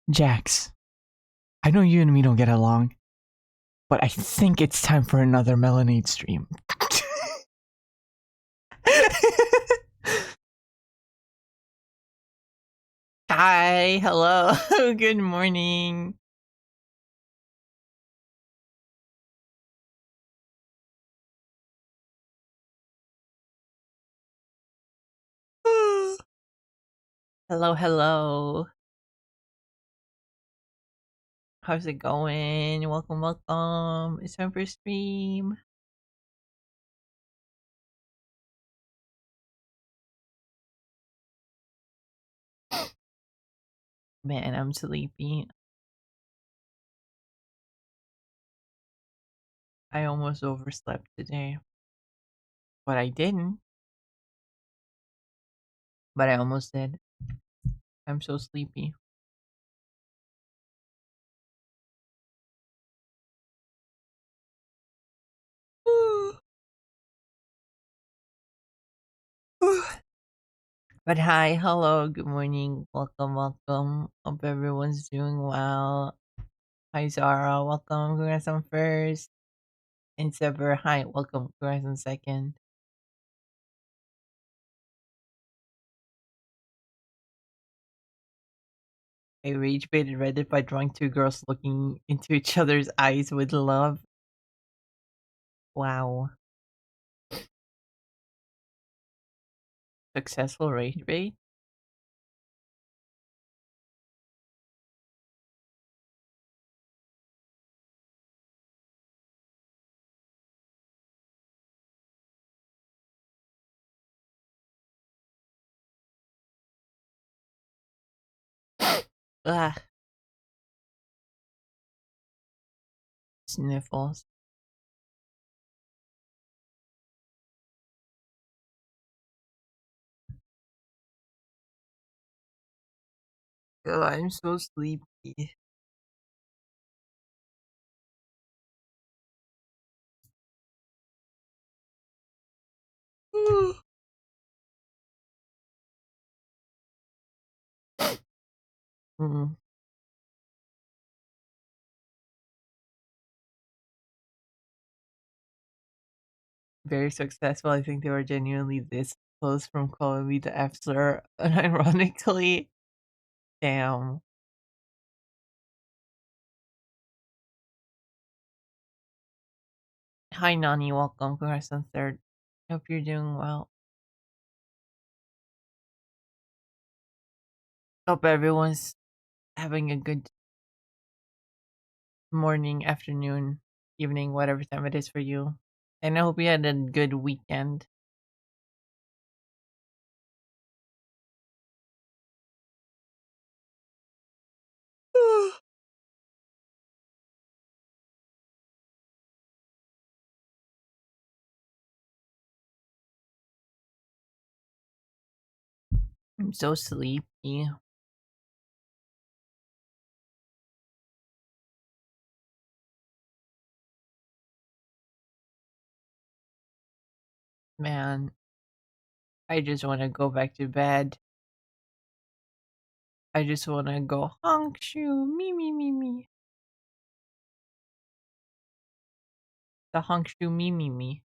Jax, I know you and me don't get along, but I think it's time for another Melanade stream. Hi, hello, good morning. Hello, hello. How's it going? Welcome, welcome. It's time for stream. Man, I'm sleepy. I almost overslept today, but I didn't. But I almost did. I'm so sleepy. But hi, hello, good morning, welcome, welcome. Hope everyone's doing well. Hi, Zara, welcome. Congrats on first. And Sever, hi, welcome. Congrats on second. I rage baited Reddit by drawing two girls looking into each other's eyes with love. Wow. Successful rage bait? Ah, sniffles. Oh, I'm so sleepy. Mm, very successful. I think they were genuinely this close from calling me the F slur. And ironically, damn. Hi, Nani. Welcome. Congrats on third. Hope you're doing well. Hope everyone's having a good morning, afternoon, evening, whatever time it is for you. And I hope you had a good weekend. I'm so sleepy. Man, I just want to go back to bed. I just want to go honk shoo, me, me, me, me. The honk shoo, me, me, me.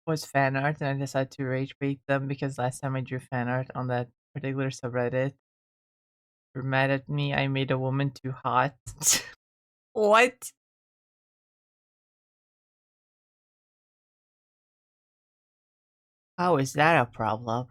Was fan art, and I decided to rage bait them because last time I drew fan art on that particular subreddit, were mad at me. I made a woman too hot. What? How is that a problem?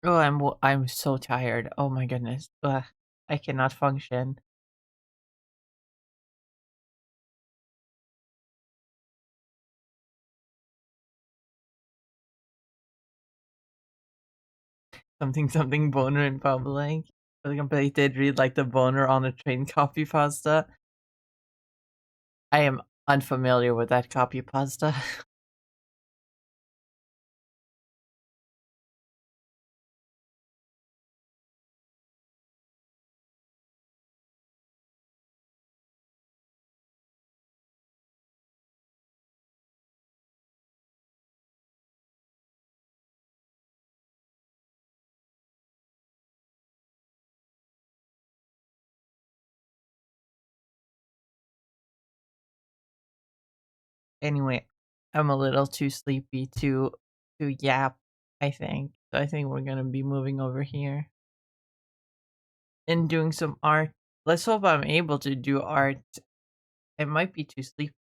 Oh, I'm so tired. Oh my goodness. Ugh, I cannot function. Something boner in public. I completed read like the boner on a train copy pasta. I am unfamiliar with that copy pasta. Anyway, I'm a little too sleepy to yap, I think. So I think we're gonna be moving over here and doing some art. Let's hope I'm able to do art. I might be too sleepy.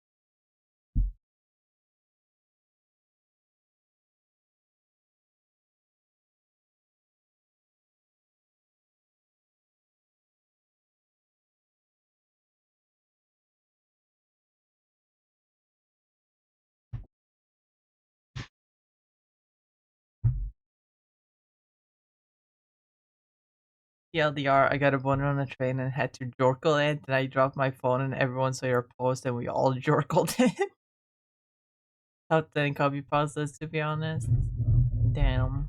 TLDR, I got a boner on the train and had to jorkle it. And I dropped my phone and everyone saw your post and we all jorkled it. Top 10 copy pastas, to be honest. Damn.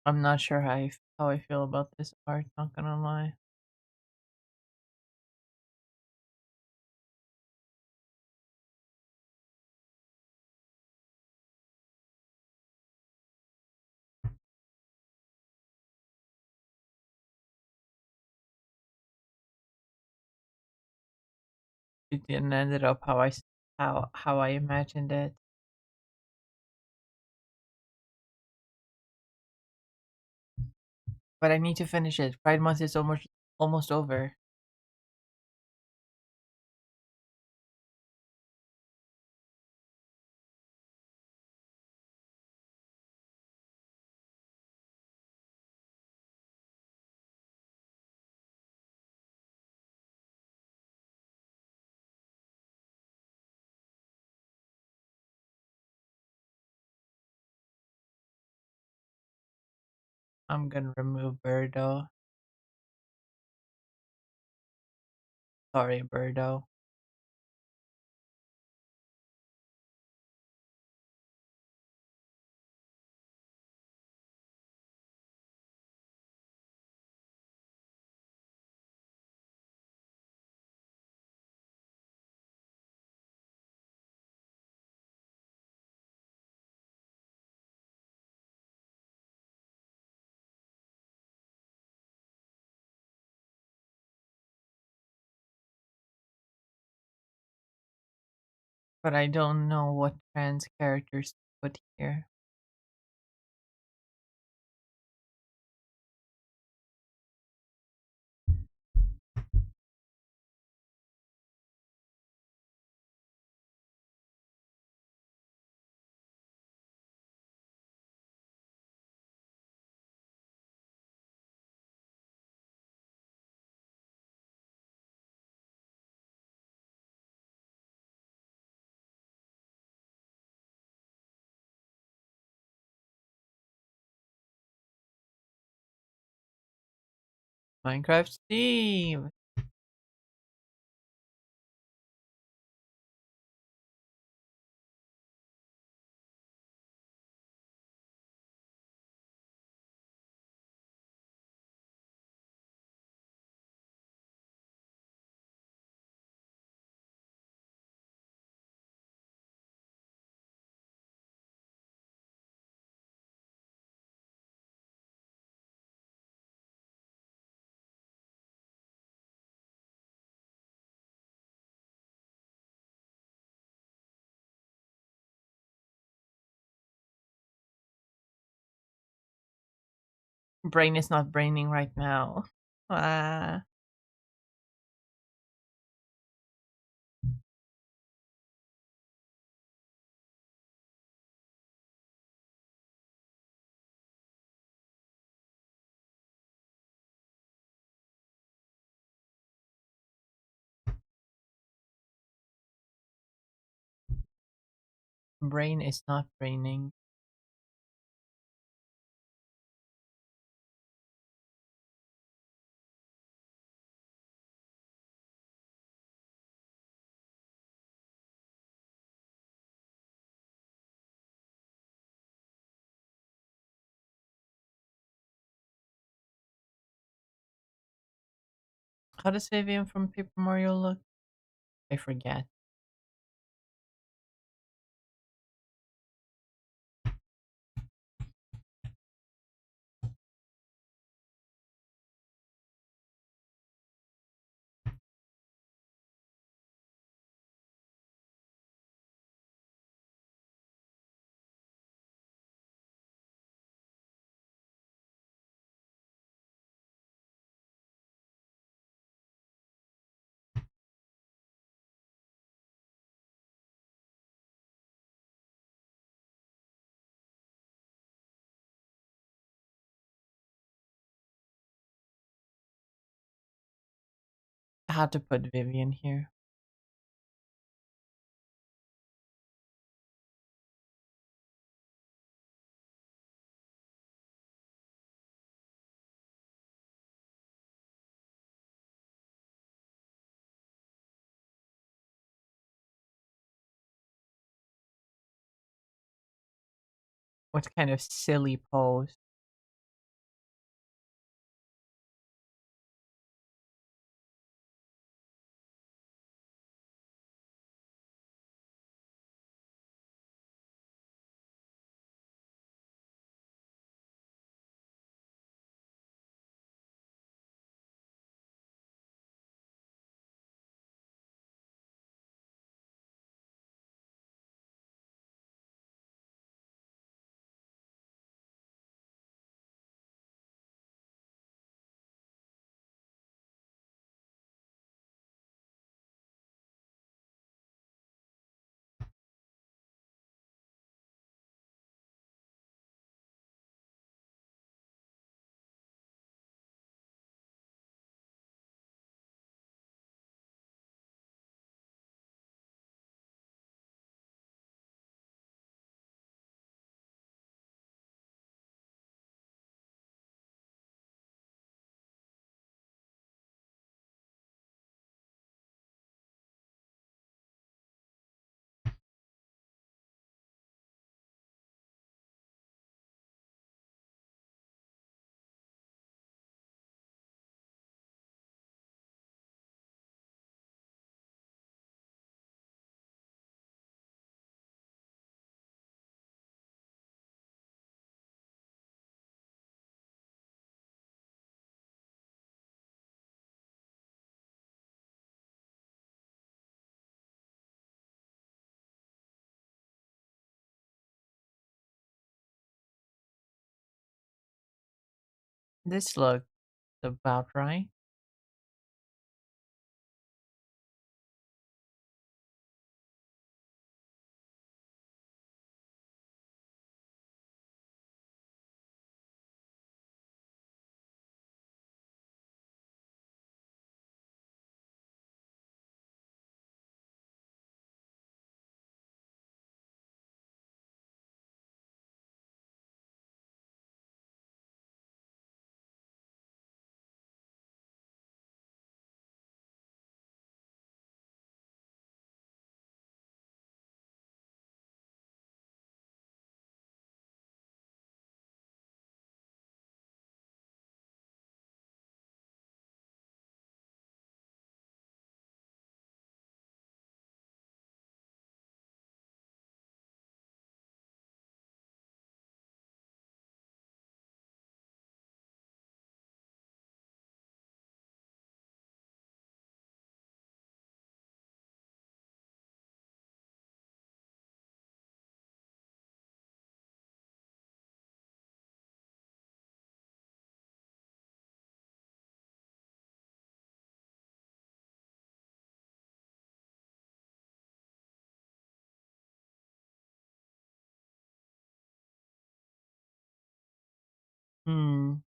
I'm not sure how I feel about this art, not gonna lie. It didn't ended up how I imagined it. But I need to finish it. Pride Month is almost over. I'm gonna remove Birdo. Sorry, Birdo. But I don't know what trans characters to put here. Minecraft Steve! Brain is not braining right now. Ah, brain is not braining. How does Vivian from Paper Mario look? I forget. I had to put Vivian here. What kind of silly pose? This looks about right. Hmm.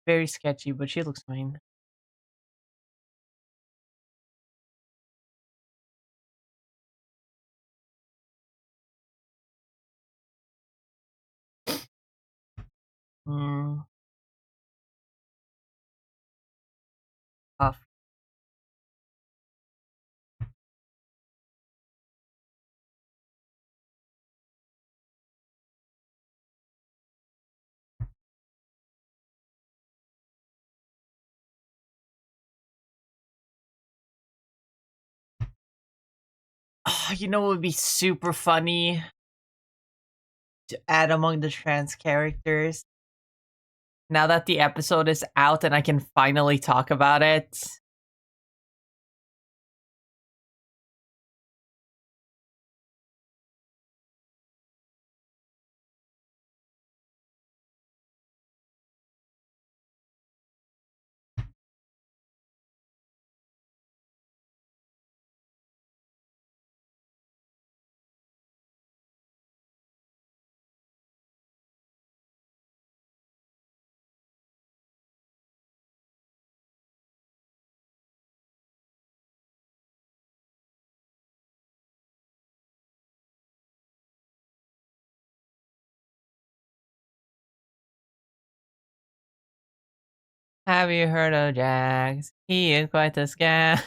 Very sketchy, but she looks fine. Hmm. Off. Oh, you know what would be super funny to add among the trans characters? Now that the episode is out and I can finally talk about it. Have you heard of Jax? He is quite a scam.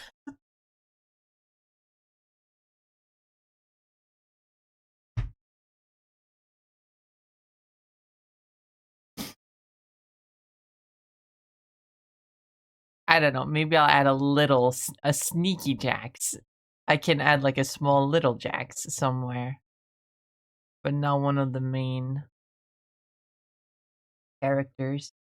I don't know. Maybe I'll add a sneaky Jax. I can add like a small little Jax somewhere, but not one of the main characters.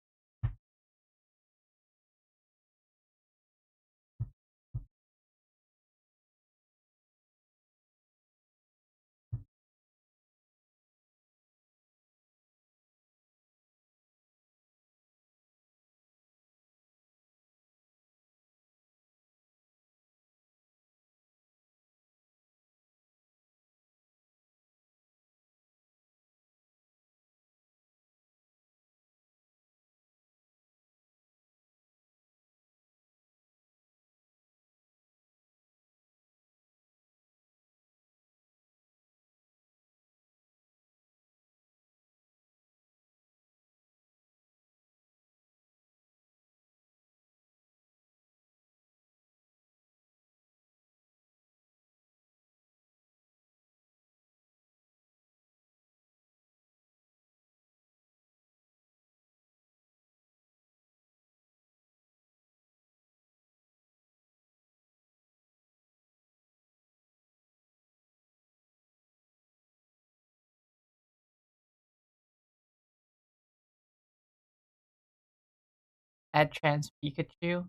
Add trans Pikachu.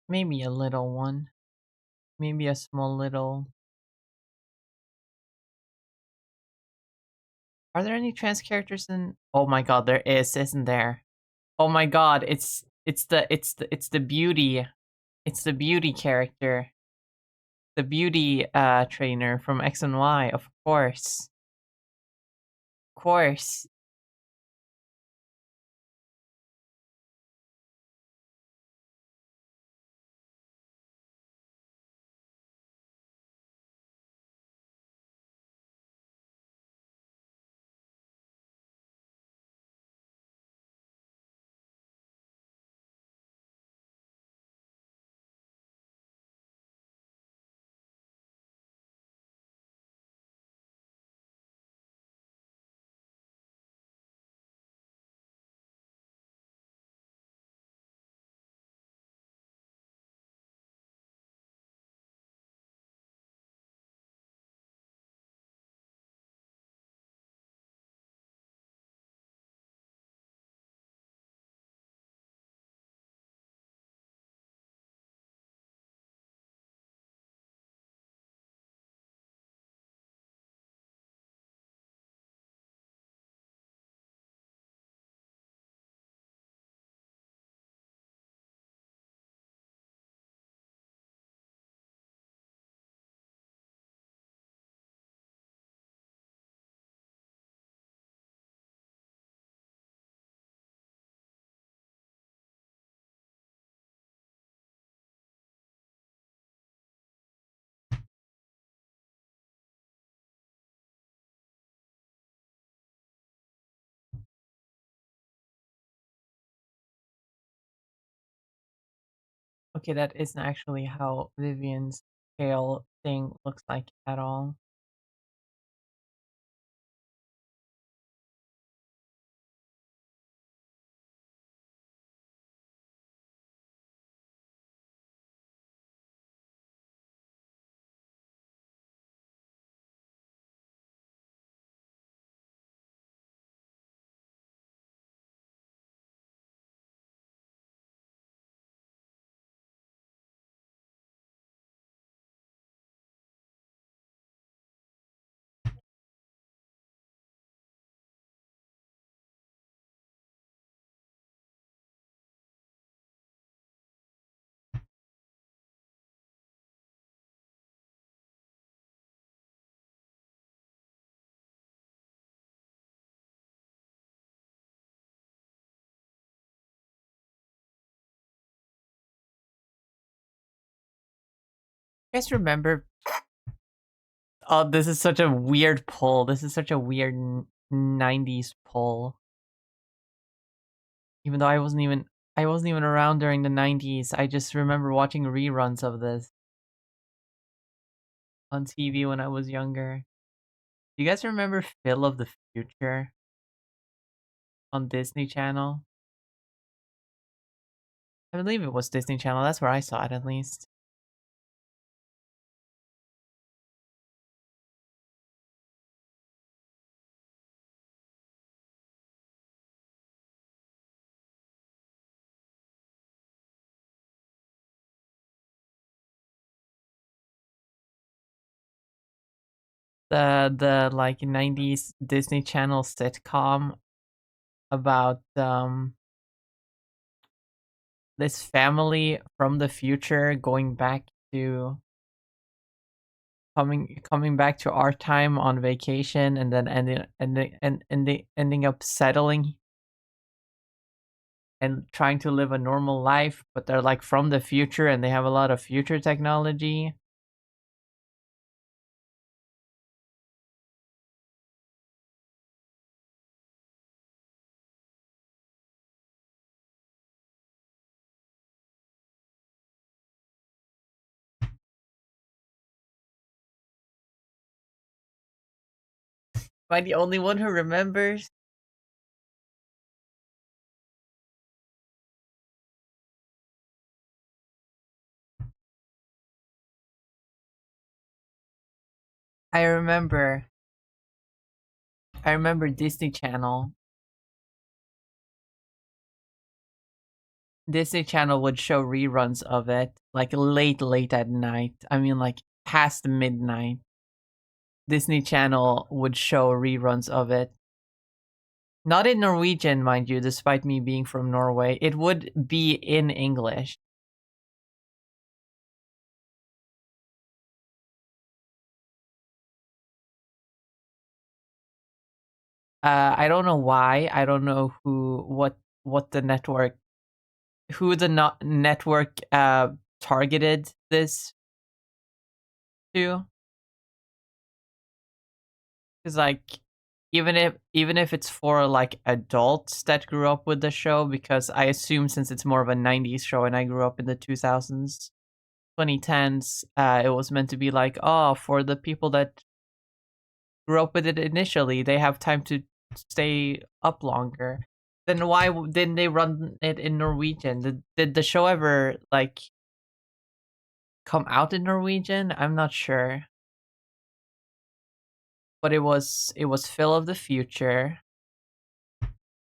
Maybe a little one. Maybe a small little. Are there any trans characters in? Oh my god, there is, isn't there? Oh my god, it's the beauty. It's the beauty character. the beauty trainer from X and Y, of course. Of course. Okay, that isn't actually how Vivian's scale thing looks like at all. You guys remember? Oh, this is such a weird pull. This is such a weird 90s pull. Even though I wasn't even around during the 90s. I just remember watching reruns of this on TV when I was younger. Do you guys remember Phil of the Future on Disney Channel? I believe it was Disney Channel. That's where I saw it, at least. The like 90s Disney Channel sitcom about this family from the future going back to coming back to our time on vacation, and then ending up settling and trying to live a normal life, but they're like from the future and they have a lot of future technology. Am I the only one who remembers? I remember. I remember Disney Channel. Disney Channel would show reruns of it, like late at night. I mean, like past midnight. Disney Channel would show reruns of it. Not in Norwegian, mind you, despite me being from Norway. It would be in English. I don't know why. I don't know what the network who the network targeted this to. Because like even if it's for like adults that grew up with the show, because I assume since it's more of a 90s show and I grew up in the 2000s, 2010s, it was meant to be like, oh, for the people that grew up with it initially, they have time to stay up longer. Then why didn't they run it in Norwegian? Did the show ever like come out in Norwegian? I'm not sure. But it was Phil of the Future.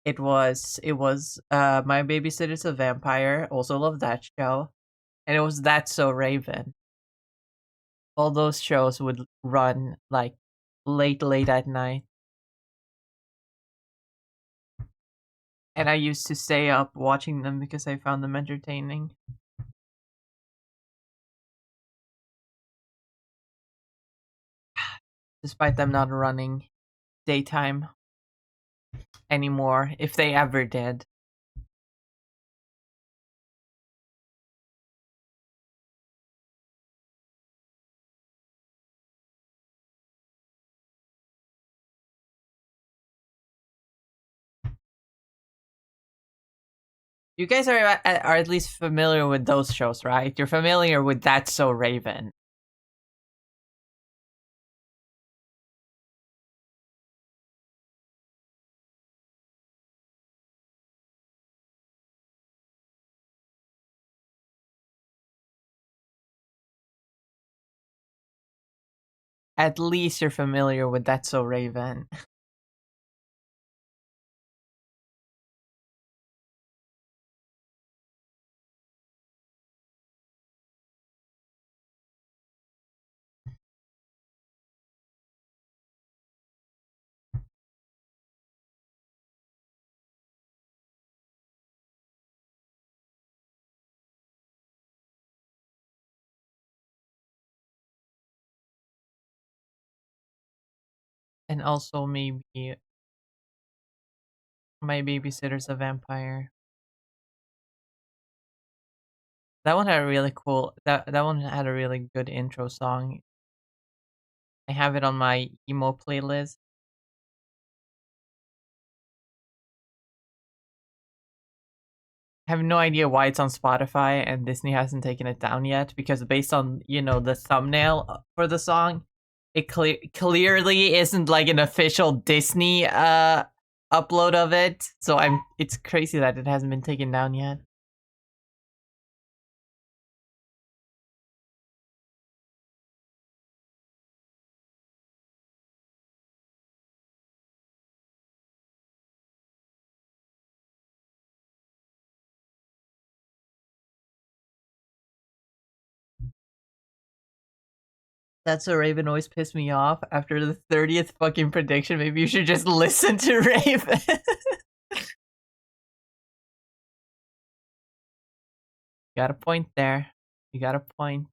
It was My Babysitter's a Vampire. Also love that show. And it was That's So Raven. All those shows would run like late at night. And I used to stay up watching them because I found them entertaining. Despite them not running daytime anymore, if they ever did. You guys are at least familiar with those shows, right? You're familiar with That's So Raven. At least you're familiar with That's So Raven. And also maybe My Babysitter's a Vampire. That one had a really good intro song. I have it on my emo playlist. I have no idea why it's on Spotify and Disney hasn't taken it down yet, because based on, the thumbnail for the song, it clearly isn't like an official Disney upload of it. So it's crazy that it hasn't been taken down yet. That's a Raven always pissed me off. After the 30th fucking prediction, maybe you should just listen to Raven. Got a point there. You got a point.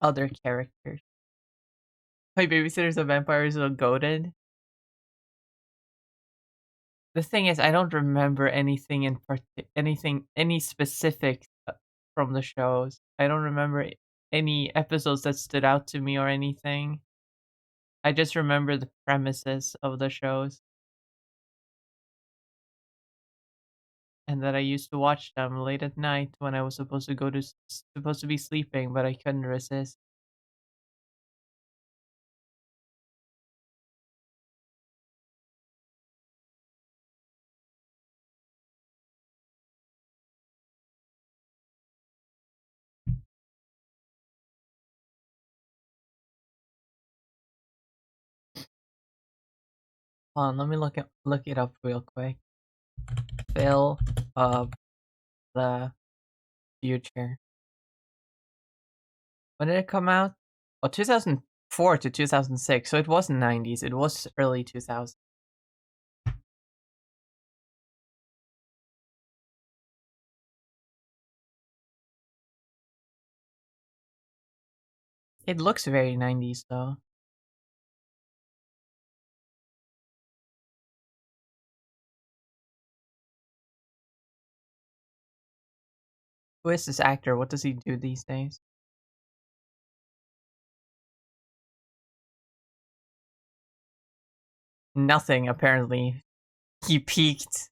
Other characters. My Babysitter's a Vampire is so goaded. The thing is, I don't remember anything any specifics from the shows. I don't remember any episodes that stood out to me or anything. I just remember the premises of the shows, and that I used to watch them late at night when I was supposed to be sleeping, but I couldn't resist. Hold on, let me look it up real quick. Phil of the Future. When did it come out? Oh, 2004 to 2006. So it wasn't 90s. It was early 2000s. It looks very 90s though. Who is this actor? What does he do these days? Nothing, apparently. He peaked.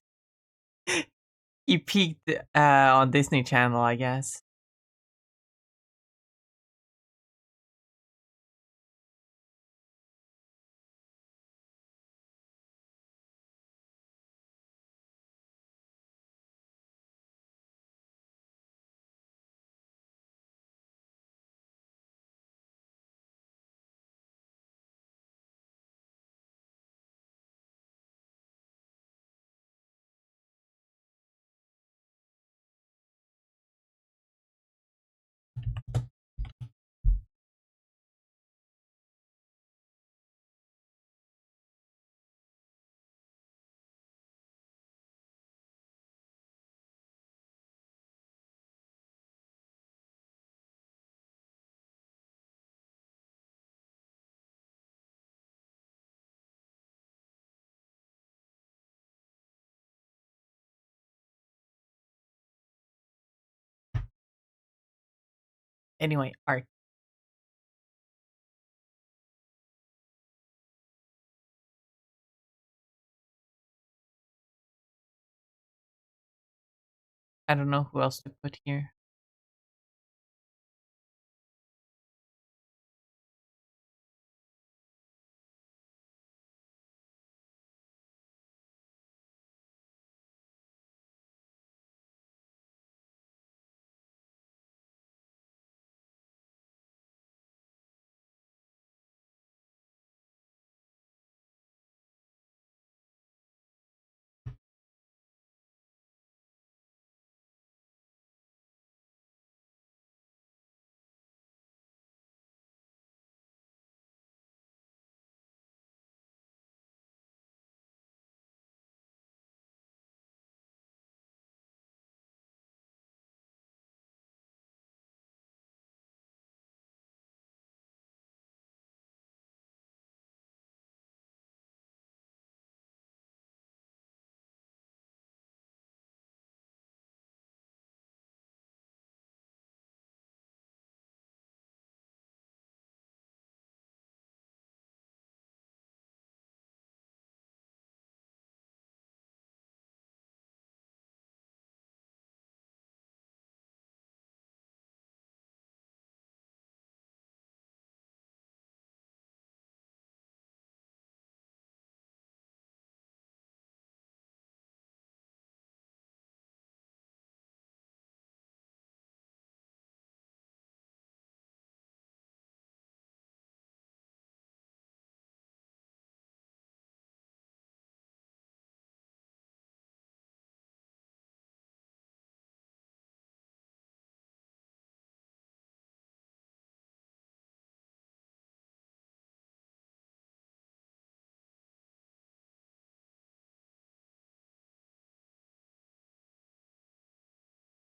He peaked on Disney Channel, I guess. Anyway, art. I don't know who else to put here.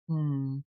Hmm.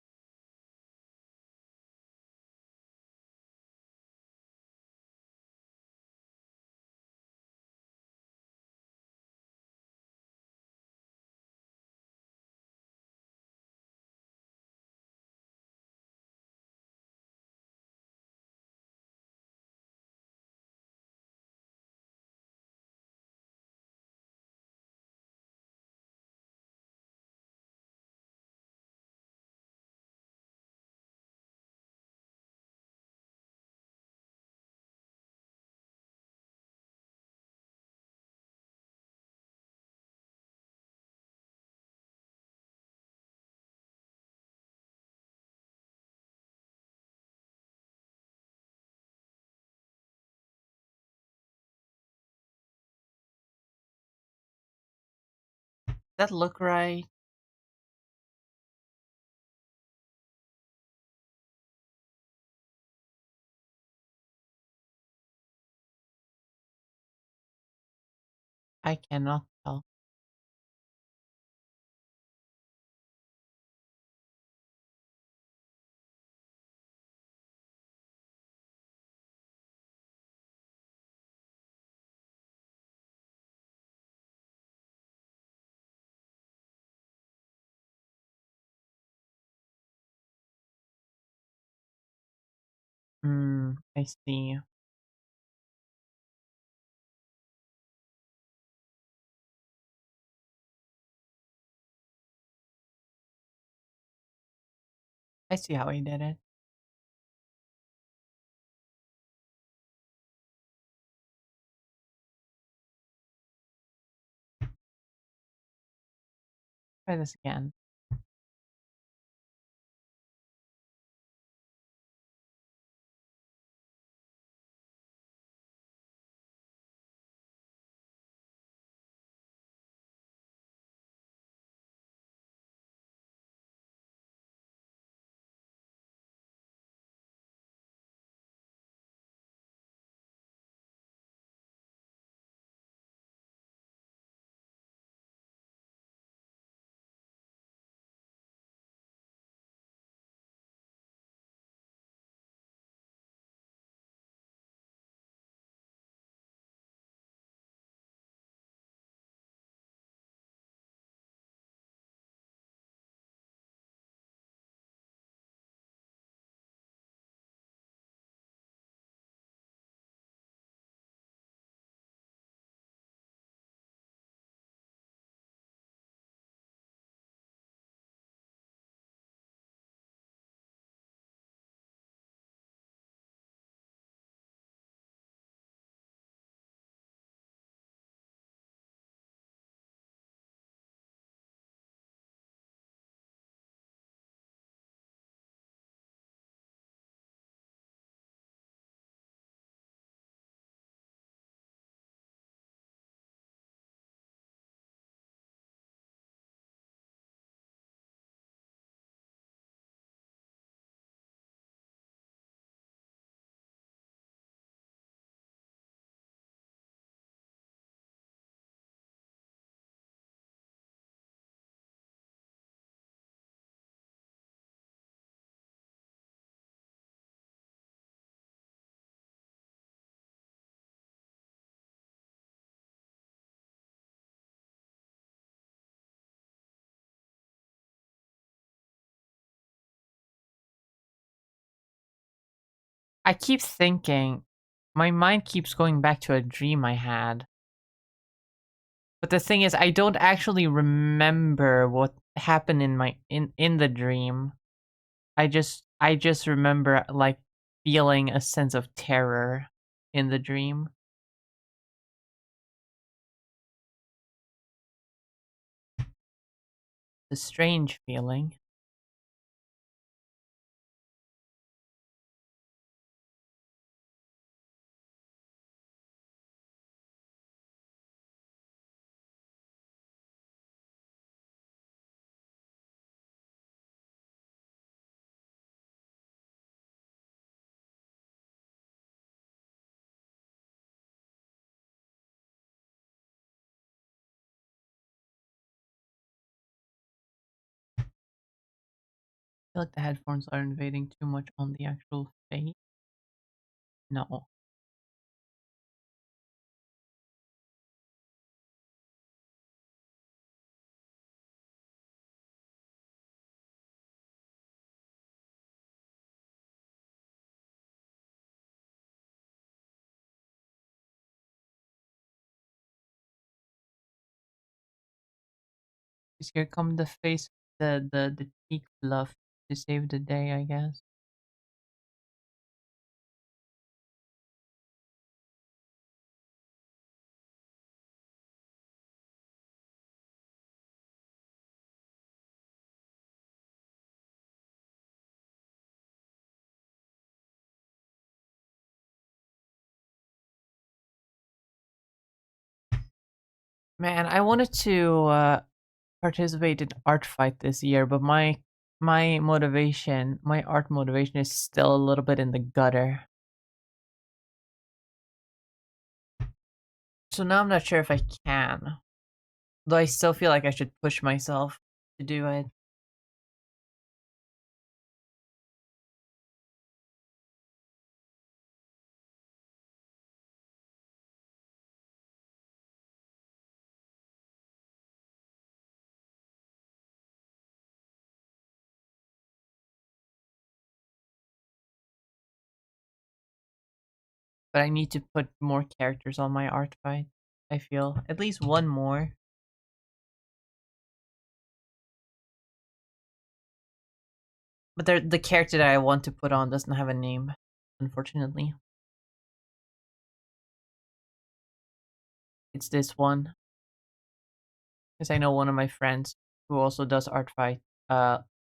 That look right? I cannot tell. I see. I see how he did it. Try this again. I keep thinking, my mind keeps going back to a dream I had. But the thing is, I don't actually remember what happened in the dream. I just remember like feeling a sense of terror in the dream. A strange feeling. I feel like the headphones are invading too much on the actual face. No. Because here come the face, the cheek fluff to save the day, I guess. Man, I wanted to participate in art fight this year, but my art motivation is still a little bit in the gutter. So now I'm not sure if I can. Though I still feel like I should push myself to do it. But I need to put more characters on my art fight. I feel. At least one more. But the character that I want to put on doesn't have a name, unfortunately. It's this one. Because I know one of my friends who also does art fight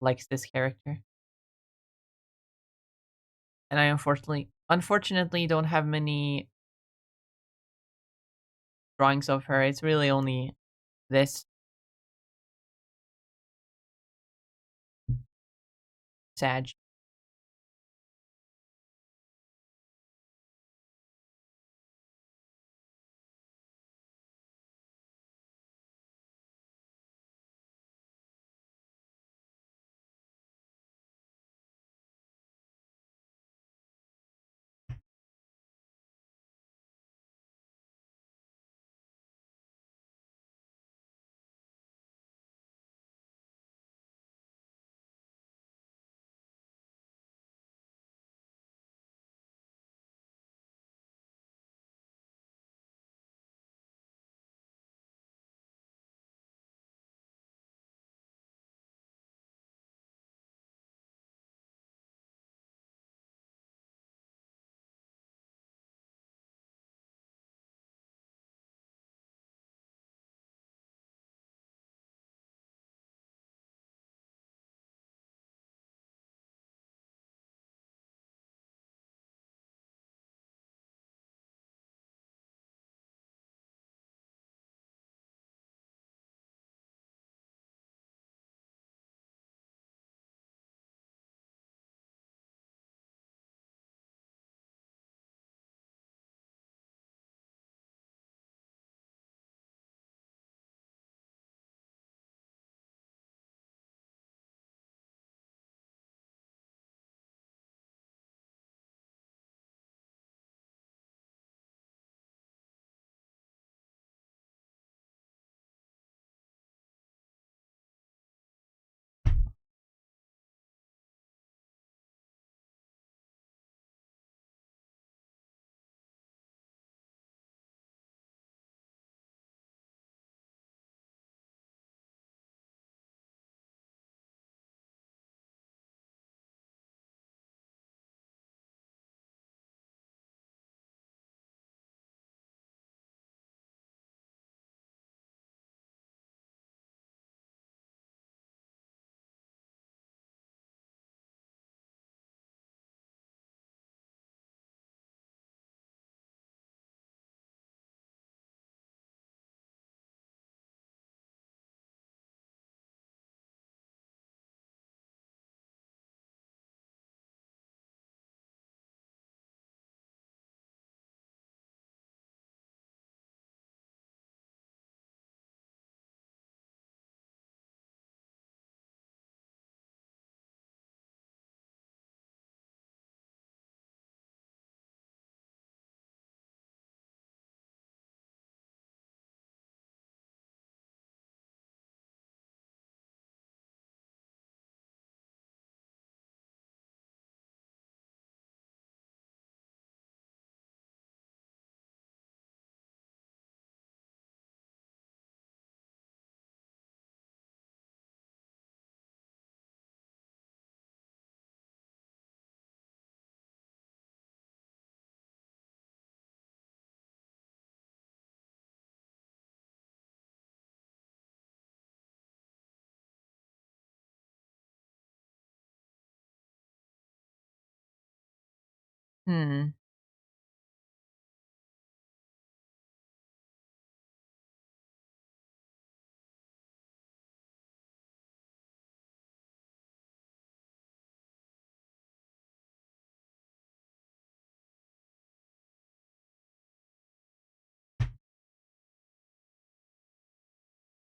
likes this character. And I unfortunately don't have many drawings of her. It's really only this Sag. Hmm.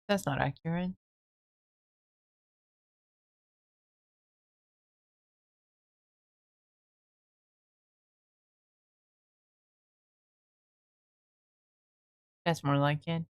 That's not accurate. That's more like it.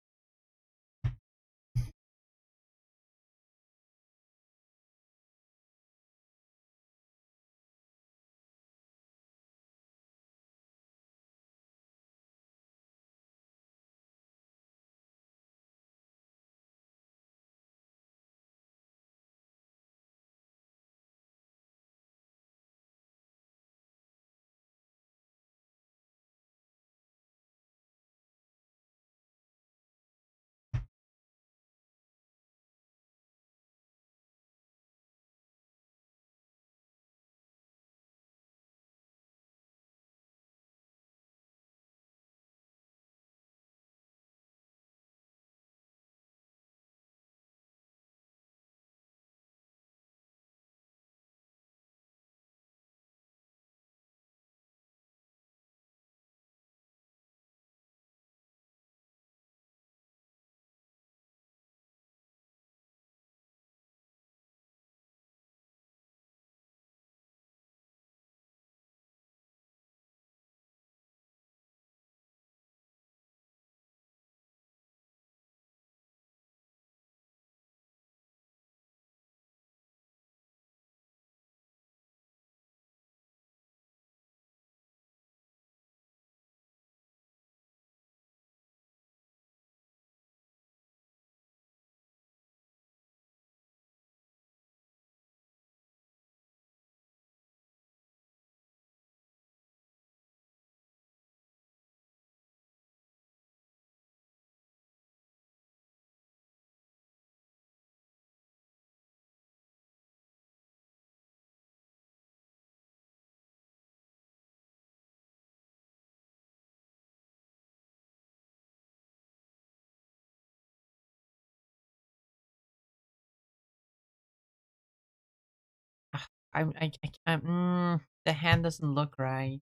Ah, I can't. The hand doesn't look right.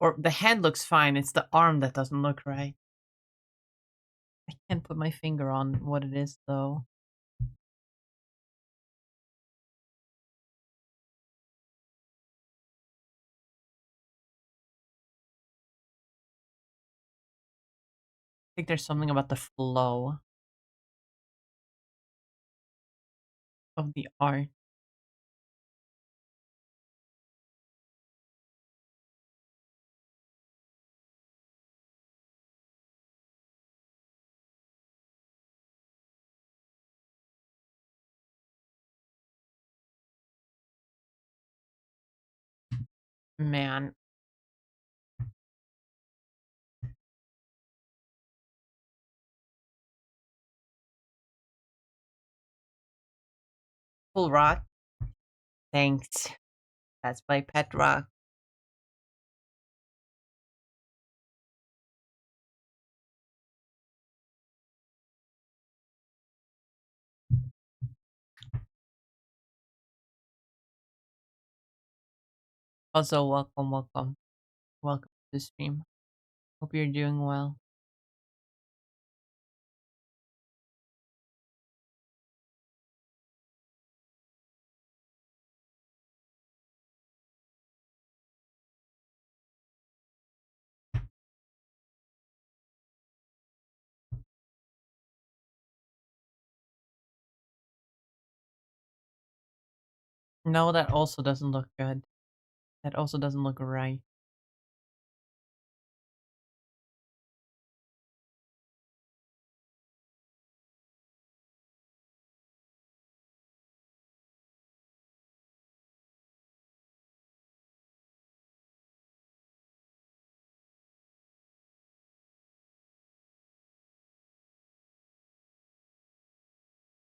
Or the hand looks fine. It's the arm that doesn't look right. I can't put my finger on what it is, though. I think there's something about the flow of the art. Man, full rock. Thanks. That's my pet rock. Also, welcome, welcome, welcome to the stream. Hope you're doing well. No, that also doesn't look good. That also doesn't look right.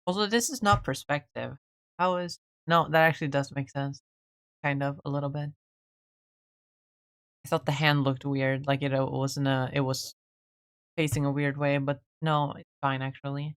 Also, this is not perspective. How is no? That actually does make sense. Kind of a little bit. I thought the hand looked weird, like it wasn't a. It was facing a weird way, but no, it's fine actually.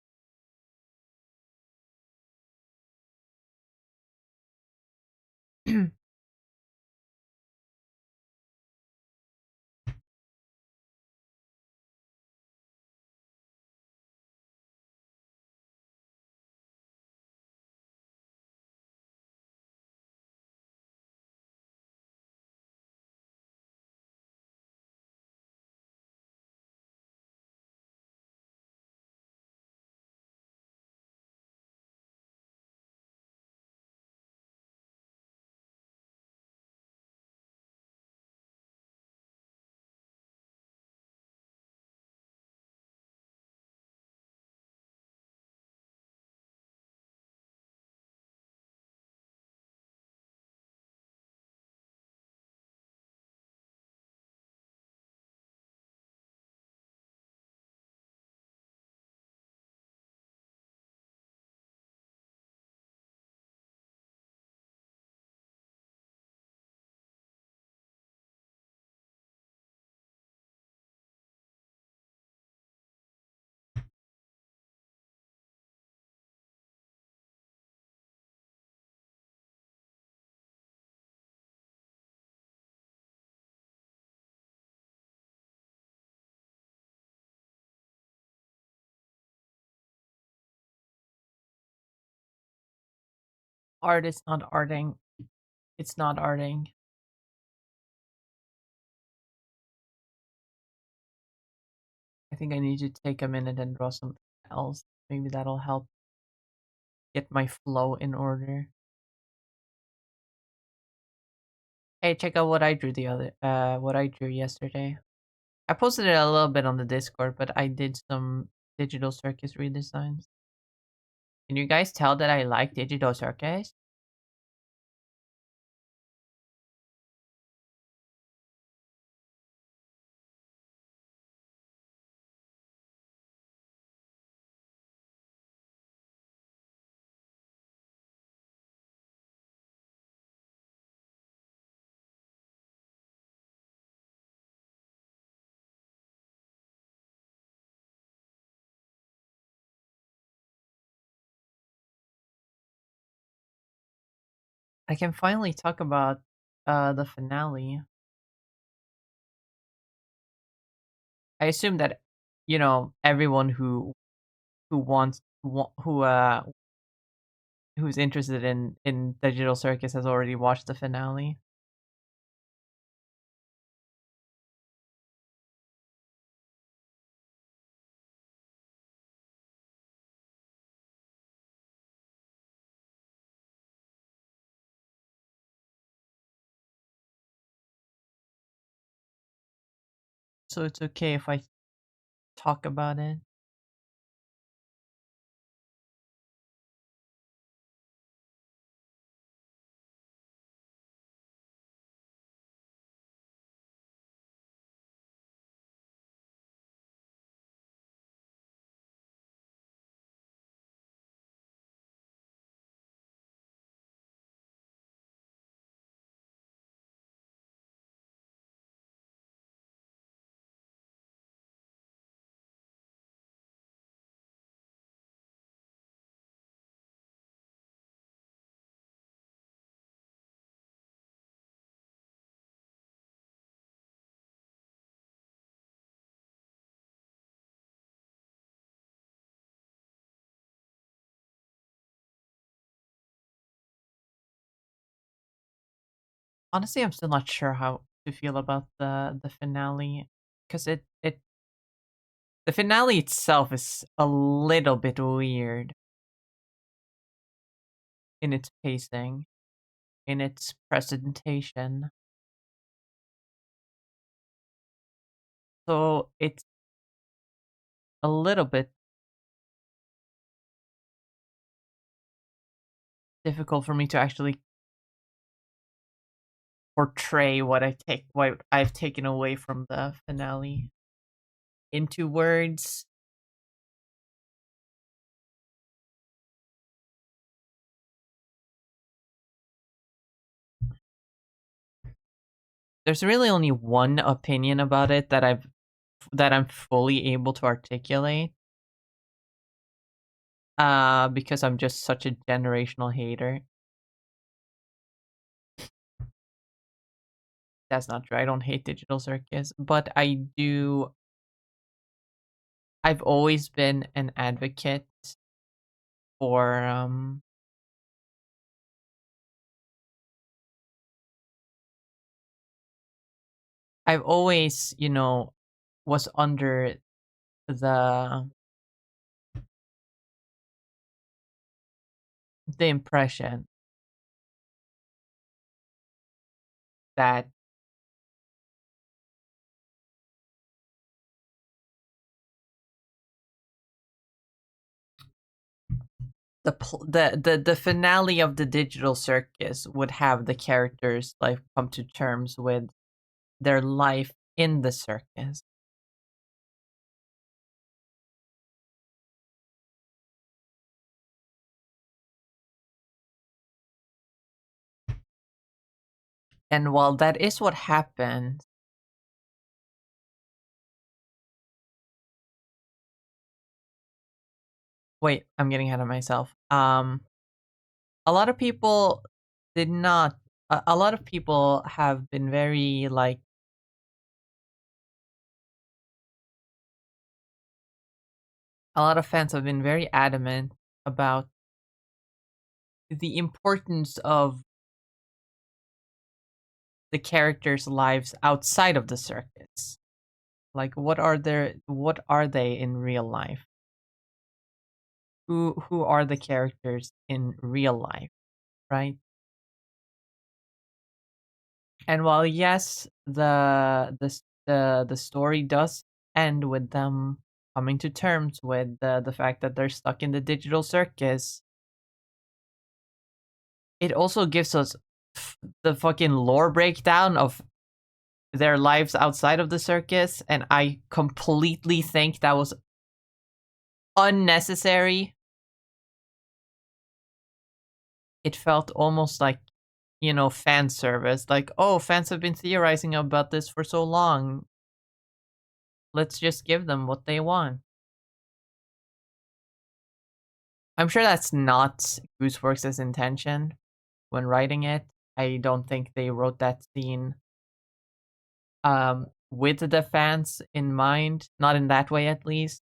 Art is not arting. It's not arting. I think I need to take a minute and draw something else. Maybe that'll help get my flow in order. Hey, check out what I drew what I drew yesterday. I posted it a little bit on the Discord, but I did some digital circus redesigns. Can you guys tell that I like digital circus? I can finally talk about the finale. I assume that everyone who wants who's interested in digital circus has already watched the finale. So it's okay if I talk about it. Honestly, I'm still not sure how to feel about the finale because it the finale itself is a little bit weird in its pacing, in its presentation. So it's a little bit difficult for me to actually portray what I've taken away from the finale into words. There's really only one opinion about it that I'm fully able to articulate. Because I'm just such a generational hater. That's not true. I don't hate digital circus, but I've always been an advocate for I've always, was under the the impression that the finale of the digital circus would have the characters like come to terms with their life in the circus. And while that is what happened, wait, I'm getting ahead of myself. A lot of people did not. A lot of people have been very like. A lot of fans have been very adamant about the importance of the characters' lives outside of the circus. Like, what are they in real life? Who are the characters in real life, right? And while yes, the story does end with them coming to terms with the fact that they're stuck in the digital circus, it also gives us the fucking lore breakdown of their lives outside of the circus, and I completely think that was unnecessary. It felt almost like, fan service. Like, oh, fans have been theorizing about this for so long. Let's just give them what they want. I'm sure that's not Gooseworks' intention when writing it. I don't think they wrote that scene with the fans in mind, not in that way at least.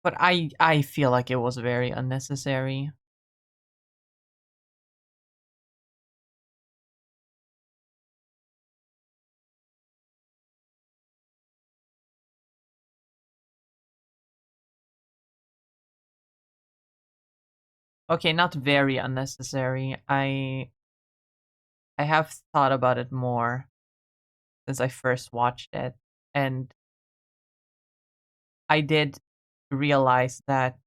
But I feel like it was very unnecessary. Okay, not very unnecessary. I have thought about it more since I first watched it, and I did realize that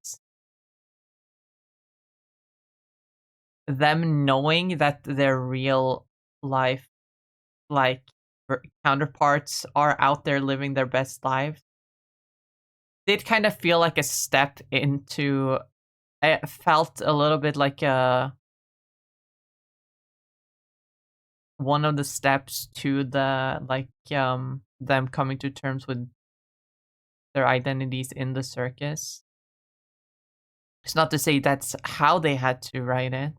them knowing that their real life, like, counterparts are out there living their best lives did kind of feel like a step into, it felt a little bit like one of the steps to the, like, them coming to terms with their identities in the circus. It's not to say that's how they had to write it.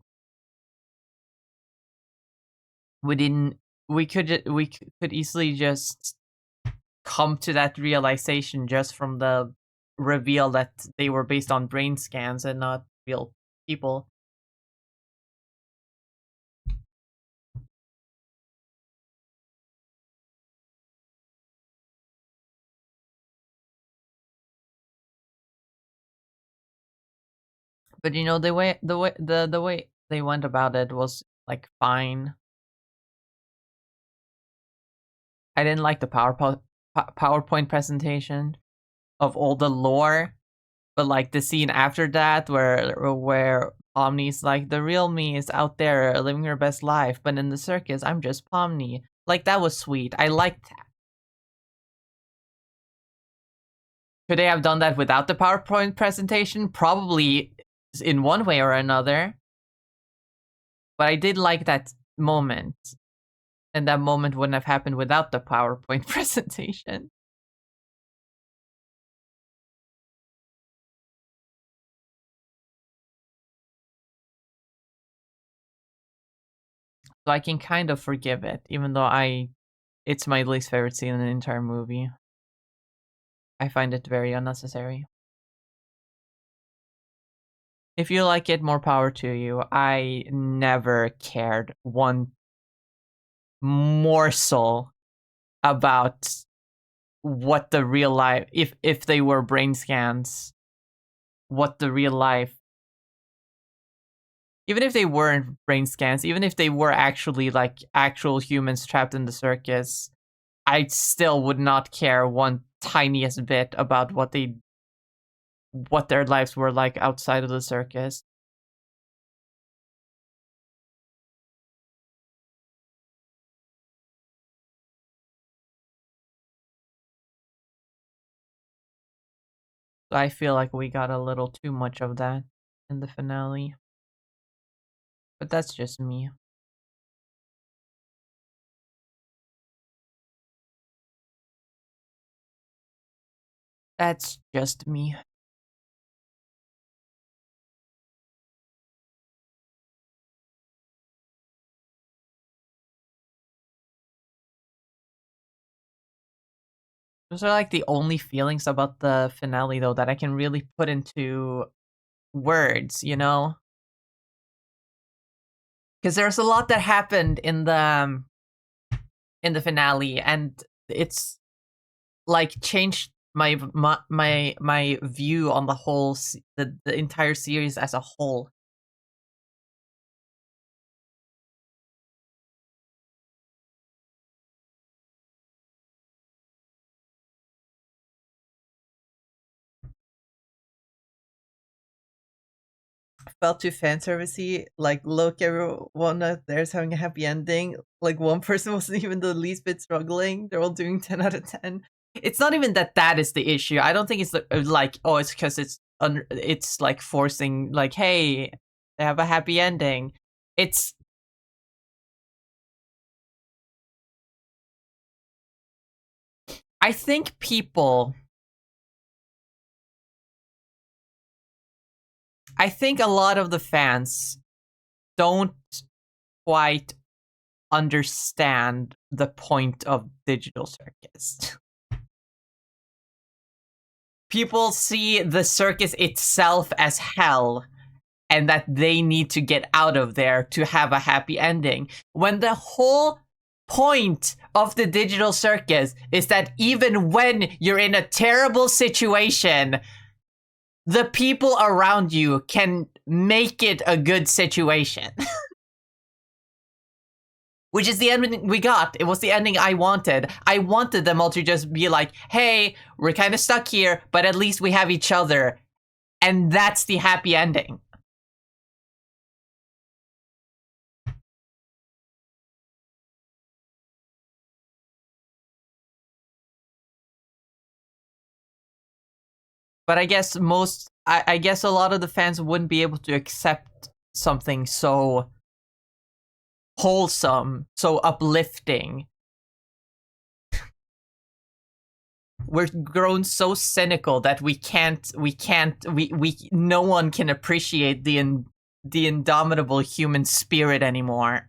We didn't. We could easily just come to that realization just from the reveal that they were based on brain scans and not real people. But the way they went about it was like fine. I didn't like the PowerPoint presentation of all the lore, but like the scene after that where Omni's like, the real me is out there living her best life, but in the circus I'm just Pomni. Like, that was sweet. I liked that. Could they have done that without the PowerPoint presentation? Probably, in one way or another. But I did like that moment. And that moment wouldn't have happened without the PowerPoint presentation. So I can kind of forgive it, even though it's my least favorite scene in the entire movie. I find it very unnecessary. If you like it, more power to you. I never cared one morsel about what the real life, if they were brain scans, what the real life, even if they weren't brain scans, even if they were actually like actual humans trapped in the circus, I still would not care one tiniest bit about what their lives were like outside of the circus. So I feel like we got a little too much of that in the finale. But that's just me. That's just me. Those are like the only feelings about the finale though that I can really put into words, you know? Because there's a lot that happened in the finale, and it's like changed my view on the whole the entire series as a whole. Felt too fan servicey. Like, look, everyone out there's having a happy ending. Like, one person wasn't even the least bit struggling. They're all doing 10 out of 10. It's not even that is the issue. I don't think it's like, oh, it's because it's like forcing, like, hey, they have a happy ending. It's I think I think a lot of the fans don't quite understand the point of digital circus. People see the circus itself as hell and that they need to get out of there to have a happy ending. When the whole point of the digital circus is that even when you're in a terrible situation, the people around you can make it a good situation. Which is the ending we got. It was the ending I wanted. I wanted them all to just be like, hey, we're kind of stuck here, but at least we have each other. And that's the happy ending. But I guess I guess a lot of the fans wouldn't be able to accept something so wholesome, so uplifting. We're grown so cynical that no one can appreciate the indomitable human spirit anymore.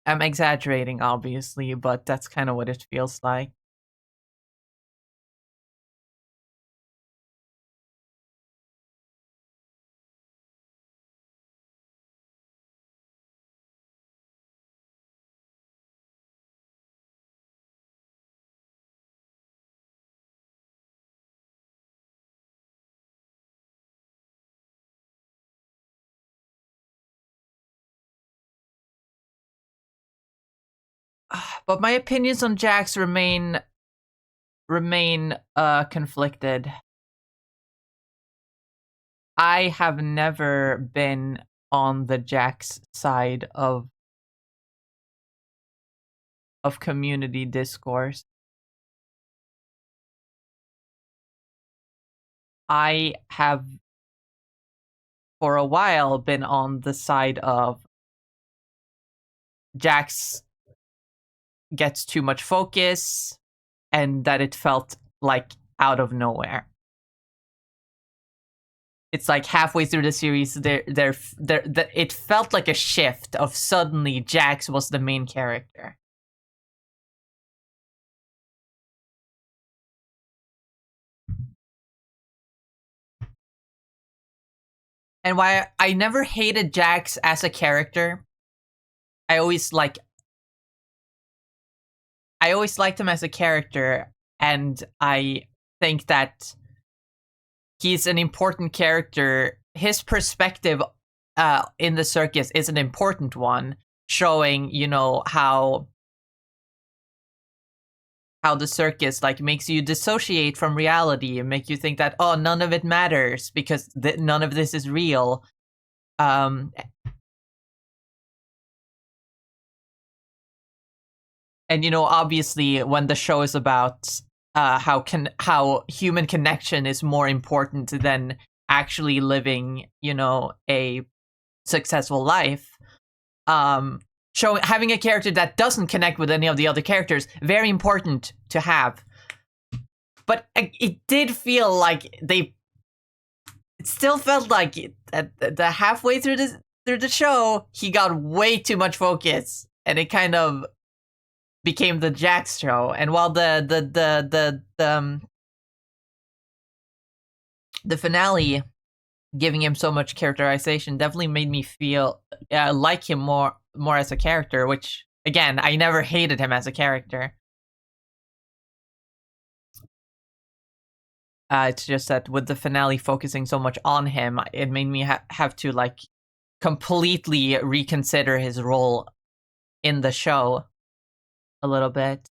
I'm exaggerating, obviously, but that's kind of what it feels like. But my opinions on Jax remain conflicted. I have never been on the Jax side of community discourse. I have for a while been on the side of Jax gets too much focus and that it felt like out of nowhere. It's like halfway through the series, it felt like a shift of suddenly Jax was the main character. And why I never hated Jax as a character. I always liked him as a character, and I think that he's an important character. His perspective in the circus is an important one, showing, you know, how the circus like makes you dissociate from reality and make you think that, oh, none of it matters because none of this is real. And you know, obviously, when the show is about how human connection is more important than actually living, you know, a successful life, showing having a character that doesn't connect with any of the other characters, very important to have. But it did feel like it still felt like at the halfway through the show, he got way too much focus, and it kind of became the Jax show. And while the finale giving him so much characterization definitely made me feel like him more as a character, which again, I never hated him as a character. It's just that with the finale focusing so much on him, it made me have to like completely reconsider his role in the show a little bit.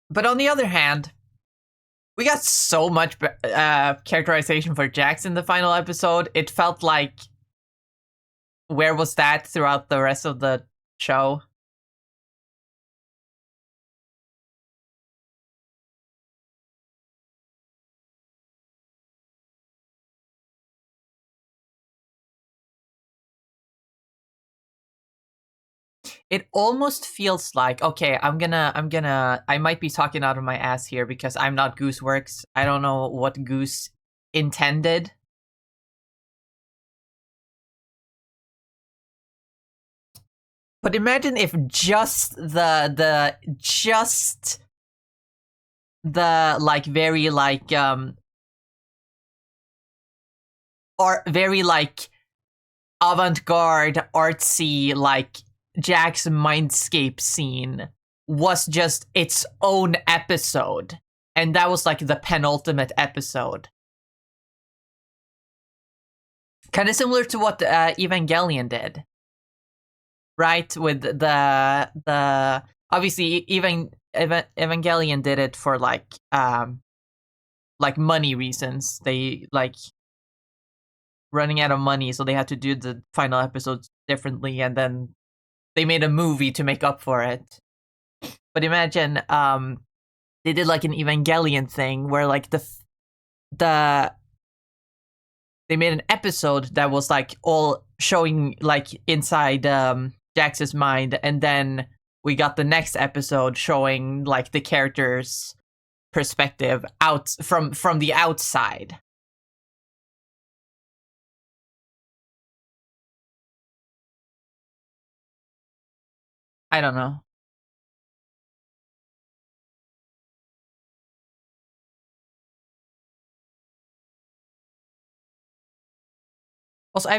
But on the other hand, we got so much characterization for Jax in the final episode. It felt like, where was that throughout the rest of the show? It almost feels like, okay, I might be talking out of my ass here because I'm not Gooseworks. I don't know what Goose intended. But imagine if just the like very like or very like avant-garde artsy like Jack's Mindscape scene was just its own episode, and that was like the penultimate episode. Kind of similar to what Evangelion did, right? With the obviously Evangelion did it for like money reasons. They like running out of money, so they had to do the final episodes differently, and then they made a movie to make up for it. But imagine they did like an Evangelion thing where like they made an episode that was like all showing like inside Jax's mind, and then we got the next episode showing like the character's perspective out from the outside. I don't know. Also,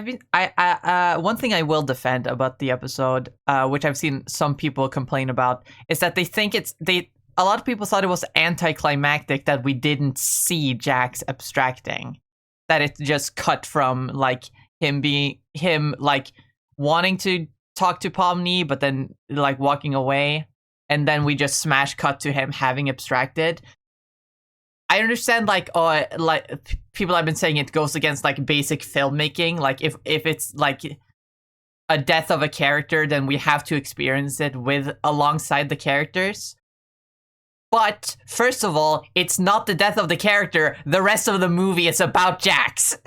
one thing I will defend about the episode, which I've seen some people complain about, is that they think a lot of people thought it was anticlimactic that we didn't see Jax abstracting, that it's just cut from like him like wanting to talk to Pomni, but then like walking away, and then we just smash cut to him having abstracted. I understand, like, people have been saying it goes against like basic filmmaking. Like, if it's like a death of a character, then we have to experience it with alongside the characters. But first of all, it's not the death of the character. The rest of the movie is about Jax.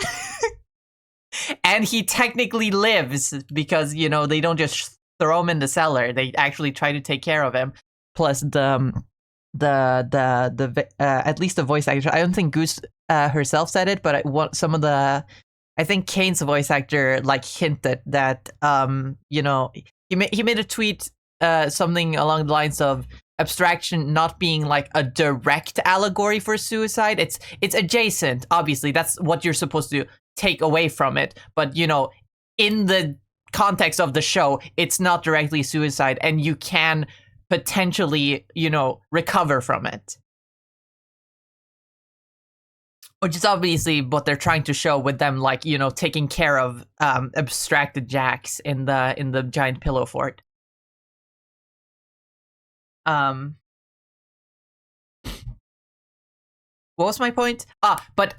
And he technically lives because, they don't just throw him in the cellar. They actually try to take care of him. Plus the at least the voice actor. I don't think Goose herself said it, but I think Kane's voice actor like hinted that he made a tweet something along the lines of abstraction not being like a direct allegory for suicide. It's adjacent. Obviously, that's what you're supposed to take away from it. But in the context of the show, it's not directly suicide, and you can potentially, recover from it. Which is obviously what they're trying to show with them, like, taking care of abstracted Jax in the giant pillow fort. What was my point? But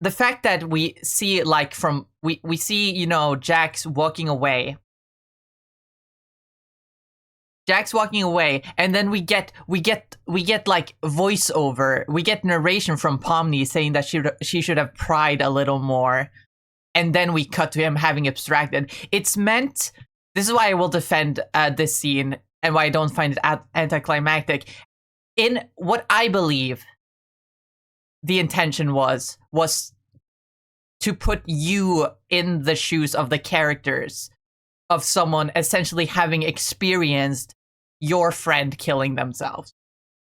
the fact that we see like we see, Jax walking away. Jack's walking away, and then we get like voiceover. We get narration from Pomni saying that she should have pried a little more, and then we cut to him having abstracted. It's meant. This is why I will defend this scene and why I don't find it anticlimactic. In what I believe, the intention was to put you in the shoes of the characters, of someone essentially having experienced your friend killing themselves.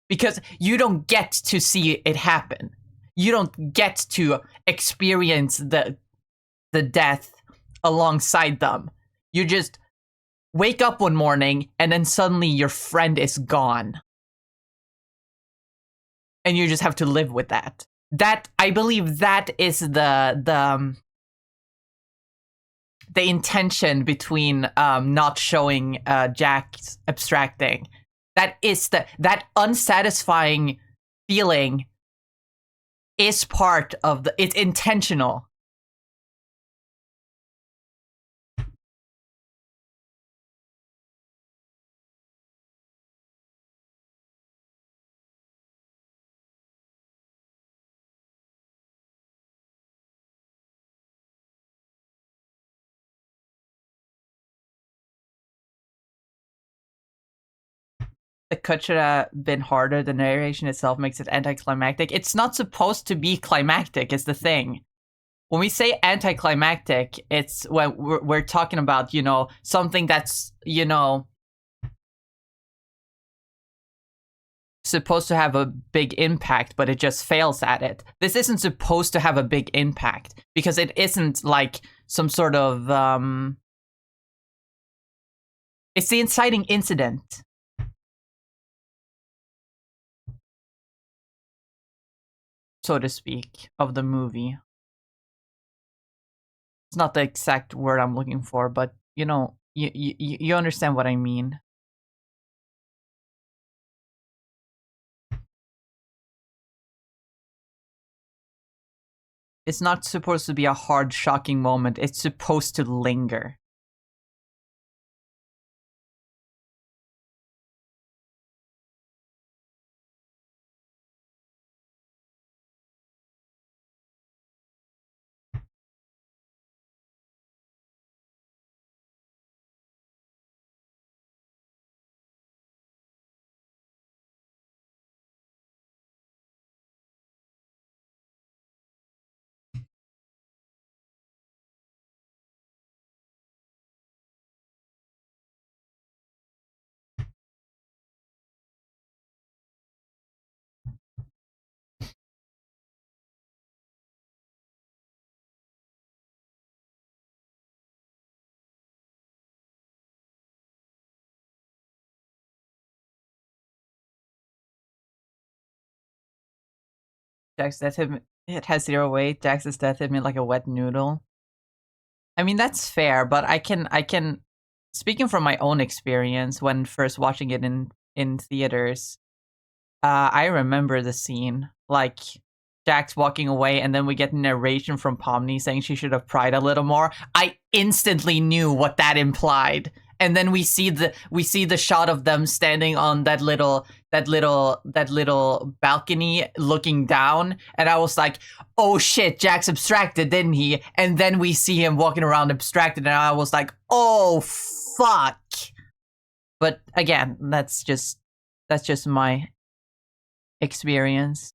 Because you don't get to see it happen. You don't get to experience the death alongside them. You just wake up one morning and then suddenly your friend is gone. And you just have to live with that. That, I believe, that is the intention between not showing Jack's abstracting. That is that unsatisfying feeling is part of it's intentional. The cut should have been harder. The narration itself makes it anticlimactic. It's not supposed to be climactic, is the thing. When we say anticlimactic, it's when we're talking about, you know, something that's, you know, supposed to have a big impact, but it just fails at it. This isn't supposed to have a big impact because it isn't like some sort of, it's the inciting incident. So to speak, of the movie. It's not the exact word I'm looking for, but you know, you understand what I mean. It's not supposed to be a hard, shocking moment. It's supposed to linger. Jack's death hit me, it has 0 weight. Jax's death hit me like a wet noodle. I mean, that's fair, but I can speaking from my own experience when first watching it in theaters, I remember the scene, like Jack's walking away, and then we get narration from Pomni saying she should have pried a little more. I instantly knew what that implied, and then we see the shot of them standing on that little balcony looking down, and I was like, oh shit, Jack's abstracted, didn't he? And then we see him walking around abstracted, and I was like, oh fuck. But again, that's just my experience.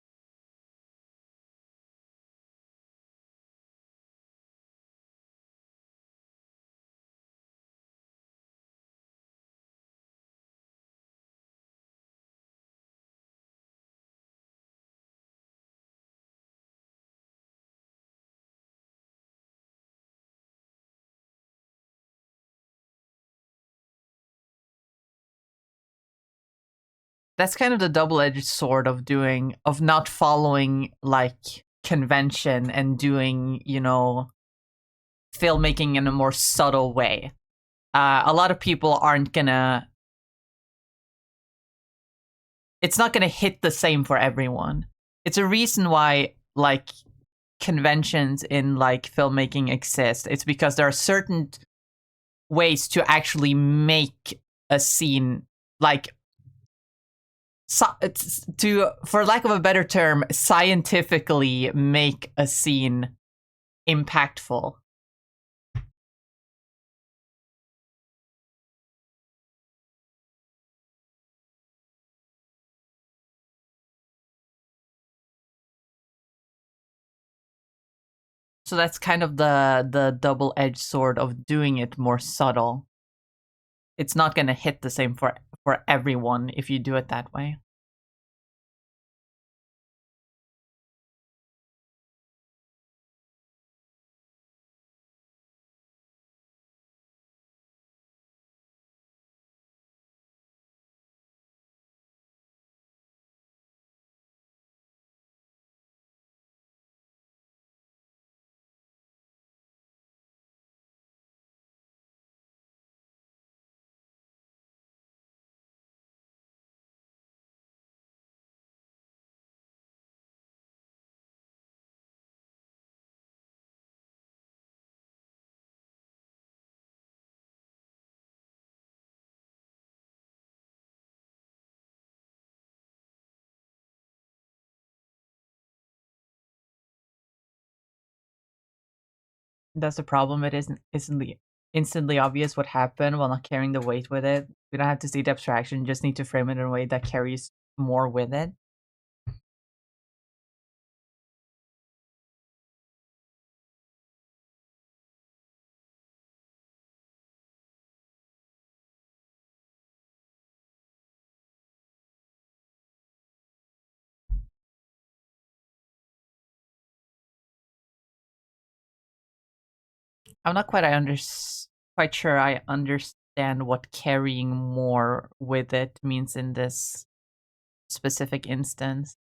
That's kind of the double-edged sword of not following like convention and doing, you know, filmmaking in a more subtle way. A lot of people aren't gonna, it's not gonna hit the same for everyone. It's a reason why like conventions in like filmmaking exist. It's because there are certain ways to actually make a scene like to, for lack of a better term, scientifically make a scene impactful. So that's kind of the double-edged sword of doing it more subtle. It's not going to hit the same for everyone if you do it that way. That's the problem. It isn't instantly obvious what happened while not carrying the weight with it. We don't have to see the abstraction, just need to frame it in a way that carries more with it. I'm not quite sure I understand what carrying more with it means in this specific instance.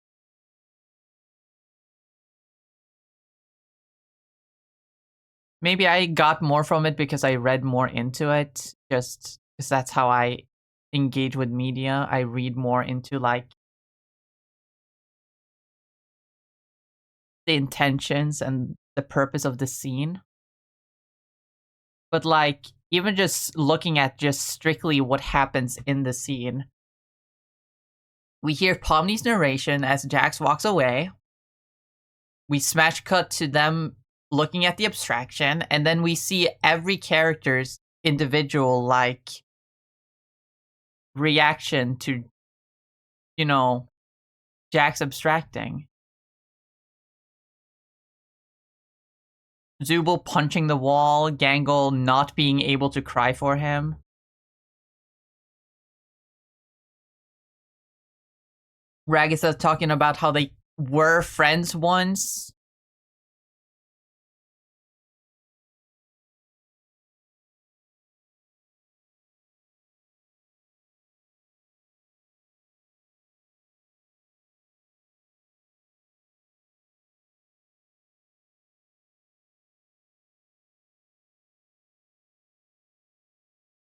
Maybe I got more from it because I read more into it, just because that's how I engage with media. I read more into like the intentions and the purpose of the scene. But like even just looking at just strictly what happens in the scene, we hear Pomni's narration as Jax walks away. We smash cut to them looking at the abstraction, and then we see every character's individual like reaction to, you know, Jax abstracting. Zubul punching the wall, Gangle not being able to cry for him. Ragisa talking about how they were friends once.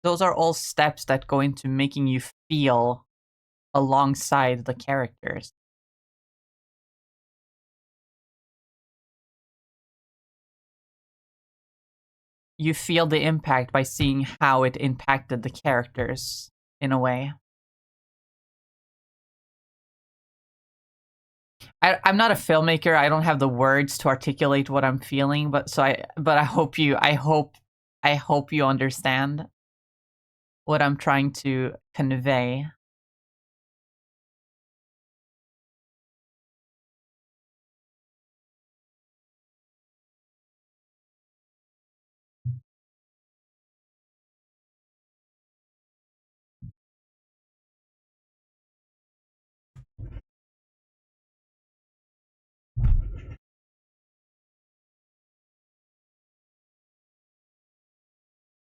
Those are all steps that go into making you feel alongside the characters. You feel the impact by seeing how it impacted the characters in a way. I'm not a filmmaker. I don't have the words to articulate what I'm feeling, but I hope you understand what I'm trying to convey.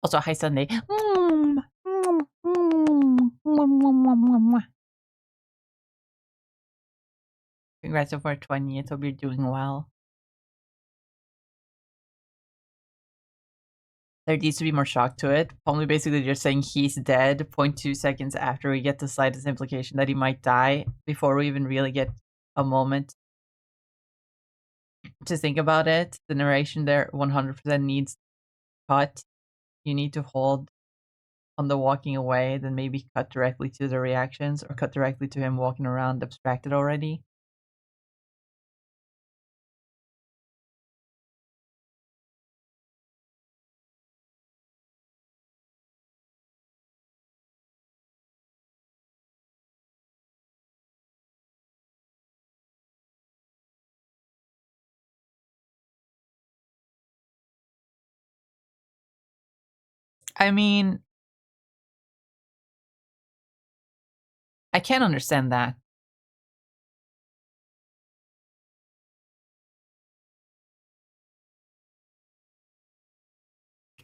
Also, hi Sunday. Congrats on 420th. Hope you're doing well. There needs to be more shock to it. Probably basically just saying he's dead 0.2 seconds after we get the slightest implication that he might die before we even really get a moment to think about it. The narration there 100% needs cut. You need to hold on the walking away, then maybe cut directly to the reactions or cut directly to him walking around abstracted already. I mean, I can't understand that.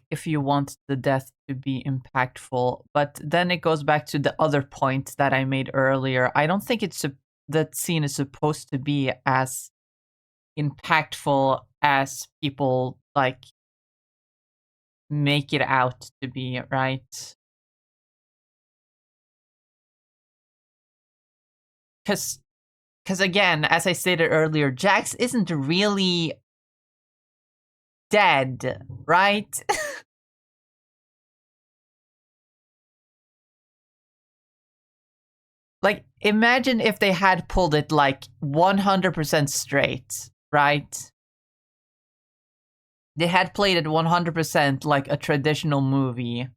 If you want the death to be impactful, but then it goes back to the other point that I made earlier. I don't think that scene is supposed to be as impactful as people like make it out to be, right? Because again, as I stated earlier, Jax isn't really dead, right? Like, imagine if they had pulled it like 100% straight, right? They had played it 100% like a traditional movie.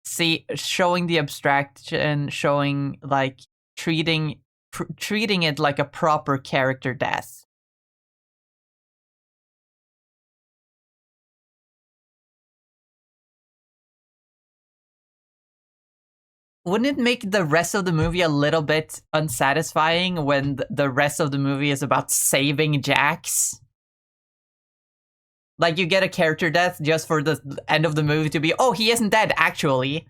See, showing the abstraction, showing like treating it like a proper character death. Wouldn't it make the rest of the movie a little bit unsatisfying when the rest of the movie is about saving Jax? Like, you get a character death just for the end of the movie to be, oh, he isn't dead, actually.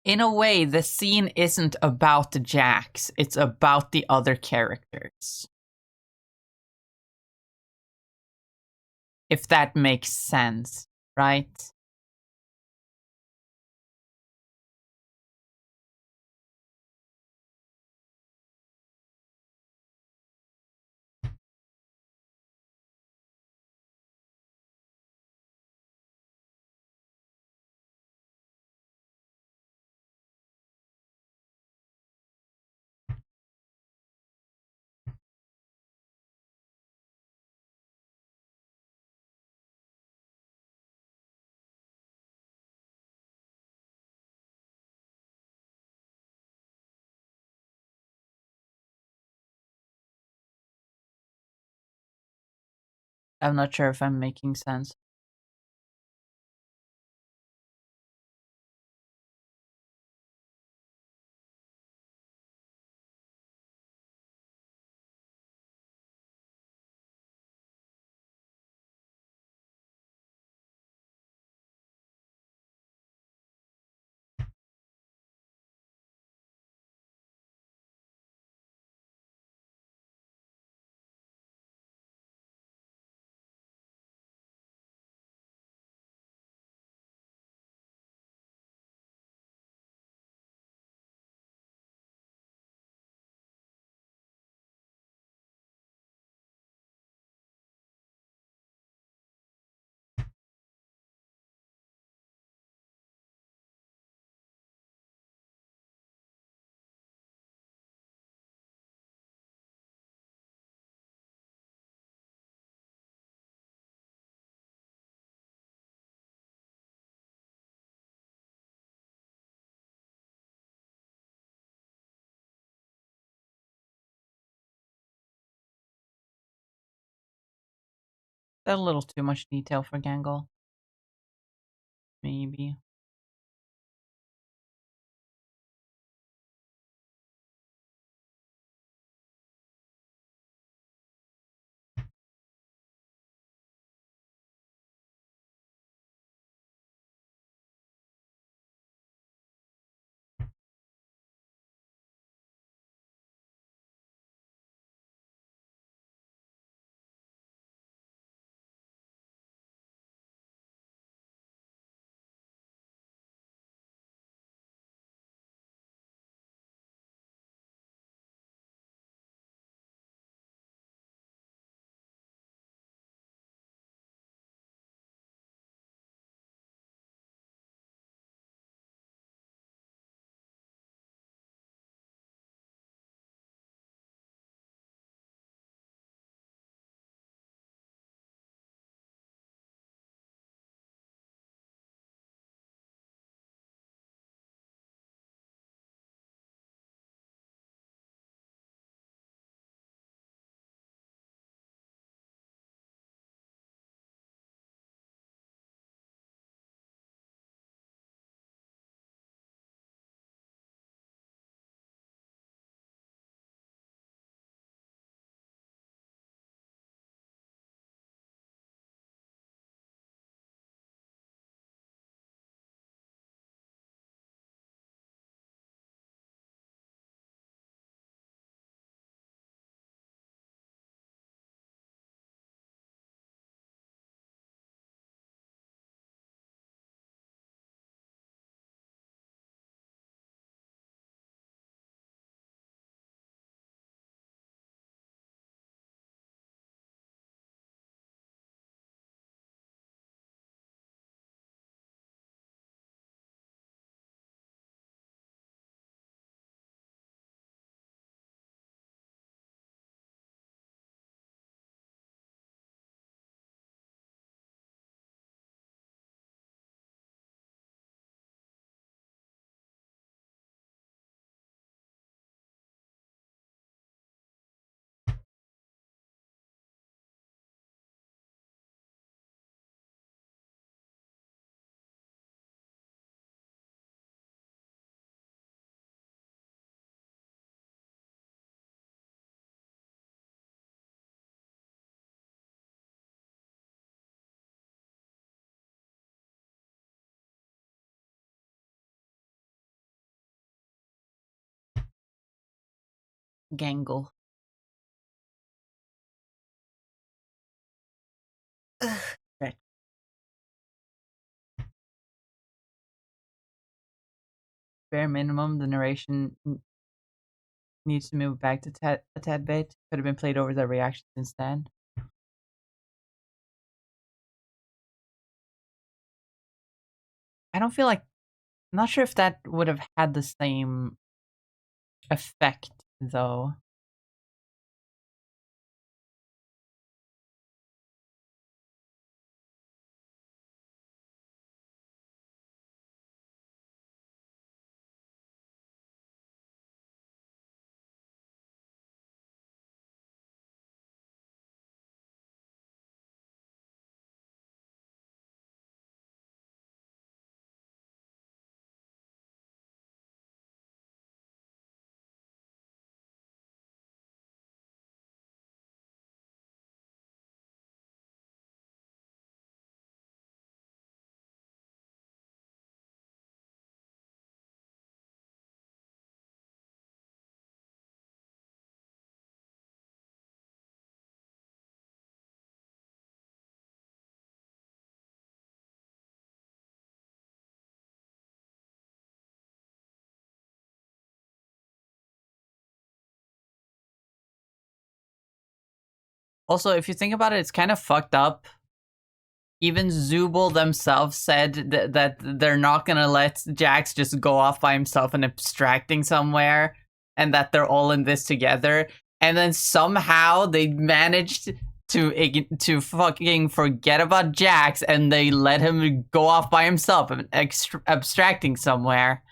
In a way, the scene isn't about Jax, it's about the other characters. If that makes sense, right? I'm not sure if I'm making sense. That's a little too much detail for Gangle. Maybe. Gangle. Ugh. Right. Bare minimum, the narration needs to move back to a tad bit. Could have been played over the reactions instead. I don't feel like. I'm not sure if that would have had the same effect, though. Also, if you think about it, it's kind of fucked up. Even Zubul themselves said that they're not gonna let Jax just go off by himself and abstracting somewhere, and that they're all in this together. And then somehow they managed to fucking forget about Jax, and they let him go off by himself and abstracting somewhere.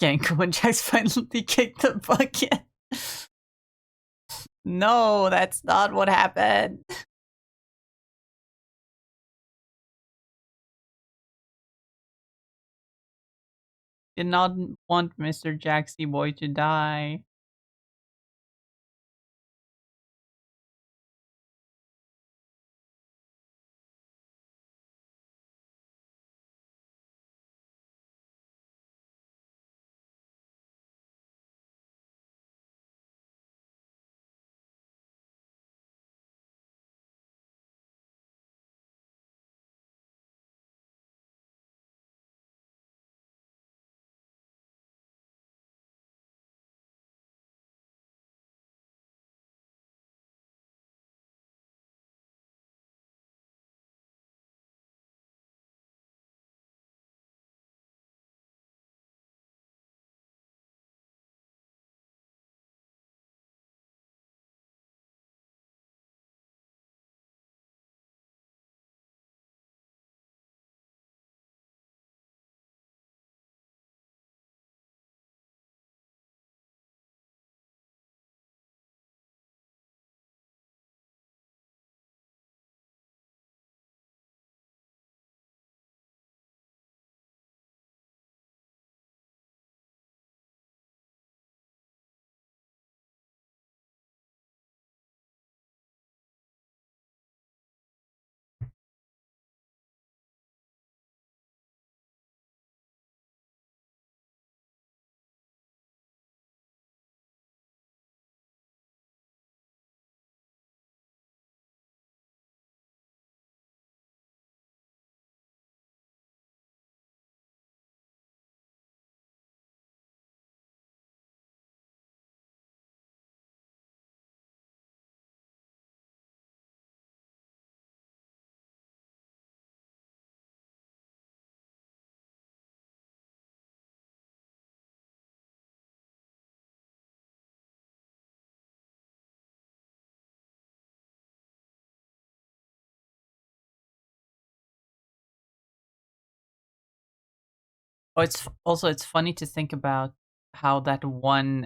Genko and Jax finally kicked the bucket. No, that's not what happened. Did not want Mr. Jaxie boy to die. Oh, it's funny to think about how that one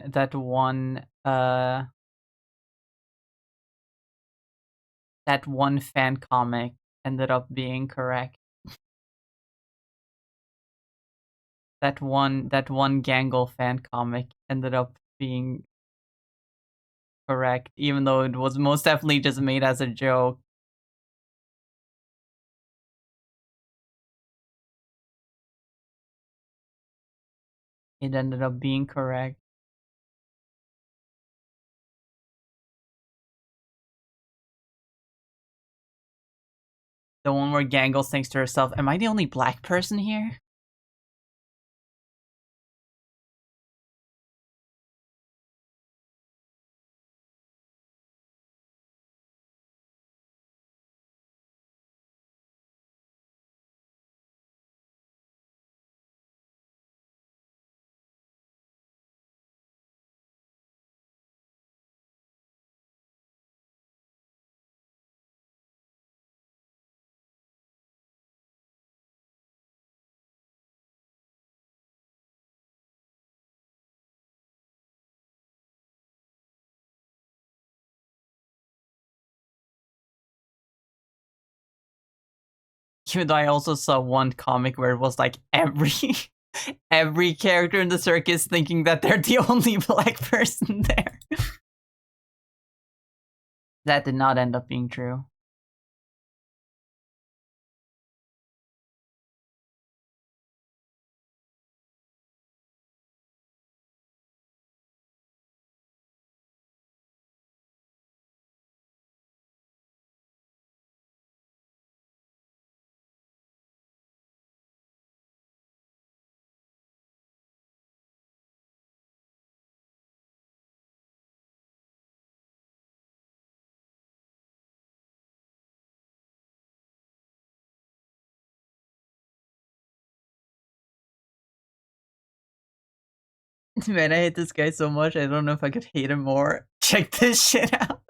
fan comic ended up being correct. That one Gangle fan comic ended up being correct, even though it was most definitely just made as a joke. It ended up being correct. The one where Gangle thinks to herself, "Am I the only black person here?" Even though I also saw one comic where it was like every every character in the circus thinking that they're the only black person there. That did not end up being true. Man, I hate this guy so much. I don't know if I could hate him more. Check this shit out.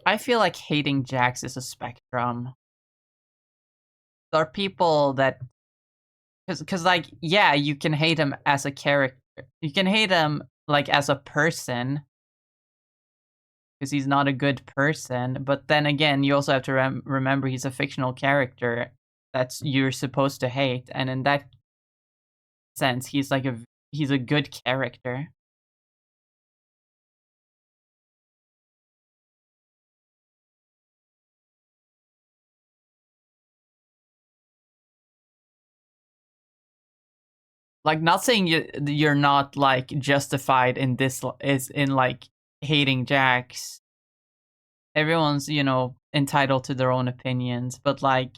I feel like hating Jax is a spectrum. There are people that, because like, yeah, you can hate him as a character. You can hate him like as a person because he's not a good person. But then again, you also have to remember he's a fictional character that's you're supposed to hate, and in that sense, he's a good character. Like, not saying you're not like justified in this is in like hating Jax. Everyone's entitled to their own opinions, but like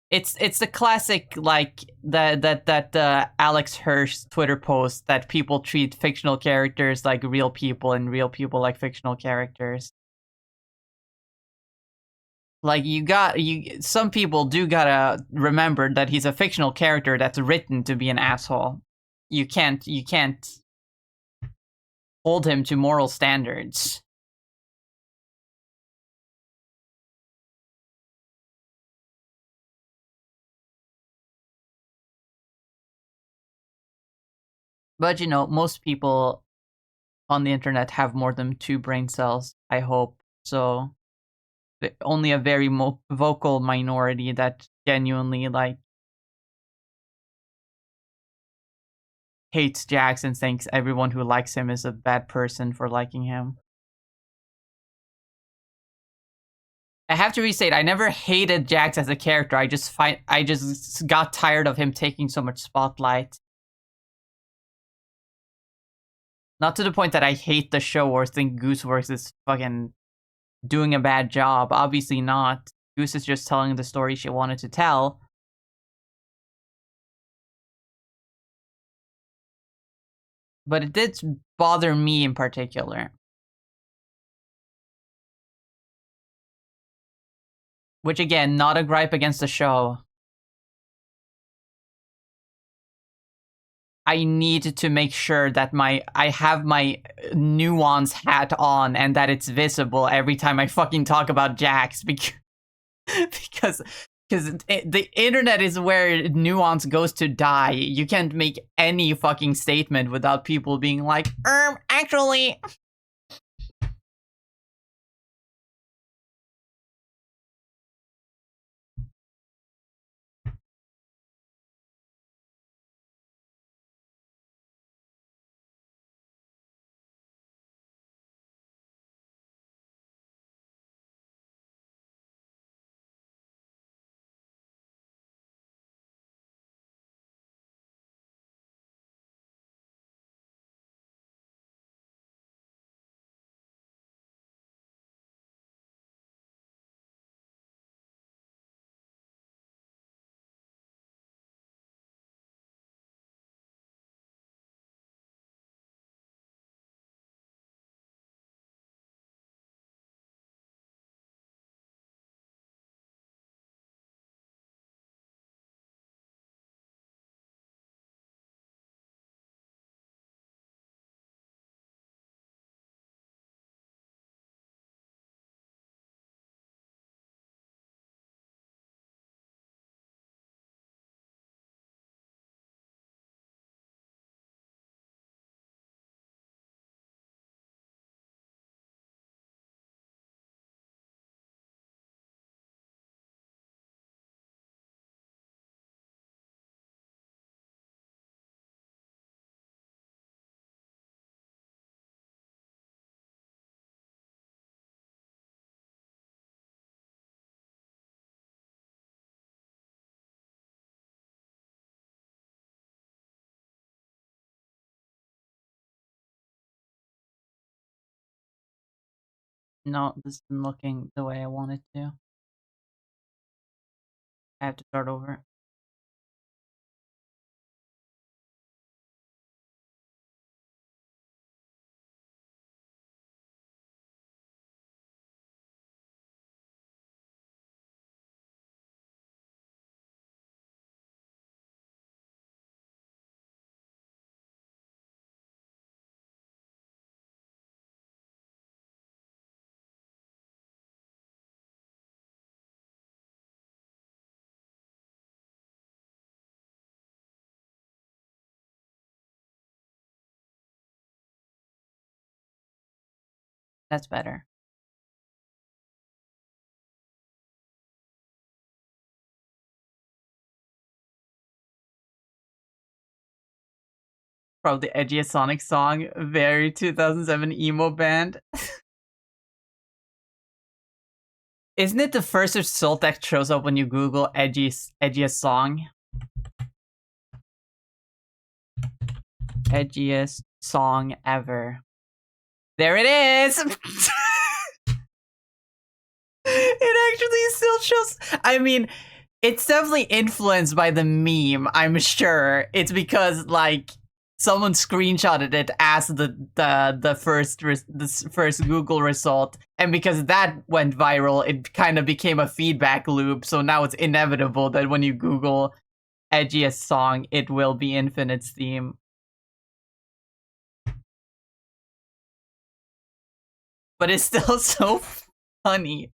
it's the classic like that Alex Hirsch Twitter post that people treat fictional characters like real people and real people like fictional characters. Like some people do gotta remember that he's a fictional character that's written to be an asshole. You can't hold him to moral standards. But most people on the internet have more than two brain cells, I hope. So only a very vocal minority that genuinely like hates Jax and thinks everyone who likes him is a bad person for liking him. I have to restate, I never hated Jax as a character. I just got tired of him taking so much spotlight. Not to the point that I hate the show or think Gooseworks is fucking doing a bad job. Obviously not. Goose is just telling the story she wanted to tell. But it did bother me in particular. Which again, not a gripe against the show. I need to make sure that I have my nuance hat on and that it's visible every time I fucking talk about Jax because the internet is where nuance goes to die. You can't make any fucking statement without people being like, actually. No, this isn't looking the way I want it to. I have to start over. That's better. Probably the edgiest Sonic song. Very 2007 emo band. Isn't it the first result that shows up when you Google edgiest song? Edgiest song ever. There it is! It actually still shows. I mean, it's definitely influenced by the meme, I'm sure. It's because, like, someone screenshotted it as the first Google result, and because that went viral, it kind of became a feedback loop. So now it's inevitable that when you Google edgiest song, it will be Infinite's theme. But it's still so funny.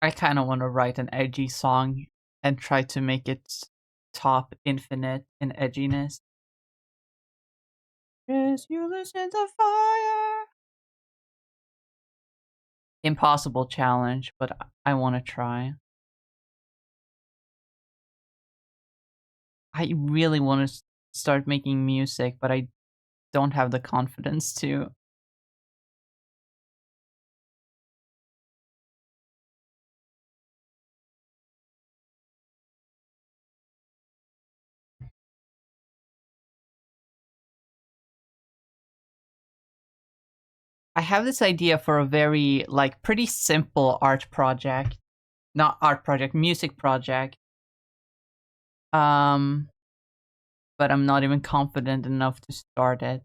I kind of want to write an edgy song and try to make it top Infinite in edginess. Yes, you listen to fire. Impossible challenge, but I want to try. I really want to start making music, but I don't have the confidence to. I have this idea for a very like pretty simple art project, not art project, music project. Um, but I'm not even confident enough to start it.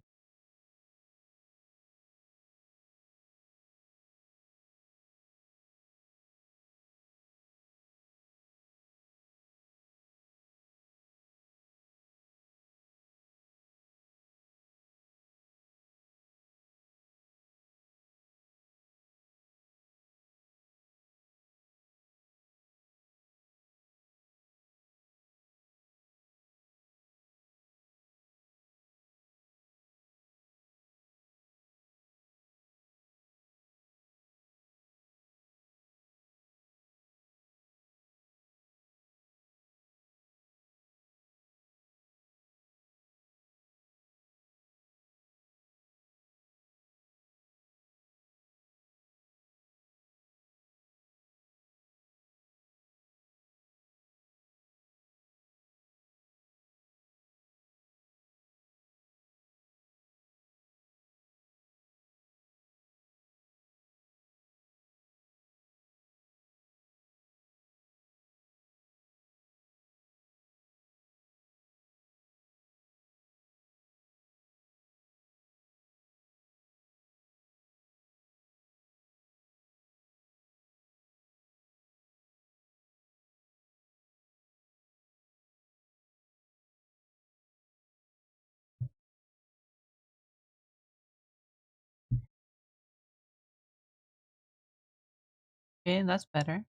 Okay, that's better.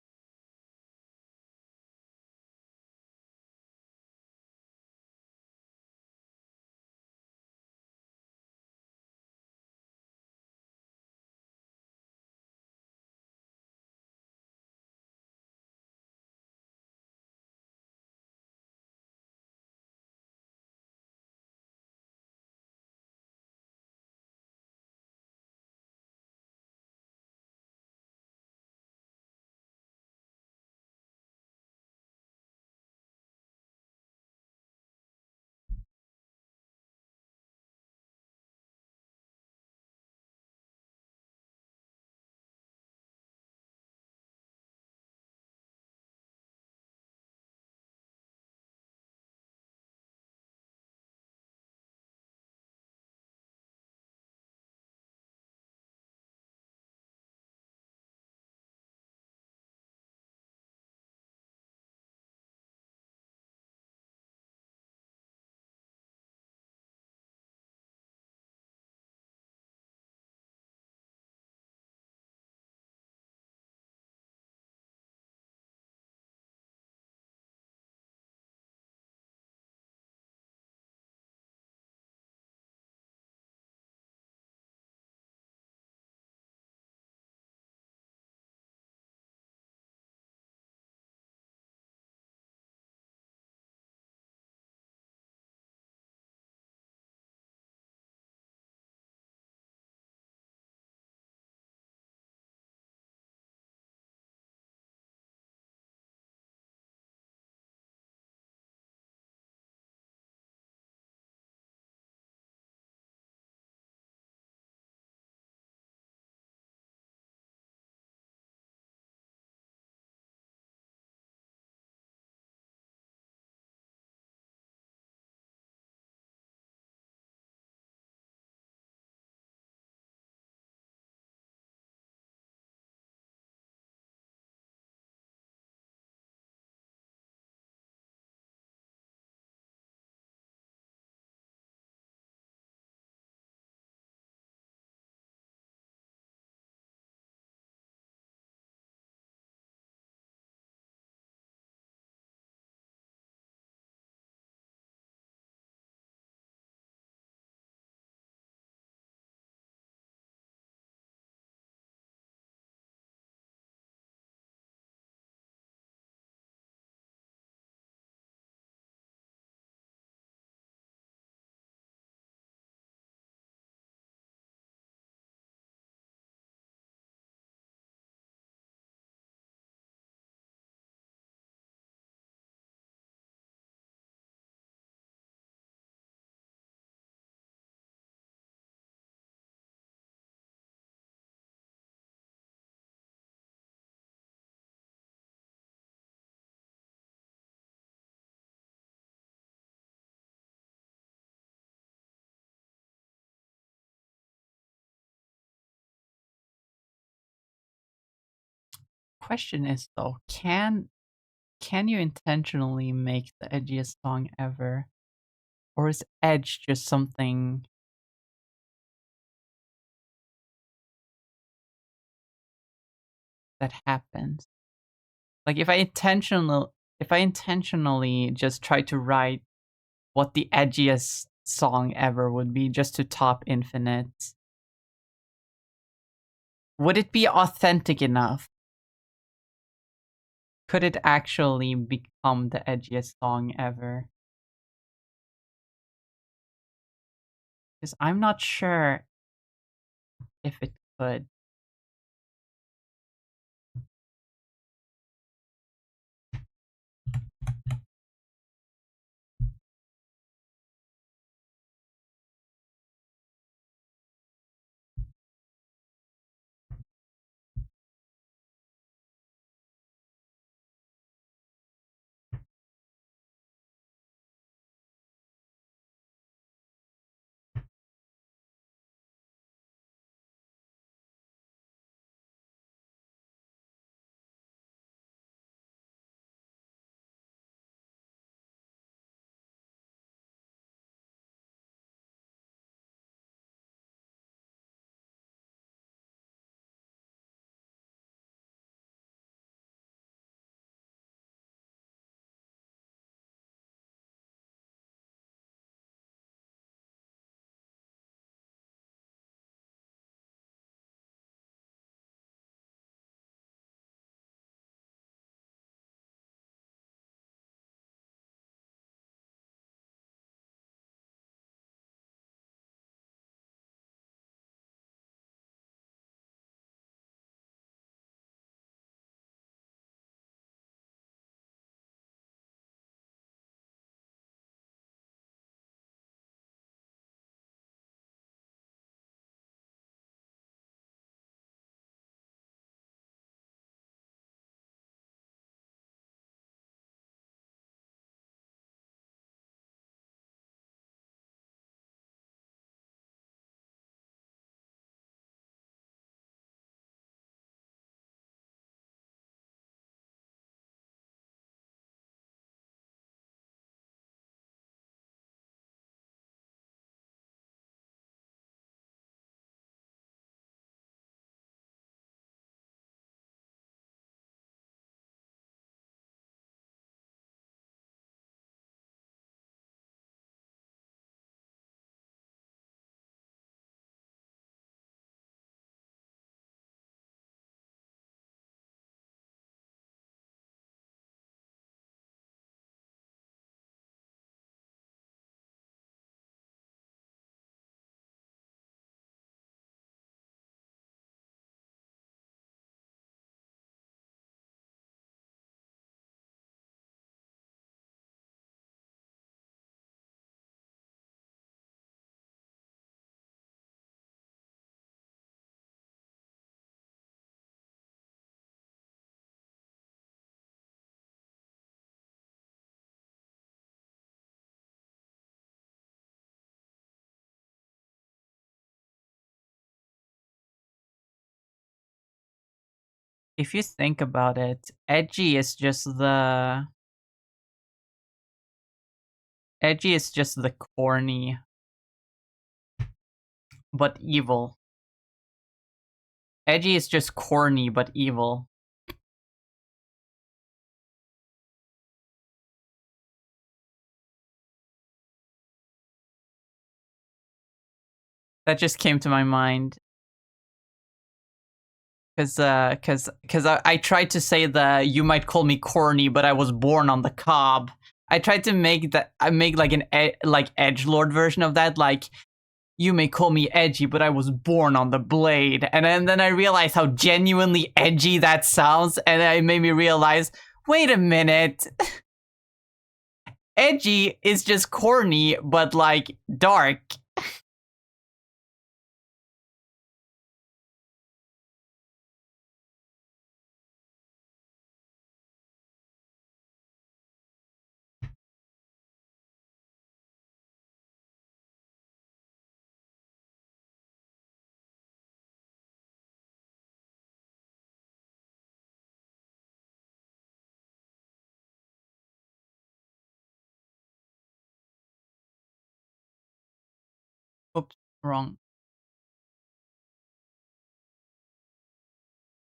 question is though, can you intentionally make the edgiest song ever? Or is edge just something that happens? Like if I intentionally just try to write what the edgiest song ever would be just to top Infinite, would it be authentic enough? Could it actually become the edgiest song ever? Because I'm not sure if it could. If you think about it, edgy is just the corny but evil. Edgy is just corny but evil. That just came to my mind because I tried to say the you might call me corny, but I was born on the cob. I tried to make that I make like like edgelord version of that, like you may call me edgy, but I was born on the blade. And then I realized how genuinely edgy that sounds, and it made me realize, wait a minute, edgy is just corny, but like dark. Oops, wrong.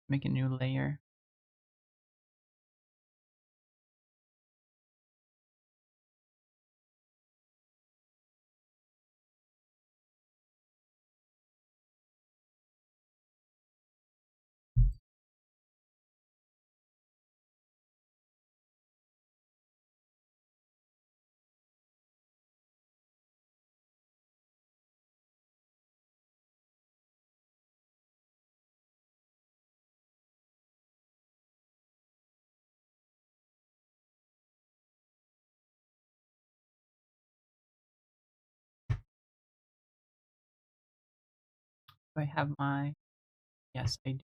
Make a new layer. Do I have my? Yes, I do.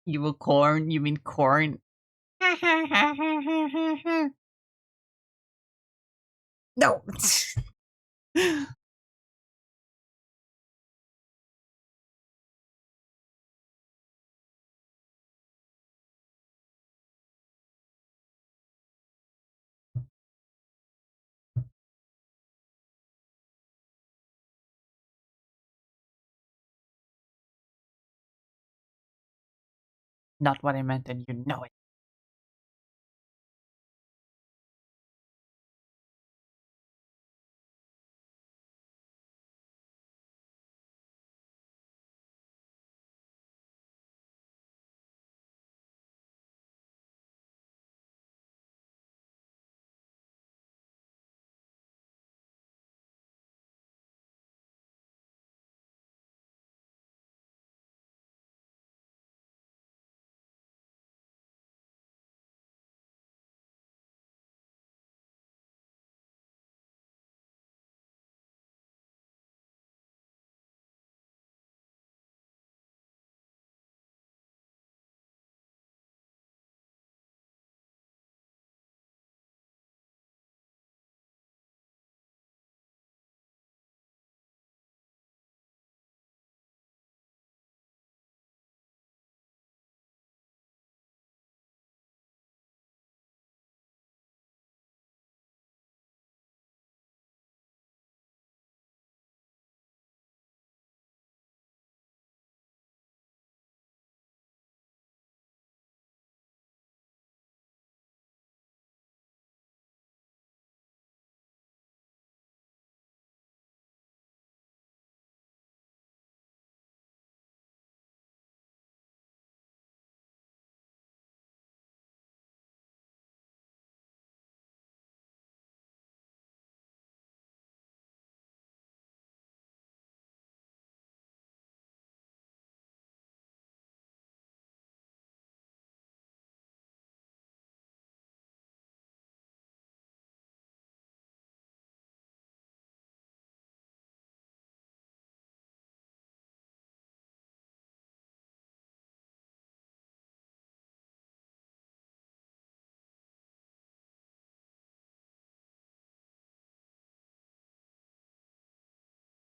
You will corn? You mean corn? No. Not what I meant, and you know it.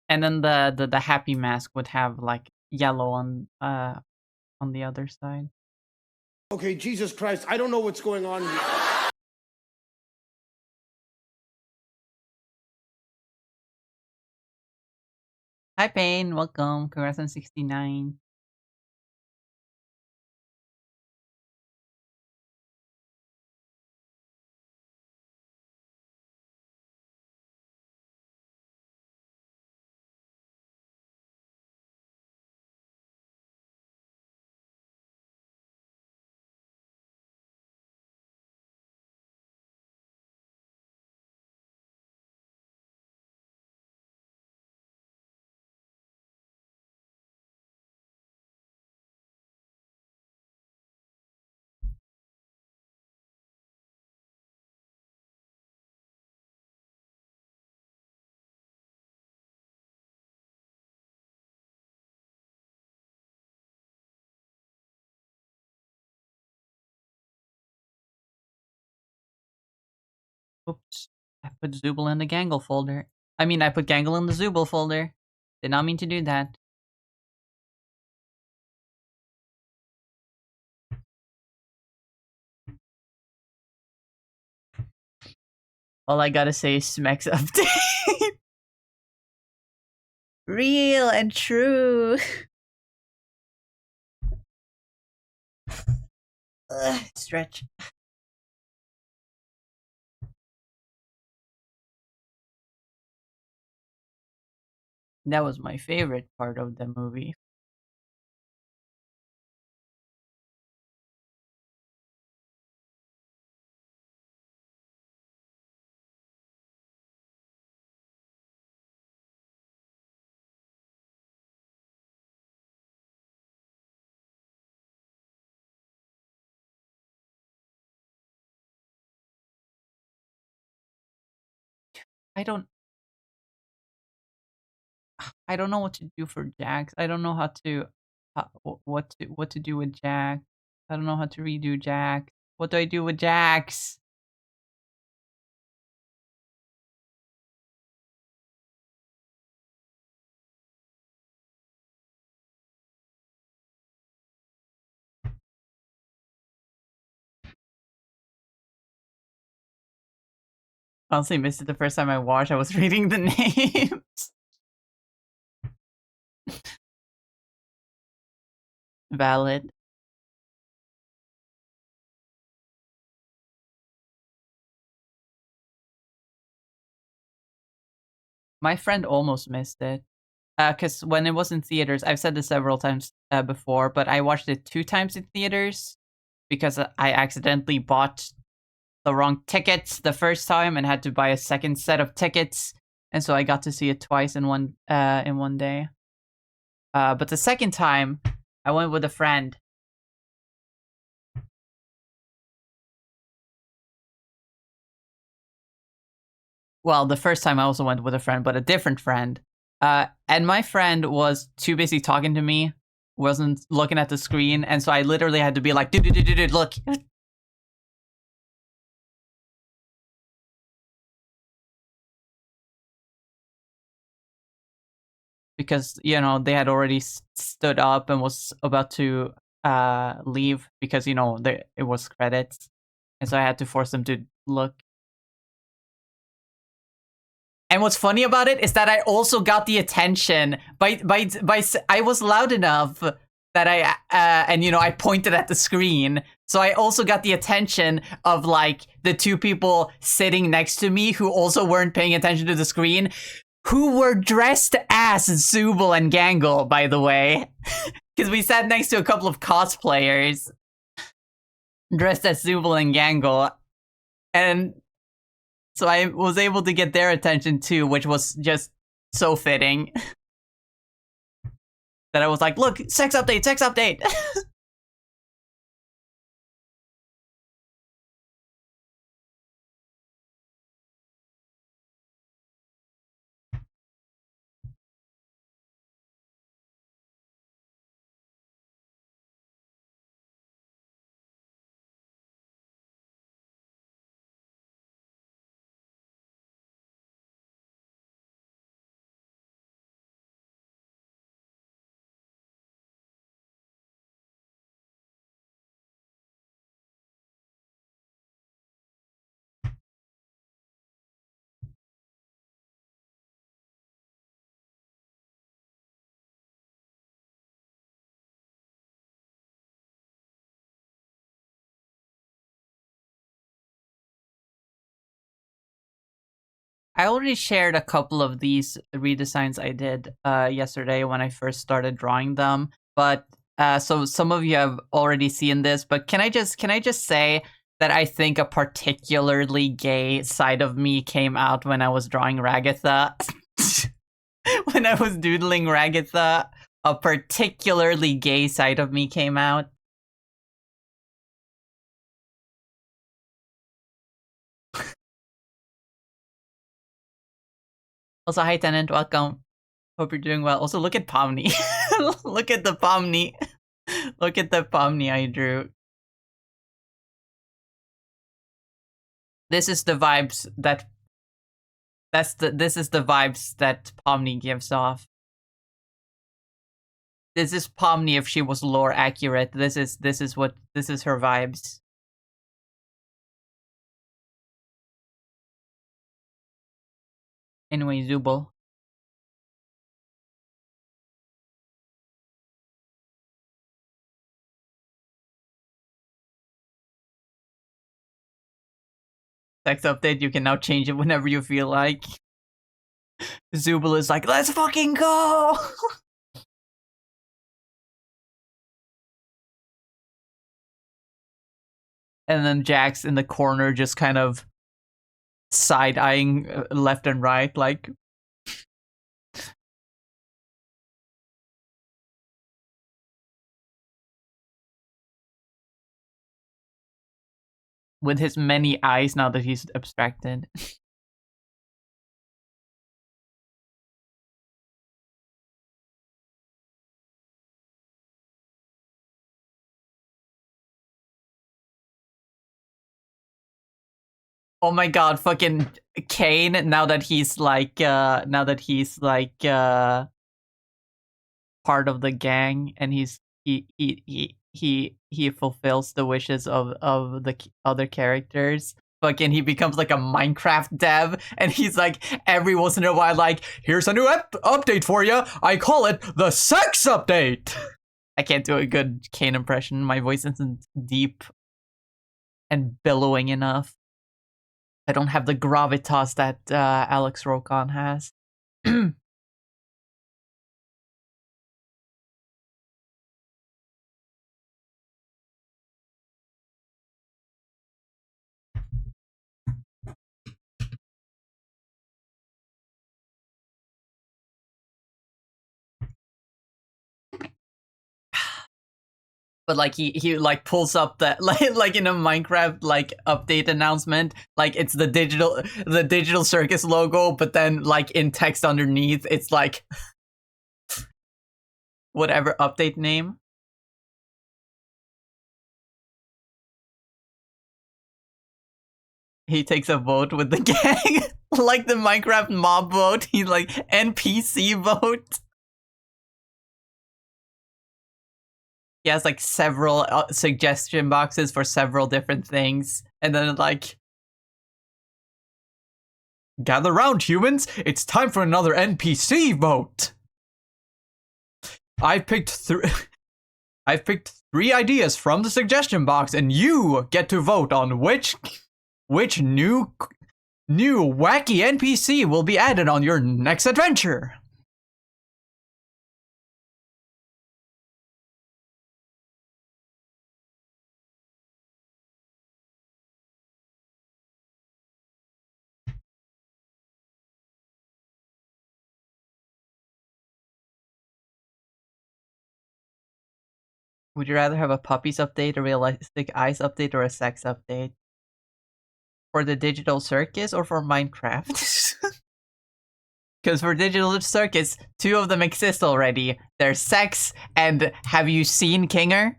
And then the happy mask would have like yellow on the other side. Okay, Jesus Christ, I don't know what's going on here. Hi Payne, welcome. Congrats on 69. Oops. I put Zooble in the Gangle folder. I mean, I put Gangle in the Zooble folder. Did not mean to do that. All I gotta say is Smex update. Real and true. Stretch. That was my favorite part of the movie. I don't know what to do for Jax. I don't know how to what to do with Jax. I don't know how to redo Jax. What do I do with Jax? Honestly, missed it the first time I watched. I was reading the names. Valid. My friend almost missed it. Because when it was in theaters, I've said this several times before, but I watched it 2 times in theaters because I accidentally bought the wrong tickets the first time and had to buy a second set of tickets, and so I got to see it twice in one day. But the second time, I went with a friend. Well, the first time I also went with a friend, but a different friend. And my friend was too busy talking to me, wasn't looking at the screen, and so I literally had to be like, dude, look. Because, you know, they had already stood up and was about to leave because, you know, it was credits. And so I had to force them to look. And what's funny about it is that I also got the attention by I was loud enough that and you know, I pointed at the screen. So I also got the attention of like the 2 people sitting next to me who also weren't paying attention to the screen, who were dressed as Zooble and Gangle, by the way. Because we sat next to a couple of cosplayers dressed as Zooble and Gangle. And so I was able to get their attention too, which was just so fitting. That I was like, look, sex update, sex update. I already shared a couple of these redesigns I did yesterday when I first started drawing them, but so some of you have already seen this, but can I just say that I think a particularly gay side of me came out when I was drawing Ragatha. When I was doodling Ragatha, a particularly gay side of me came out. Also, hi Tenant, welcome. Hope you're doing well. Also, look at Pomni. Look at the Pomni. Look at the Pomni I drew. This is the vibes that this is the vibes that Pomni gives off. This is Pomni if she was lore accurate. This is her vibes. Anyway, Zubul. Text update, you can now change it whenever you feel like. Zubul is like, let's fucking go! And then Jax in the corner just kind of side-eyeing left and right, like... with his many eyes now that he's abstracted. Oh my god, fucking Kane, now that he's like part of the gang and he fulfills the wishes of the other characters. Fucking he becomes like a Minecraft dev and he's like every once in a while like, here's a new update for you. I call it the sex update. I can't do a good Kane impression. My voice isn't deep and billowing enough. I don't have the gravitas that Alex Rokon has. But like he like pulls up that like in a Minecraft like update announcement, like it's the digital circus logo, but then like in text underneath it's like whatever update name. He takes a vote with the gang. Like the Minecraft mob vote, he's like NPC vote. He has like several suggestion boxes for several different things. And then like, gather round, humans. It's time for another NPC vote. I've picked 3 ideas from the suggestion box, and you get to vote on which new wacky NPC will be added on your next adventure. Would you rather have a puppies update, a realistic eyes update, or a sex update? For the digital circus or for Minecraft? Because for digital circus, 2 of them exist already. There's sex and have you seen Kinger?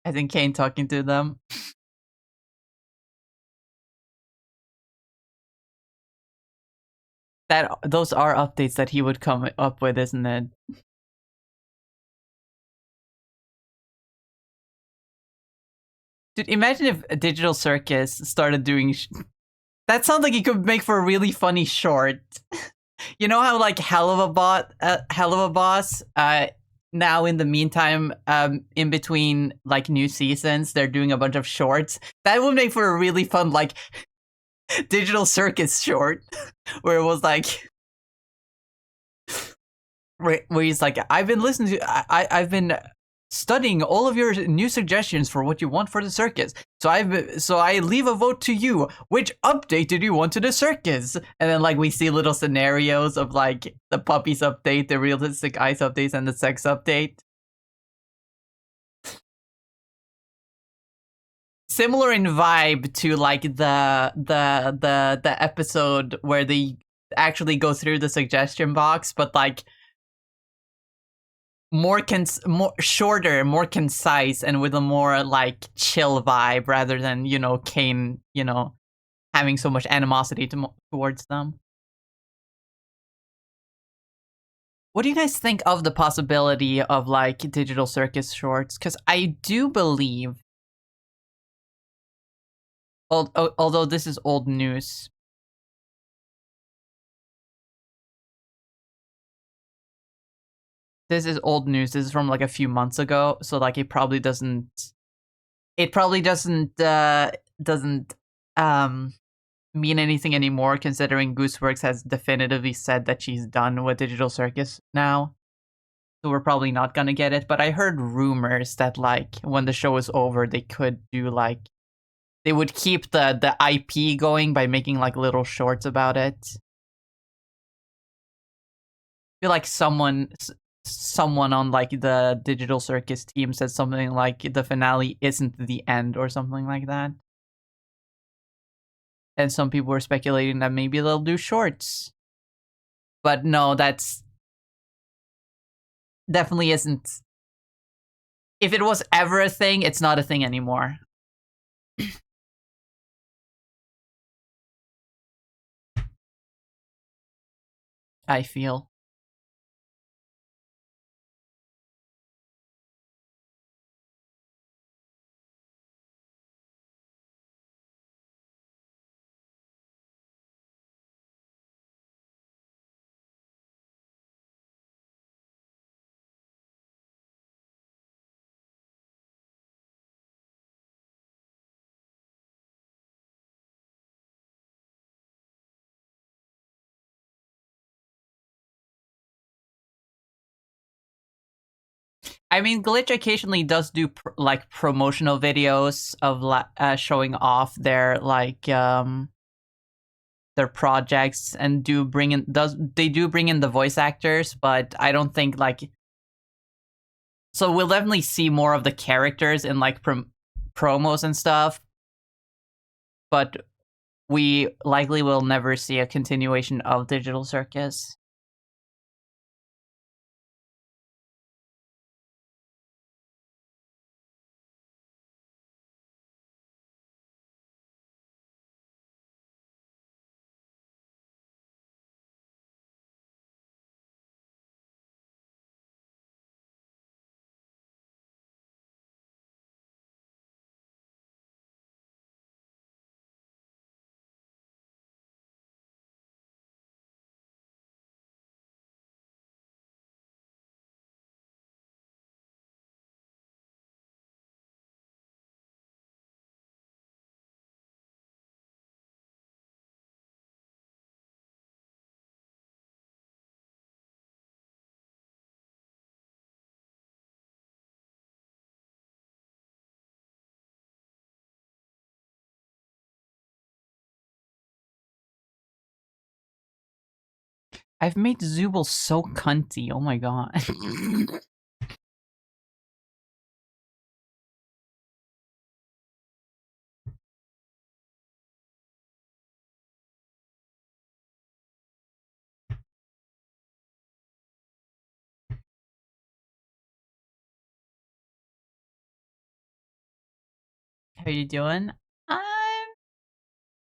I think Kane talking to them. Those are updates that he would come up with, isn't it? Dude, imagine if a digital circus started doing... that sounds like it could make for a really funny short. You know how like Hell of a Boss, now in the meantime, in between like new seasons, they're doing a bunch of shorts. That would make for a really fun like digital circus short, where it was like, where he's like, I've been listening to, I've been studying all of your new suggestions for what you want for the circus. So I leave a vote to you. Which update did you want to the circus? And then like we see little scenarios of like the puppies update, the realistic eyes updates, and the sex update. Similar in vibe to like the episode where they actually go through the suggestion box, but like more shorter, more concise, and with a more like chill vibe rather than Kane having so much animosity towards them. What do you guys think of the possibility of like Digital Circus shorts? Because I do believe, although this is old news. This is old news. This is from like a few months ago, so like it probably doesn't. It probably doesn't mean anything anymore, considering Gooseworks has definitively said that she's done with Digital Circus now. So we're probably not gonna get it. But I heard rumors that like when the show is over, they could do like they would keep the IP going by making like little shorts about it. I feel like someone on like the Digital Circus team said something like the finale isn't the end or something like that. And some people were speculating that maybe they'll do shorts. But no, that's definitely isn't. If it was ever a thing, it's not a thing anymore. I feel. I mean, Glitch occasionally does do like promotional videos of showing off their projects and they do bring in the voice actors, but I don't think like. So we'll definitely see more of the characters in like promos and stuff, but we likely will never see a continuation of Digital Circus. I've made Zooble so cunty. Oh my god. How you doing? I'm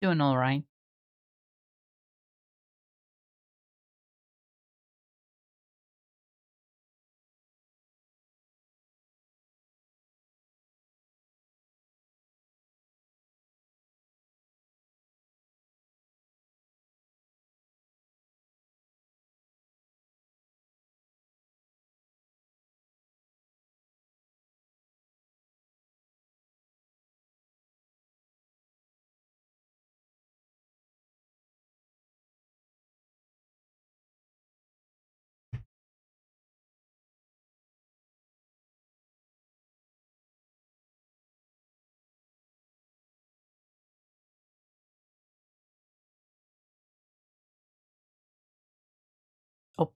doing all right. Oh,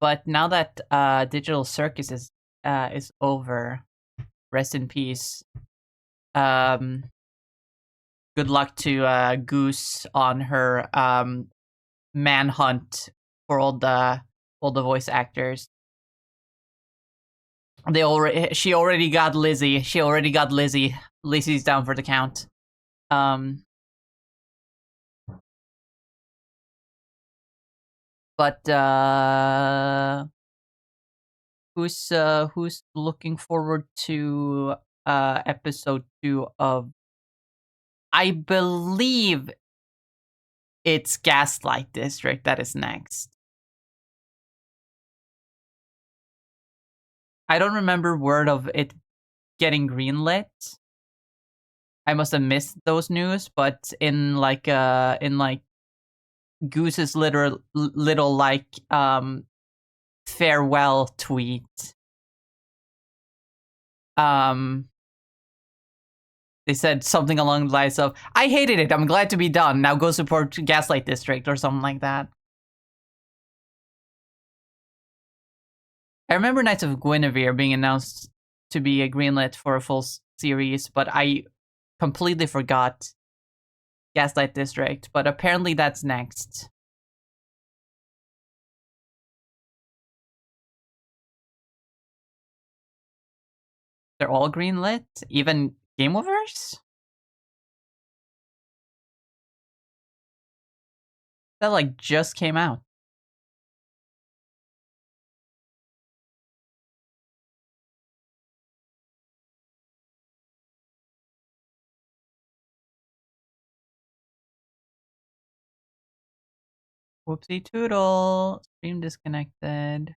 but now that Digital Circus is over, rest in peace. Um, good luck to Goose on her manhunt for all the voice actors. She already got Lizzie. Lizzie's down for the count. But who's looking forward to episode 2 of, I believe it's Gaslight District that is next. I don't remember word of it getting greenlit. I must have missed those news, but in Goose's little like farewell tweet, they said something along the lines of, "I hated it. I'm glad to be done. Now go support Gaslight District," or something like that. I remember Knights of Guinevere being announced to be a greenlit for a full series, but I completely forgot Gaslight District. But apparently that's next. They're all greenlit? Even Game Overs? That like just came out. Whoopsie toodle. Stream disconnected.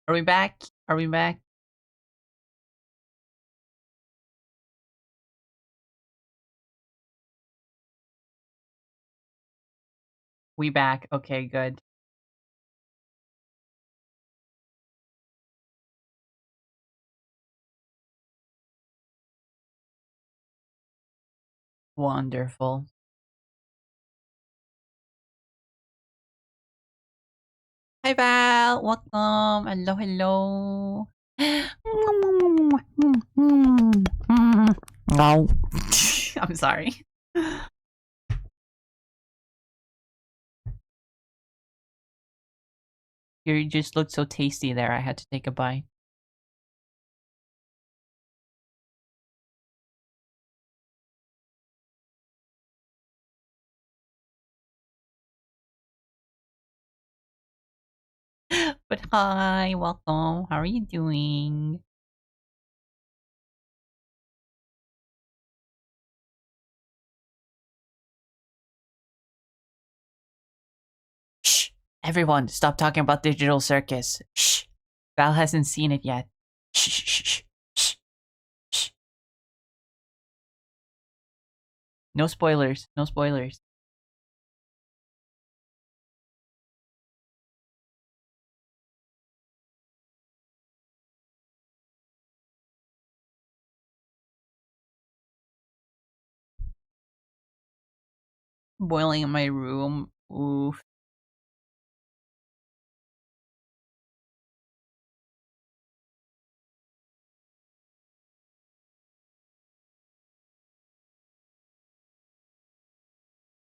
Are we back? Are we back? We back. Okay, good. Wonderful. Hi Val, welcome. Hello, hello. No. I'm sorry. You just looked so tasty there. I had to take a bite. But hi, welcome. How are you doing? Shh! Everyone, stop talking about Digital Circus. Shh! Val hasn't seen it yet. Shh, shh, shh, shh, shh. No spoilers. No spoilers. Boiling in my room. Oof.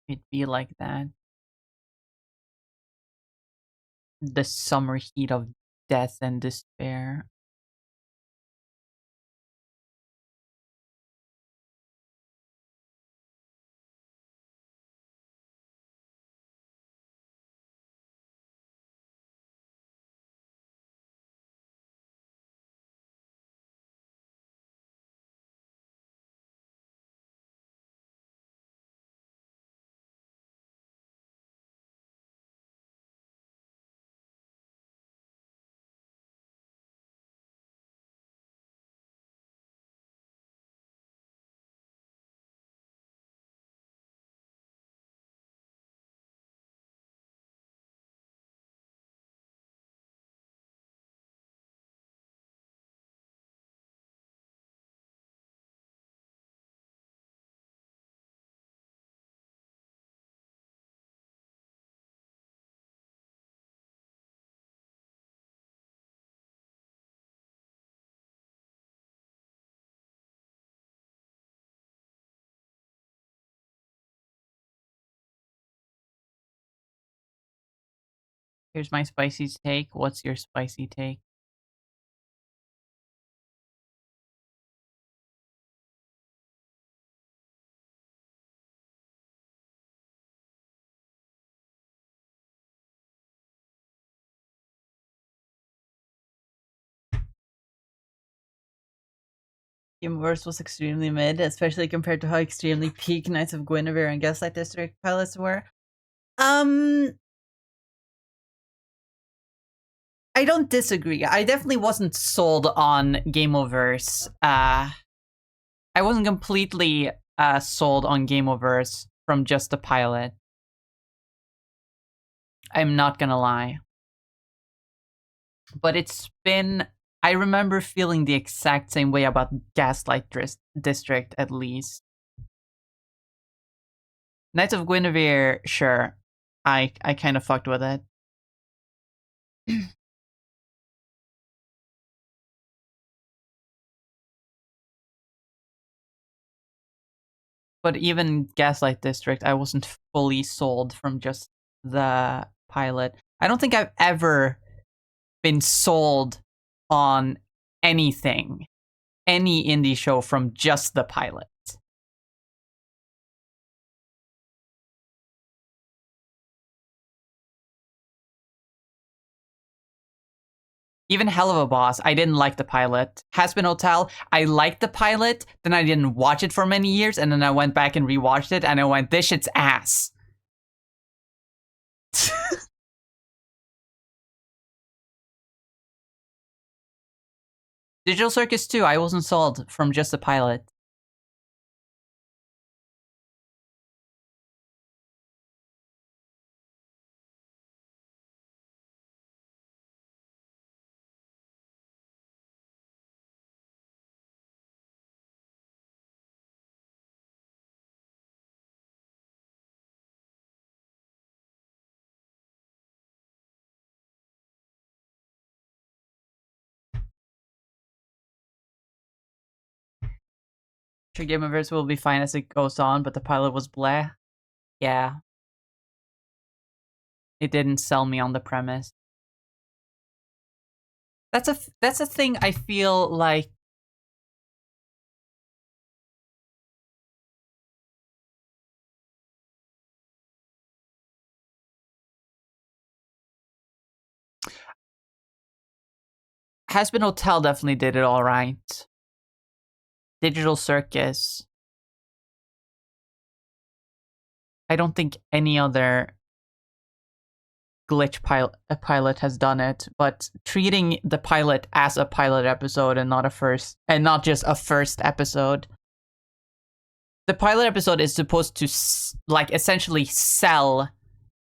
It'd be like that. The summer heat of death and despair. Here's my spicy take. What's your spicy take? Gameverse was extremely mid, especially compared to how extremely peak Knights of Guinevere and Gaslight District pilots were. I don't disagree. I definitely wasn't Sold on Gameoverse. I wasn't completely sold on Gameoverse from just the pilot. I'm not gonna lie. But it's been... I remember feeling the exact same way about Gaslight District, at least. Knights of Guinevere, sure. I kind of fucked with it. But even Gaslight District, I wasn't fully sold from just the pilot. I don't think I've ever been sold on anything, any indie show from just the pilot. Even Hell of a Boss, I didn't like the pilot. Hazbin Hotel, I liked the pilot, then I didn't watch it for many years, and then I went back and rewatched it, and I went, this shit's ass. Digital Circus 2, I wasn't sold from just the pilot. Sure, Gameverse will be fine as it goes on, but the pilot was bleh. Yeah. It didn't sell me on the premise. That's a thing I feel like Hazbin Hotel definitely did it all right. Digital Circus. I don't think any other glitch pilot has done it, but treating the pilot as a pilot episode and not just a first episode. The pilot episode is supposed to like essentially sell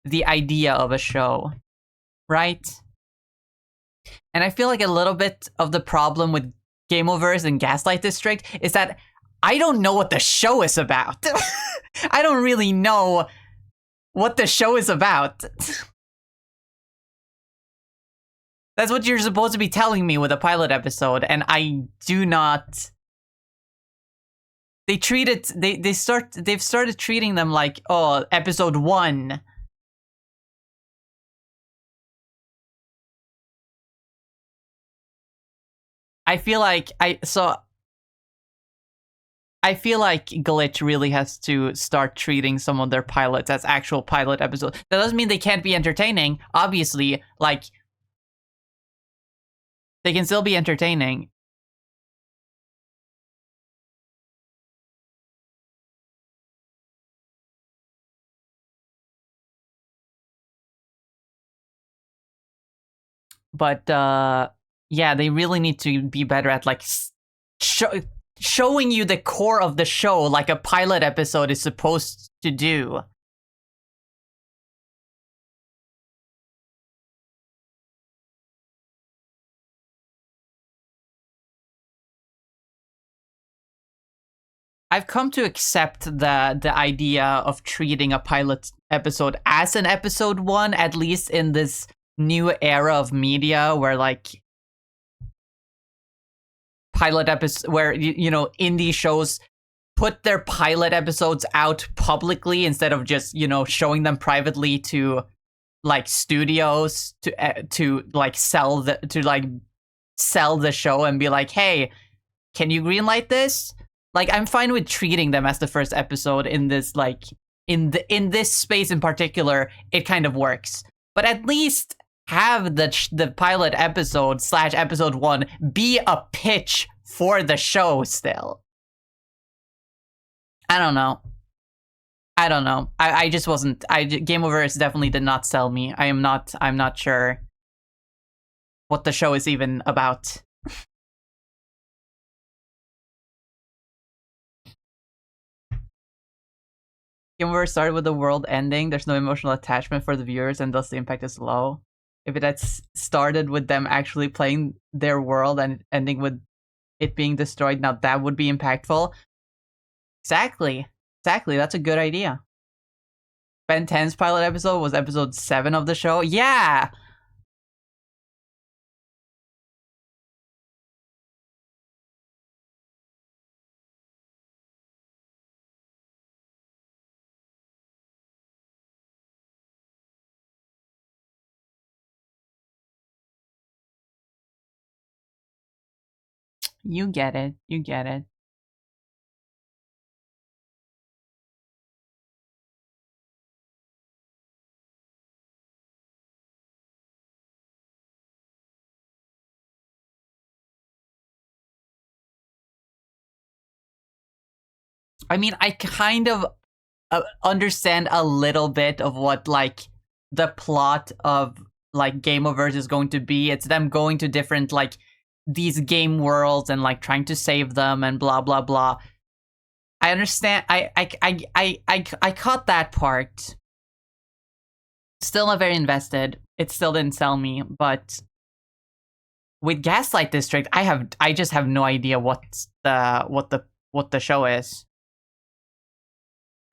the idea of a show, right? And I feel like a little bit of the problem with Gameoverse and Gaslight District is that I don't know what the show is about. I don't really know what the show is about. That's what you're supposed to be telling me with a pilot episode, and I do not. They've started treating them like, oh, episode 1. I feel like Glitch really has to start treating some of their pilots as actual pilot episodes. That doesn't mean they can't be entertaining. Obviously, like, they can still be entertaining. But, yeah, they really need to be better at, like, showing you the core of the show like a pilot episode is supposed to do. I've come to accept the idea of treating a pilot episode as an episode 1, at least in this new era of media where, like, pilot episodes, where, you know, indie shows put their pilot episodes out publicly instead of just, you know, showing them privately to like studios to like sell the show and be like, hey, can you greenlight this? Like, I'm fine with treating them as the first episode in this, like, in this space in particular. It kind of works, but at least have the pilot episode / episode 1 be a pitch for the show. Still, I don't know. I just wasn't. Game Oververse definitely did not sell me. I'm not sure what the show is even about. Game Over started with the world ending. There's no emotional attachment for the viewers, and thus the impact is low. If it had started with them actually playing their world and ending with it being destroyed, now that would be impactful. Exactly. That's a good idea. Ben 10's pilot episode was episode 7 of the show. Yeah! You get it. I mean, I kind of understand a little bit of what, like, the plot of, like, Game Oververse is going to be. It's them going to different, like, these game worlds and, like, trying to save them and blah blah blah. I understand. I caught that part. Still not very invested. It still didn't sell me, but with Gaslight District, I just have no idea what the show is.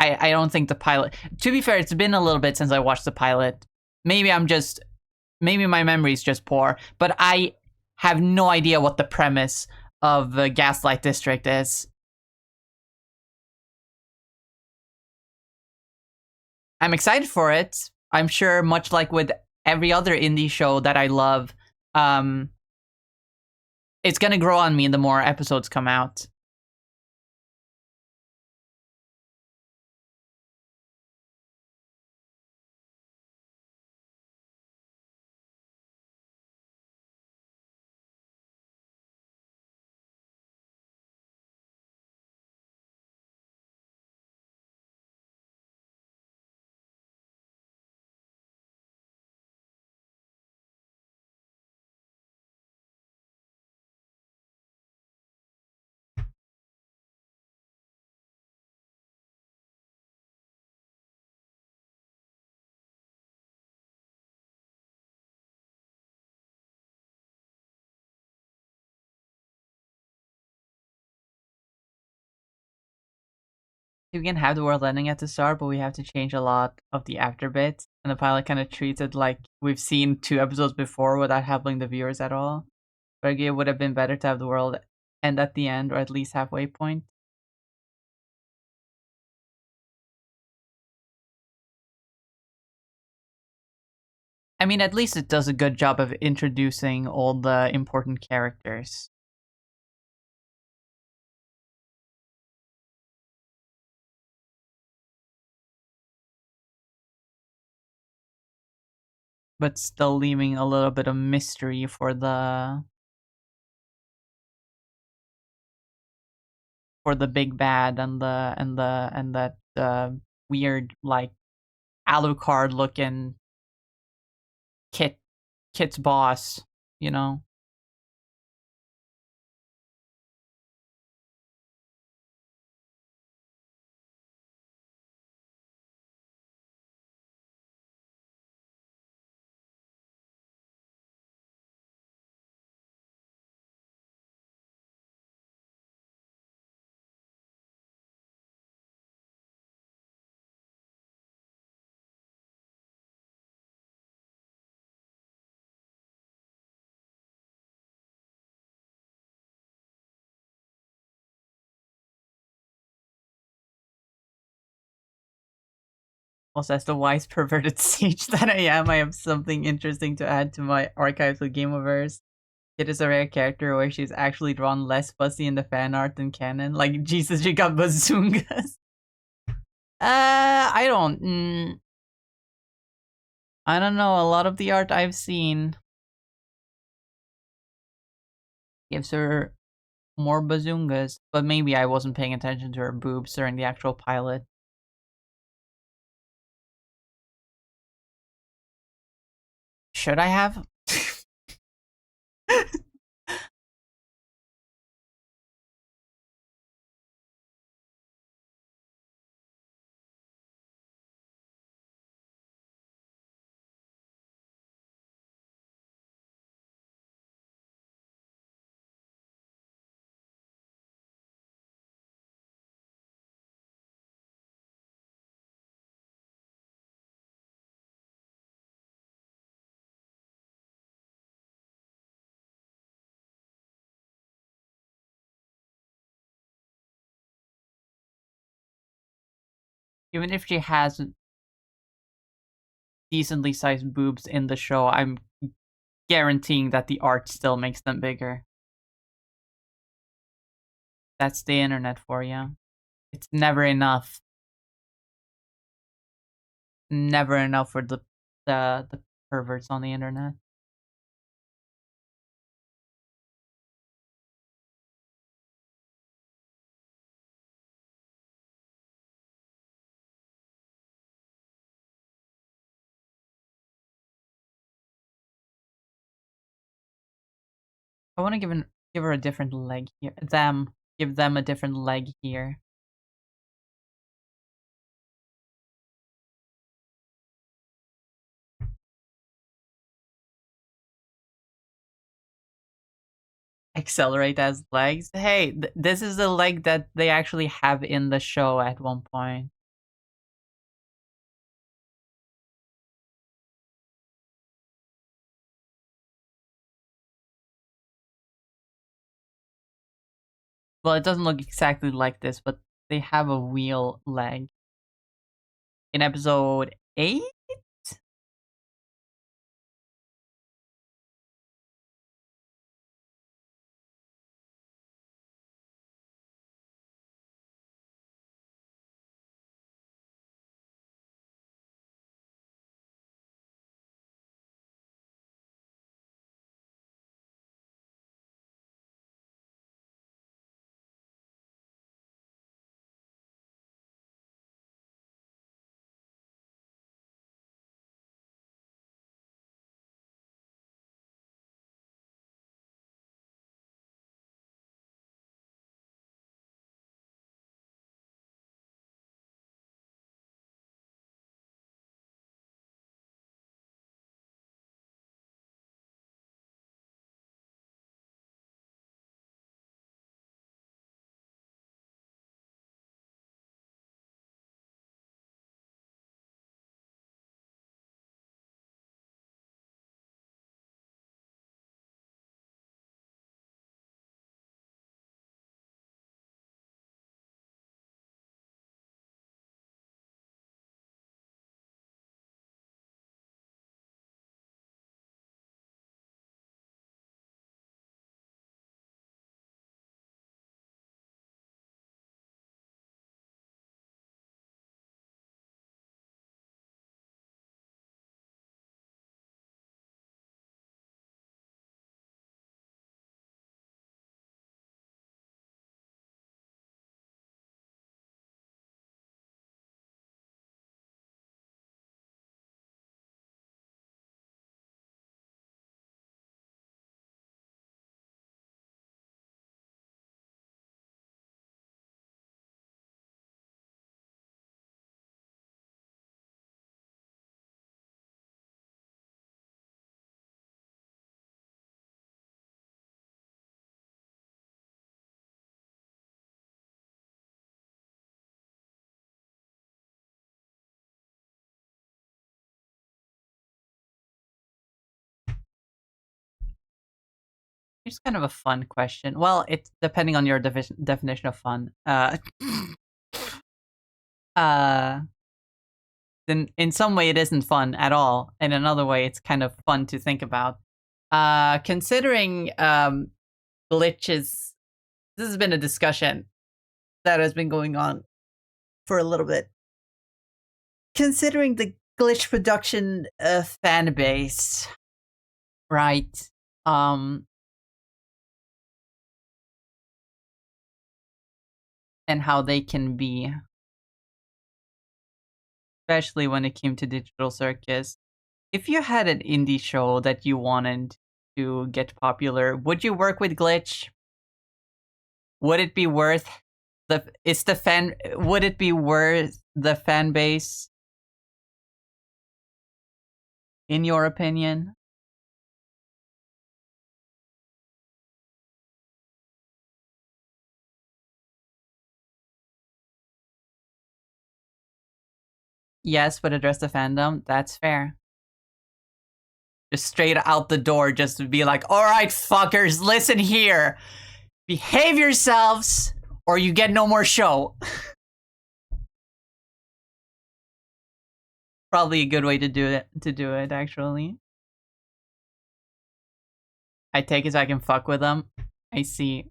I don't think the pilot. To be fair, it's been a little bit since I watched the pilot. Maybe my memory is just poor, but I have no idea what the premise of the Gaslight District is. I'm excited for it. I'm sure, much like with every other indie show that I love, it's gonna grow on me the more episodes come out. We can have the world ending at the start, but we have to change a lot of the after bits. And the pilot kind of treats it like we've seen 2 episodes before without helping the viewers at all. But it would have been better to have the world end at the end, or at least halfway point. I mean, at least it does a good job of introducing all the important characters. But still leaving a little bit of mystery for the big bad and that weird, like, Alucard looking Kit's boss, you know? Also, as the wise perverted sage that I am, I have something interesting to add to my archives of Gameoverse. It is a rare character where she's actually drawn less fussy in the fan art than canon. Like, Jesus, you got bazungas. I don't... I don't know. A lot of the art I've seen gives her more bazungas, but maybe I wasn't paying attention to her boobs during the actual pilot. Should I have? Even if she has decently sized boobs in the show, I'm guaranteeing that the art still makes them bigger. That's the internet for you. It's never enough. Never enough for the perverts on the internet. I want to give her a different leg here. Give them a different leg here. Accelerate as legs. Hey, this is the leg that they actually have in the show at one point. Well, it doesn't look exactly like this, but they have a wheel leg. In episode 8? Here's kind of a fun question. Well, it's depending on your definition of fun. Uh, then in some way it isn't fun at all. In another way, it's kind of fun to think about. Considering glitches, this has been a discussion that has been going on for a little bit. Considering the glitch production fan base, right? And how they can be, especially when it came to Digital Circus. If you had an indie show that you wanted to get popular, would you work with glitch? Would it be worth would it be worth the fan base, in your opinion? Yes, but address the fandom. That's fair. Just straight out the door, just to be like, all right, fuckers, listen here. Behave yourselves, or you get no more show. Probably a good way to do it, actually. I take it so I can fuck with them. I see.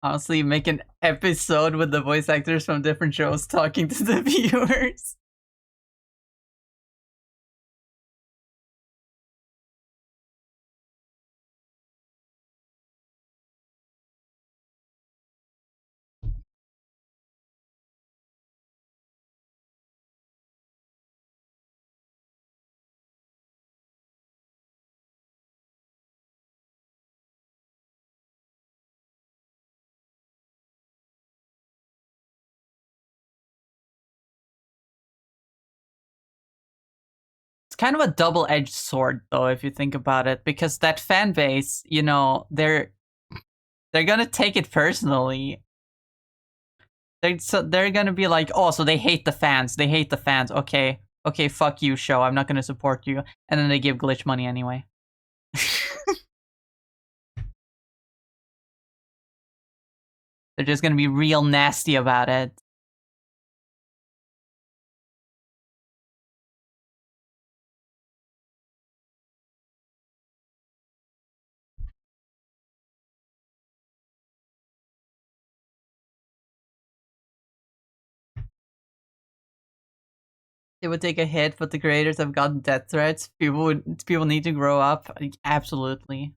Honestly, make an episode with the voice actors from different shows talking to the viewers. It's kind of a double-edged sword, though, if you think about it, because that fan base, they're gonna take it personally. They're gonna be like, oh, so they hate the fans. They hate the fans. Okay, fuck you, show. I'm not gonna support you. And then they give Glitch money anyway. They're just gonna be real nasty about it. It would take a hit, but the creators have gotten death threats. People need to grow up. Like, absolutely.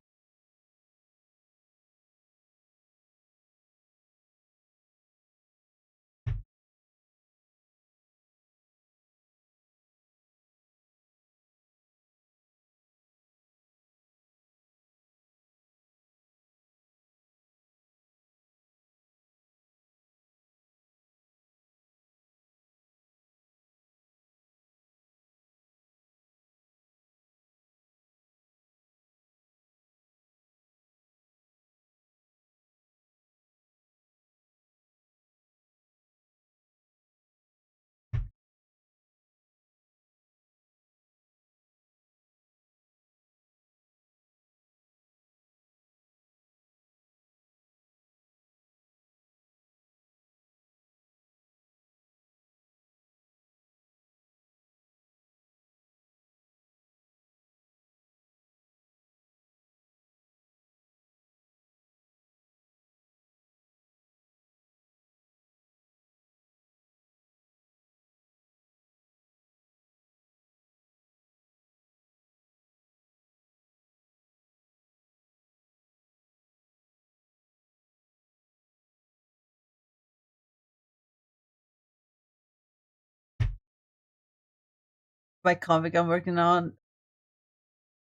my comic I'm working on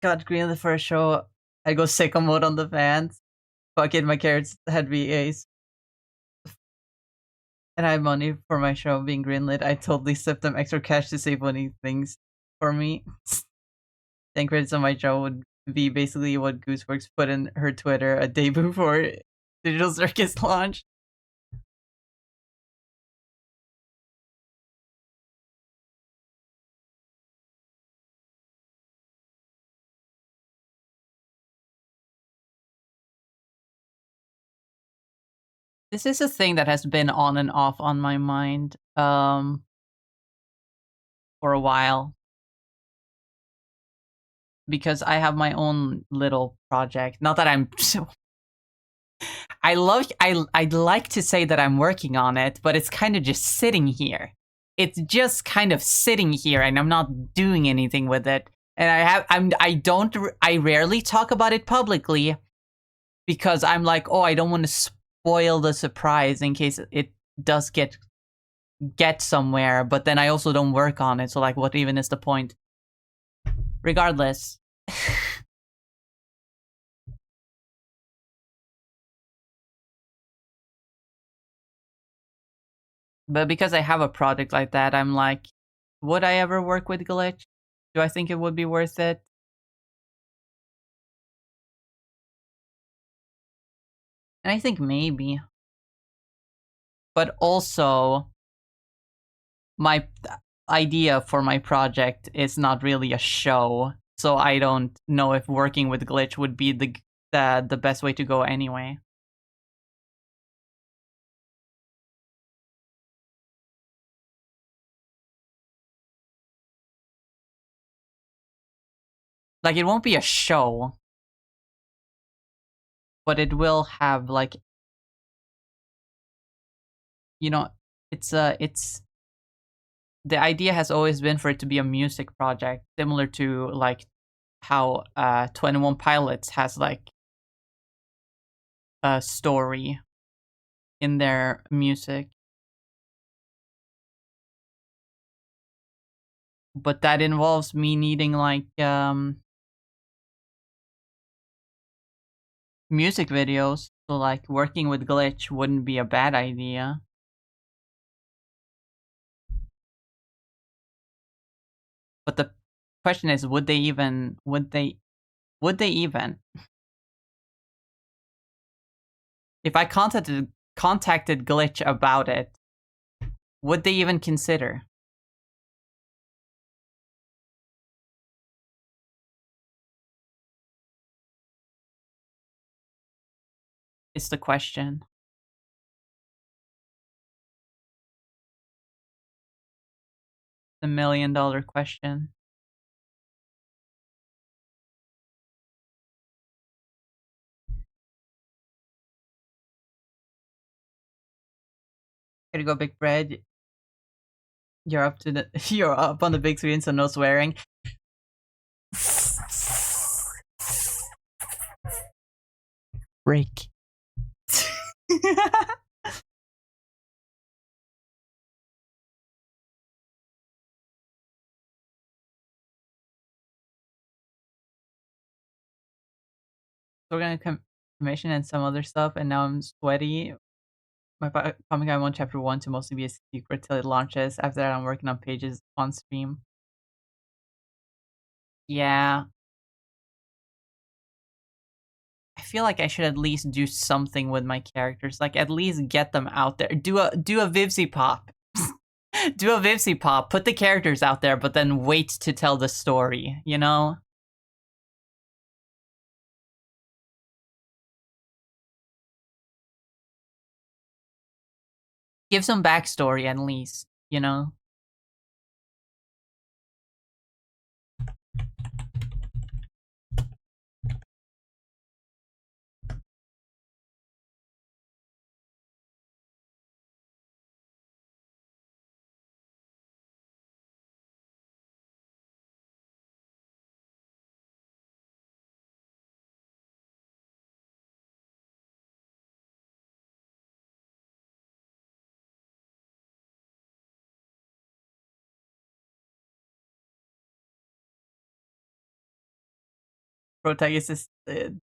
got greenlit for a show, I go sicko mode on the fans. Fuck it, my characters had VAs. And I have money for my show being greenlit. I totally slipped them extra cash to save money things for me. 10 credits on my show would be basically what Gooseworks put in her Twitter a day before Digital Circus launched. This is a thing that has been on and off on my mind for a while. Because I have my own little project. Not that I'm so I'd like to say that I'm working on it, but it's kind of just sitting here. It's just kind of sitting here and I'm not doing anything with it. And I rarely talk about it publicly because I'm like, oh, I don't want to spoil the surprise in case it does get somewhere, but then I also don't work on it, so like what even is the point? Regardless. But because I have a project like that, I'm like, would I ever work with Glitch? Do I think it would be worth it? And I think maybe. But also, my idea for my project is not really a show, so I don't know if working with Glitch would be the best way to go anyway. Like, it won't be a show, but it will have, like, you know, it's the idea has always been for it to be a music project, similar to like how 21 Pilots has like a story in their music. But that involves me needing like music videos. So like working with Glitch wouldn't be a bad idea. But the question is, would they even if I contacted Glitch about it, would they even consider? Is the question. The $1 million question. Here you go, Big Bread. You're up to the you're up on the big screen, so no swearing. Break. We're gonna commission and some other stuff, and now I'm sweaty. My comic I want chapter 1 to mostly be a secret till it launches. After that, I'm working on pages on stream. Yeah. I feel like I should at least do something with my characters. Like, at least get them out there. Do a Vivsy pop. Do a Vivsy pop. Put the characters out there, but then wait to tell the story, you know? Give some backstory at least, you know? protagonist is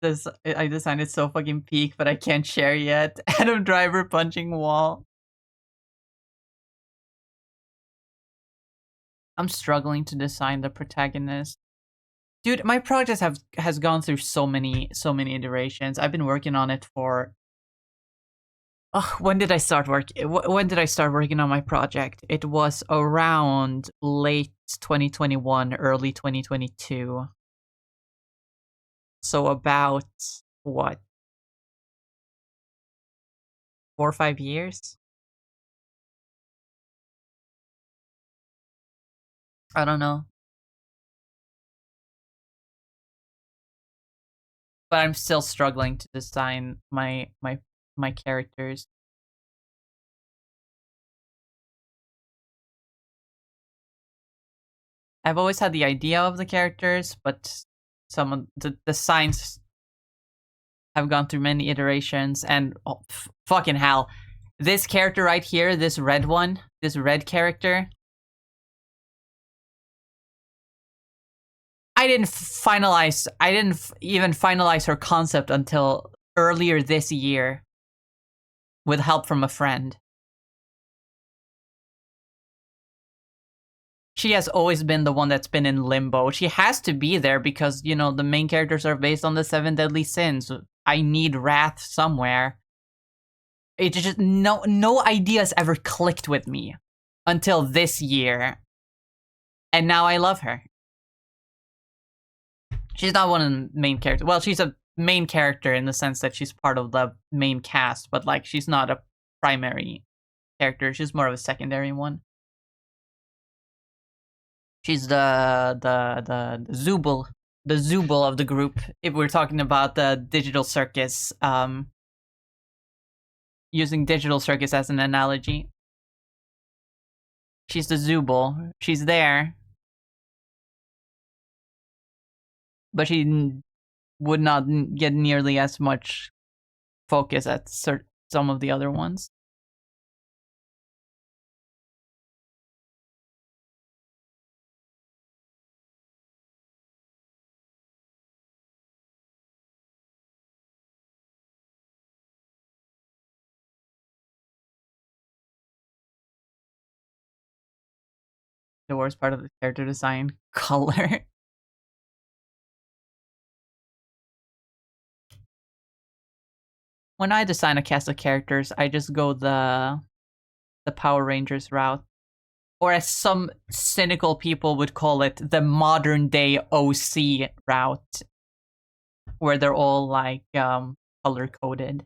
this. I designed it so fucking peak, but I can't share yet. Adam Driver punching wall. I'm struggling to design the protagonist. Dude, my project has gone through so many iterations. I've been working on it for. When did I start When did I start working on my project? It was around late 2021, early 2022. So about what, 4 or 5 years? I don't know. But I'm still struggling to design my characters. I've always had the idea of the characters, but some of the designs have gone through many iterations, and fucking hell, this character right here, this red one, this red character, I didn't even finalize her concept until earlier this year with help from a friend. She has always been the one that's been in limbo. She has to be there because, you know, the main characters are based on the 7 deadly sins. I need wrath somewhere. It just no ideas ever clicked with me until this year. And now I love her. She's not one of the main characters. Well, she's a main character in the sense that she's part of the main cast, but like she's not a primary character. She's more of a secondary one. She's the Zubul of the group. If we're talking about the digital circus, using digital circus as an analogy, she's the Zubul. She's there, but she would not get nearly as much focus as some of the other ones. The worst part of the character design, color. When I design a cast of characters, I just go the Power Rangers route. Or as some cynical people would call it, the modern day OC route. Where they're all like color coded.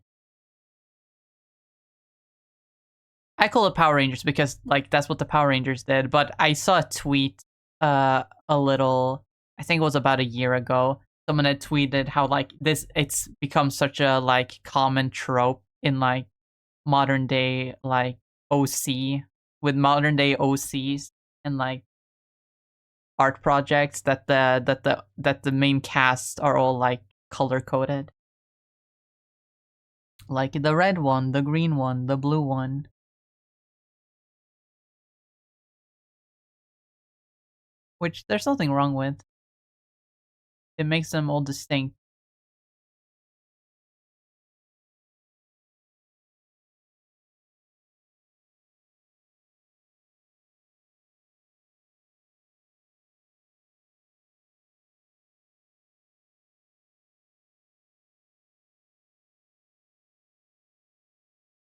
I call it Power Rangers because like that's what the Power Rangers did, but I saw a tweet a little, I think it was about a year ago. Someone had tweeted how like it's become such a like common trope in like modern day like OC, with modern day OCs and like art projects, that the main cast are all like color coded. Like the red one, the green one, the blue one. Which there's nothing wrong with. It makes them all distinct.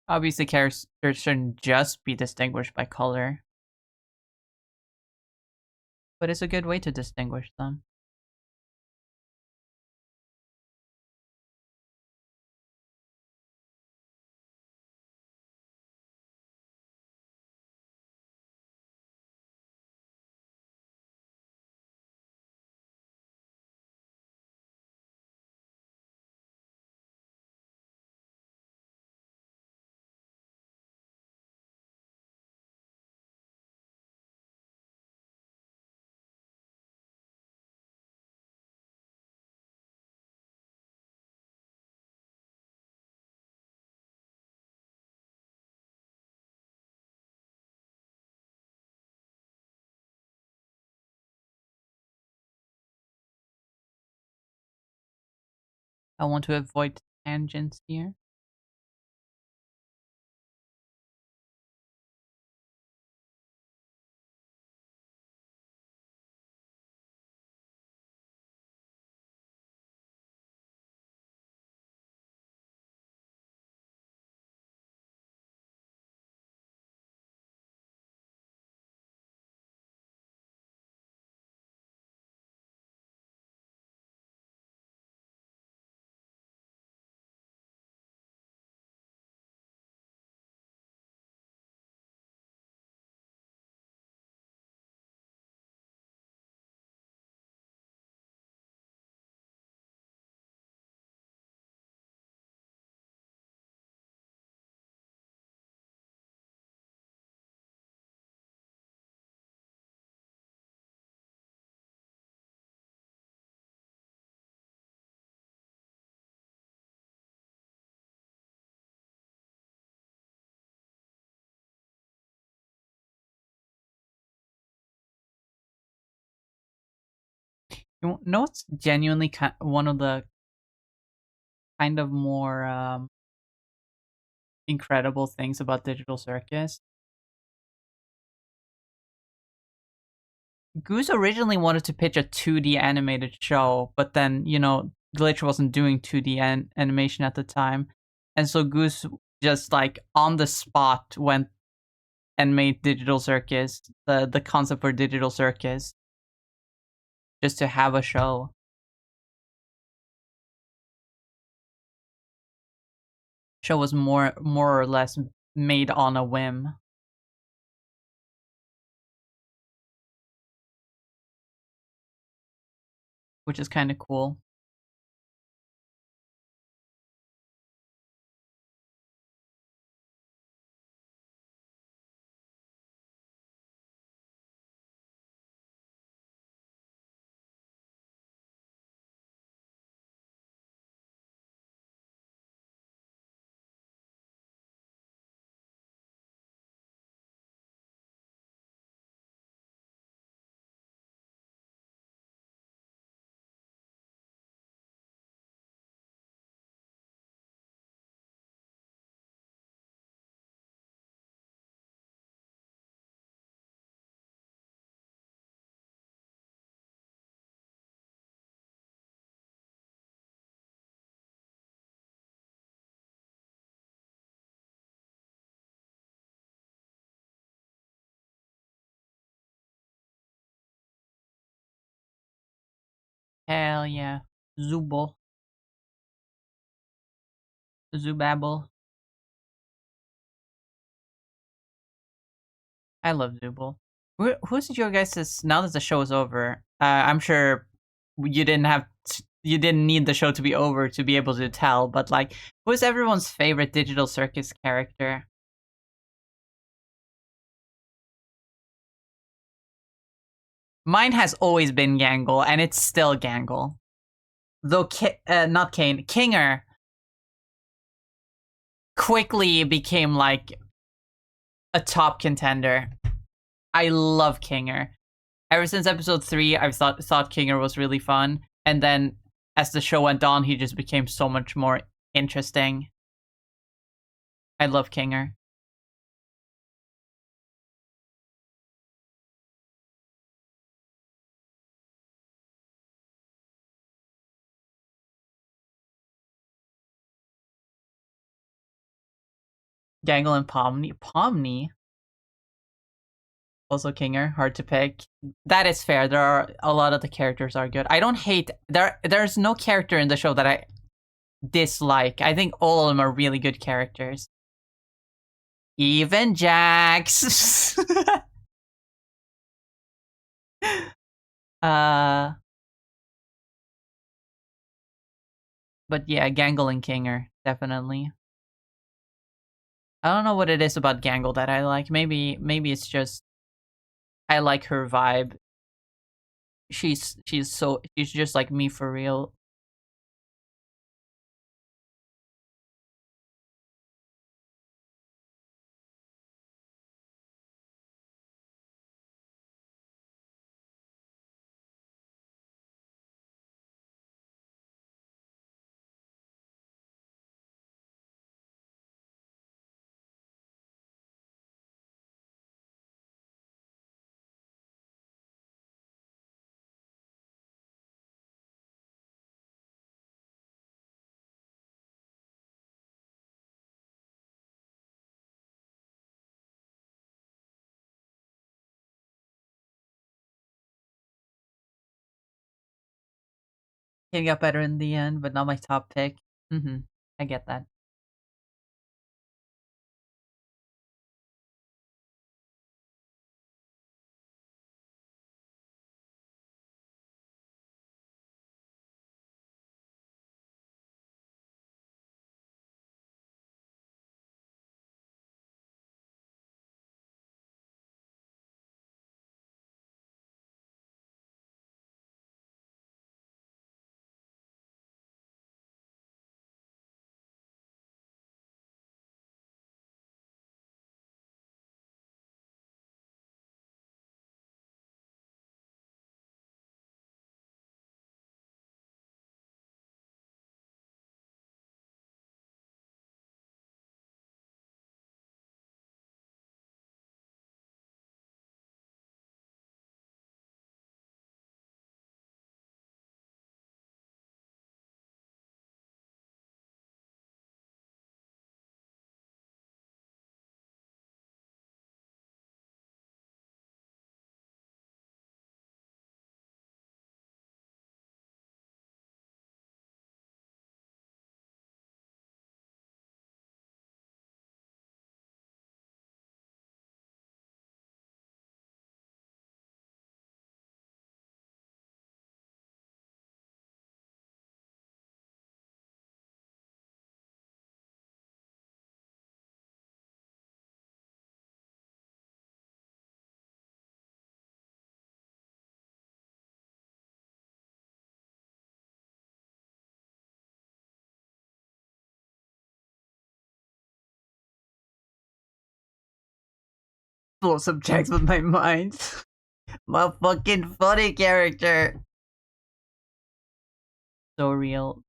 Obviously, characters shouldn't just be distinguished by color. But it's a good way to distinguish them. I want to avoid tangents here. You know what's genuinely one of the kind of more incredible things about Digital Circus? Goose originally wanted to pitch a 2D animated show, but then, Glitch wasn't doing 2D animation at the time. And so Goose just like on the spot went and made Digital Circus, the concept for Digital Circus, just to have a show. Show was more or less made on a whim, which is kind of cool. Hell yeah. Zooble. Zoobabble. I love Zooble. Who's your guys' now that the show is over? I'm sure you didn't need the show to be over to be able to tell, but like, who's everyone's favorite Digital Circus character? Mine has always been Gangle, and it's still Gangle. Though, not Kane, Kinger quickly became like a top contender. I love Kinger. Ever since episode 3, I've thought Kinger was really fun, and then as the show went on, he just became so much more interesting. I love Kinger. Gangle and Pomni. Also Kinger, hard to pick. That is fair. There are a lot of the characters are good. I don't hate there's no character in the show that I dislike. I think all of them are really good characters. Even Jax. uh but yeah, Gangle and Kinger, definitely. I don't know what it is about Gangle that I like. Maybe it's just I like her vibe. She's just like me for real. It got better in the end, but not my top pick. I get that. Full subjects with my mind. My fucking funny character. So real.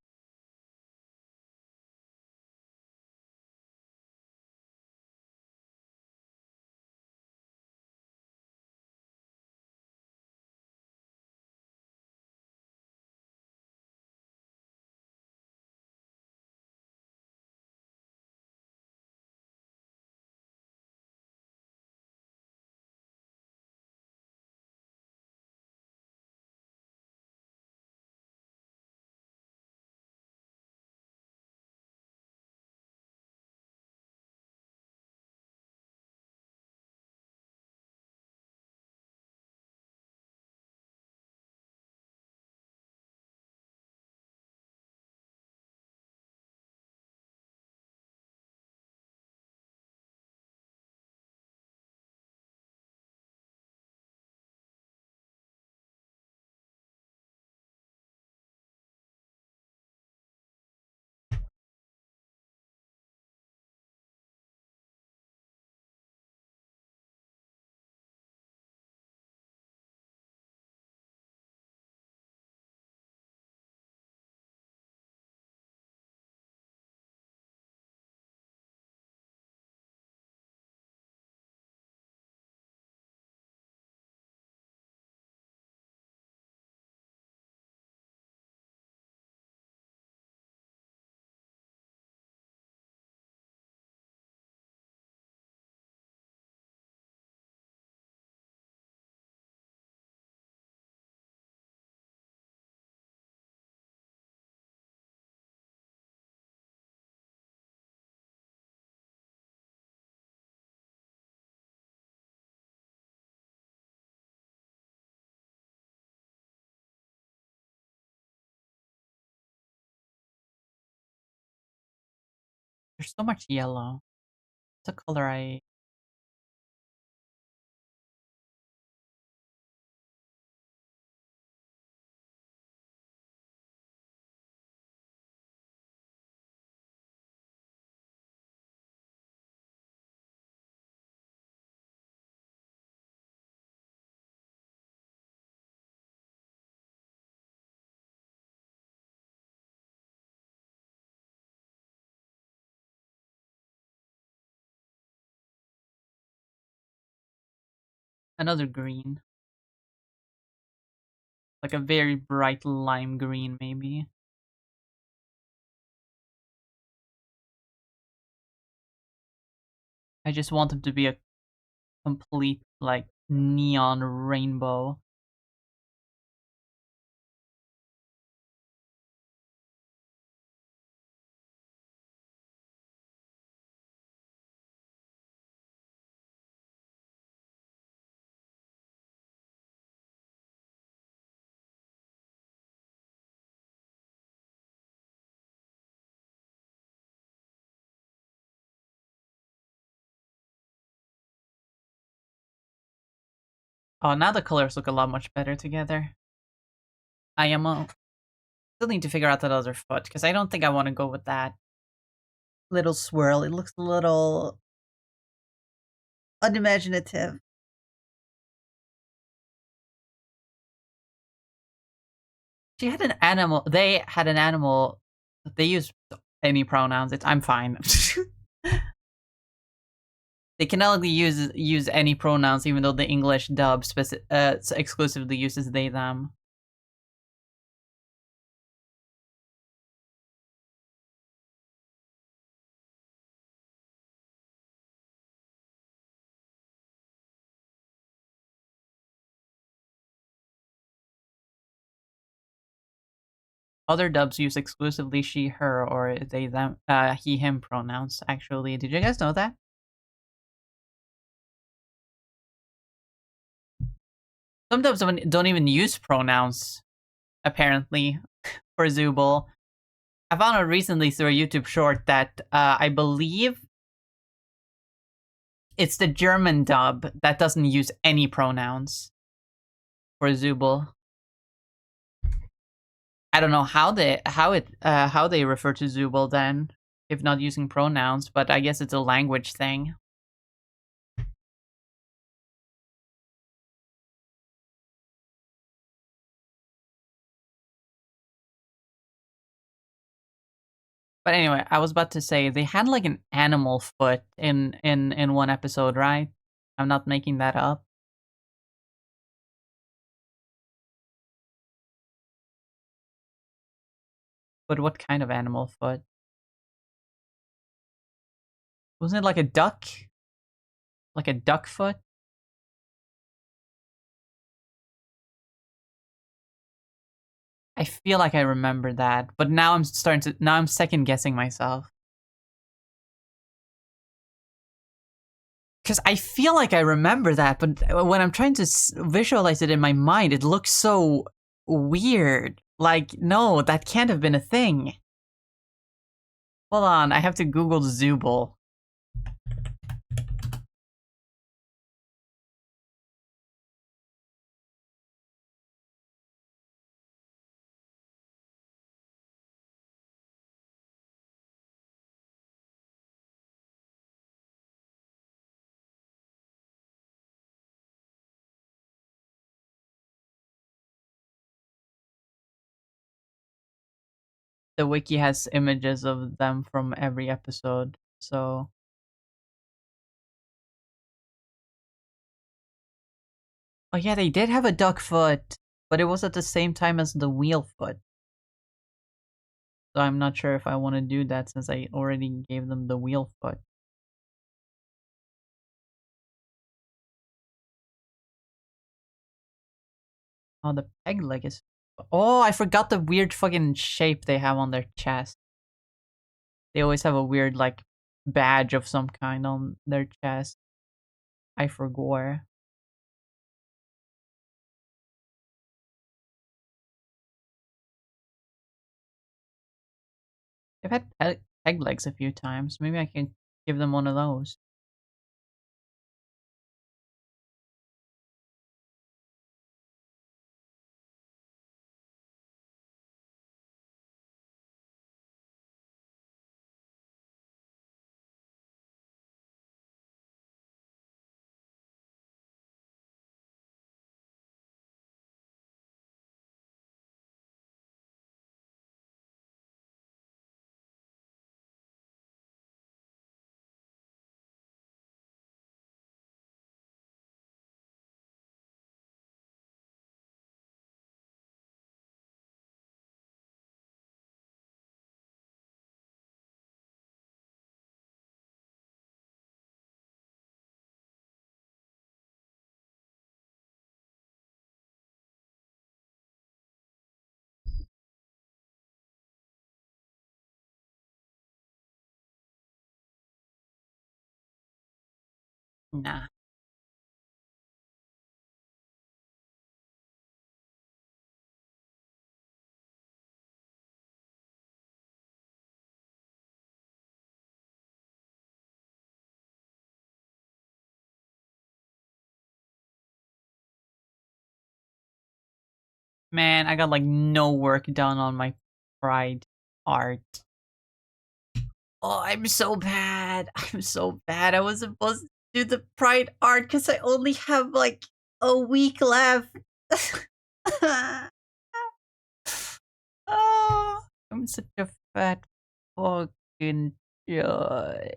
There's so much yellow. It's a color I. Another green. Like a very bright lime green, maybe. I just want them to be a complete, like, neon rainbow. Oh, now the colors look a lot much better together. I am still need to figure out that other foot because I don't think I want to go with that little swirl. It looks a little unimaginative. She had an animal. They had an animal. They used any pronouns. I'm fine. They can only use any pronouns, even though the English dub exclusively uses they them. Other dubs use exclusively she, her, or they, them, he, him pronouns. Actually, did you guys know that? Some dubs don't even use pronouns, apparently, for Zooble. I found out recently through a YouTube short that I believe it's the German dub that doesn't use any pronouns for Zooble. I don't know how they refer to Zooble then, if not using pronouns, but I guess it's a language thing. But anyway, I was about to say they had like an animal foot in one episode, right? I'm not making that up. But what kind of animal foot? Wasn't it like a duck? Like a duck foot? I feel like I remember that, but now I'm second guessing myself. Because I feel like I remember that, but when I'm trying to visualize it in my mind, it looks so weird. Like, no, that can't have been a thing. Hold on, I have to Google Zooble. The wiki has images of them from every episode, so... Oh yeah, they did have a duck foot, but it was at the same time as the wheel foot. So I'm not sure if I want to do that since I already gave them the wheel foot. Oh, the peg leg is... Oh, I forgot the weird fucking shape they have on their chest. They always have a weird, like, badge of some kind on their chest. I forgot. They've had peg legs a few times. Maybe I can give them one of those. Nah. Man, I got like no work done on my pride art. Oh, I'm so bad. I'm so bad. I was supposed to do the pride art because I only have like a week left. Oh, I'm such a fat fucking joy.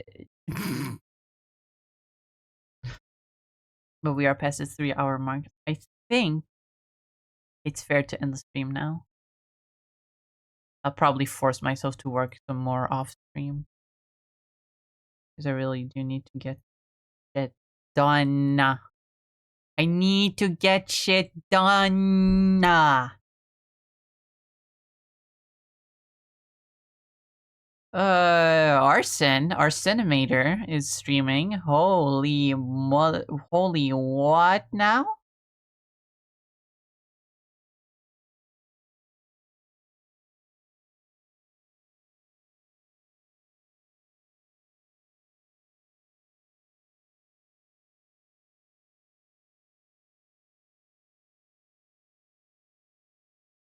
But we are past the 3 hour mark. I think it's fair to end the stream now. I'll probably force myself to work some more off stream. Because I really do need to get shit done. I need to get shit done. Our Cinemator is streaming. Holy what now?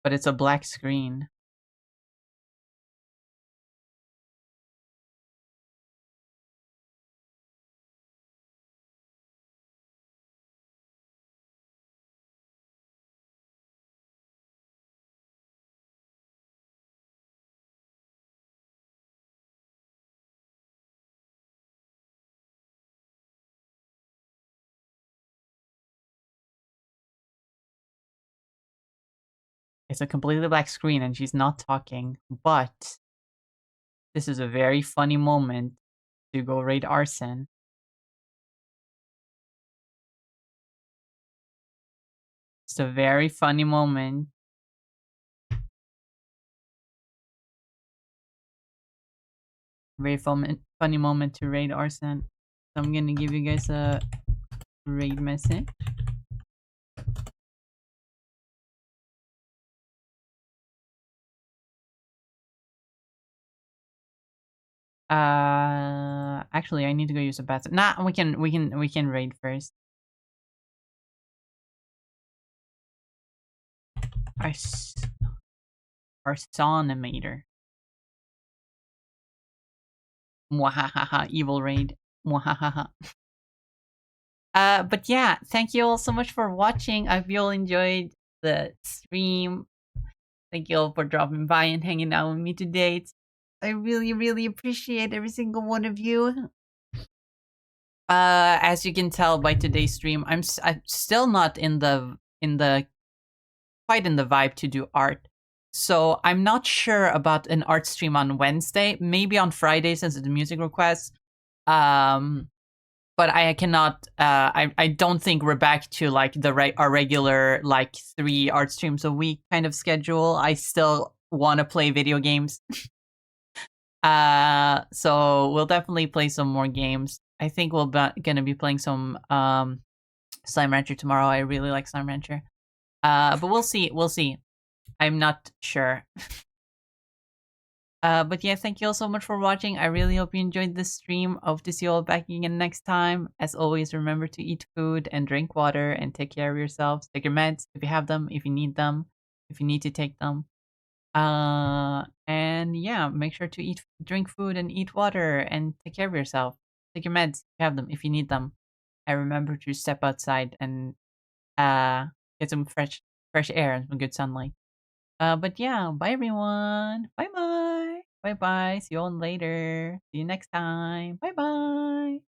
But it's a black screen. It's a completely black screen and she's not talking, but this is a very funny moment to go raid arson. It's a very funny moment. Very funny moment to raid arson. So I'm gonna give you guys a raid message. Actually, I need to go use a bathroom. Nah, we can raid first. Our sonimeter. Mwahaha, evil raid. Mwahaha. But yeah, thank you all so much for watching. I hope you all enjoyed the stream. Thank you all for dropping by and hanging out with me today. I really, really appreciate every single one of you. As you can tell by today's stream, I'm still not in the quite in the vibe to do art. So I'm not sure about an art stream on Wednesday. Maybe on Friday since it's a music request. But I cannot. I don't think we're back to like our regular like 3 art streams a week kind of schedule. I still want to play video games. So we'll definitely play some more games. I think we'll gonna be playing some Slime Rancher tomorrow. I really like Slime Rancher. But we'll see. We'll see. I'm not sure. But yeah, thank you all so much for watching. I really hope you enjoyed this stream. I hope to see you all back again next time. As always, remember to eat food and drink water and take care of yourselves. Take your meds if you have them, if you need them, if you need to take them. And yeah, make sure to drink food and eat water and take care of yourself. Take your meds if you have them, if you need them. And remember to step outside and get some fresh air and some good sunlight. But yeah, bye everyone. Bye bye. Bye bye. See you all later. See you next time. Bye bye.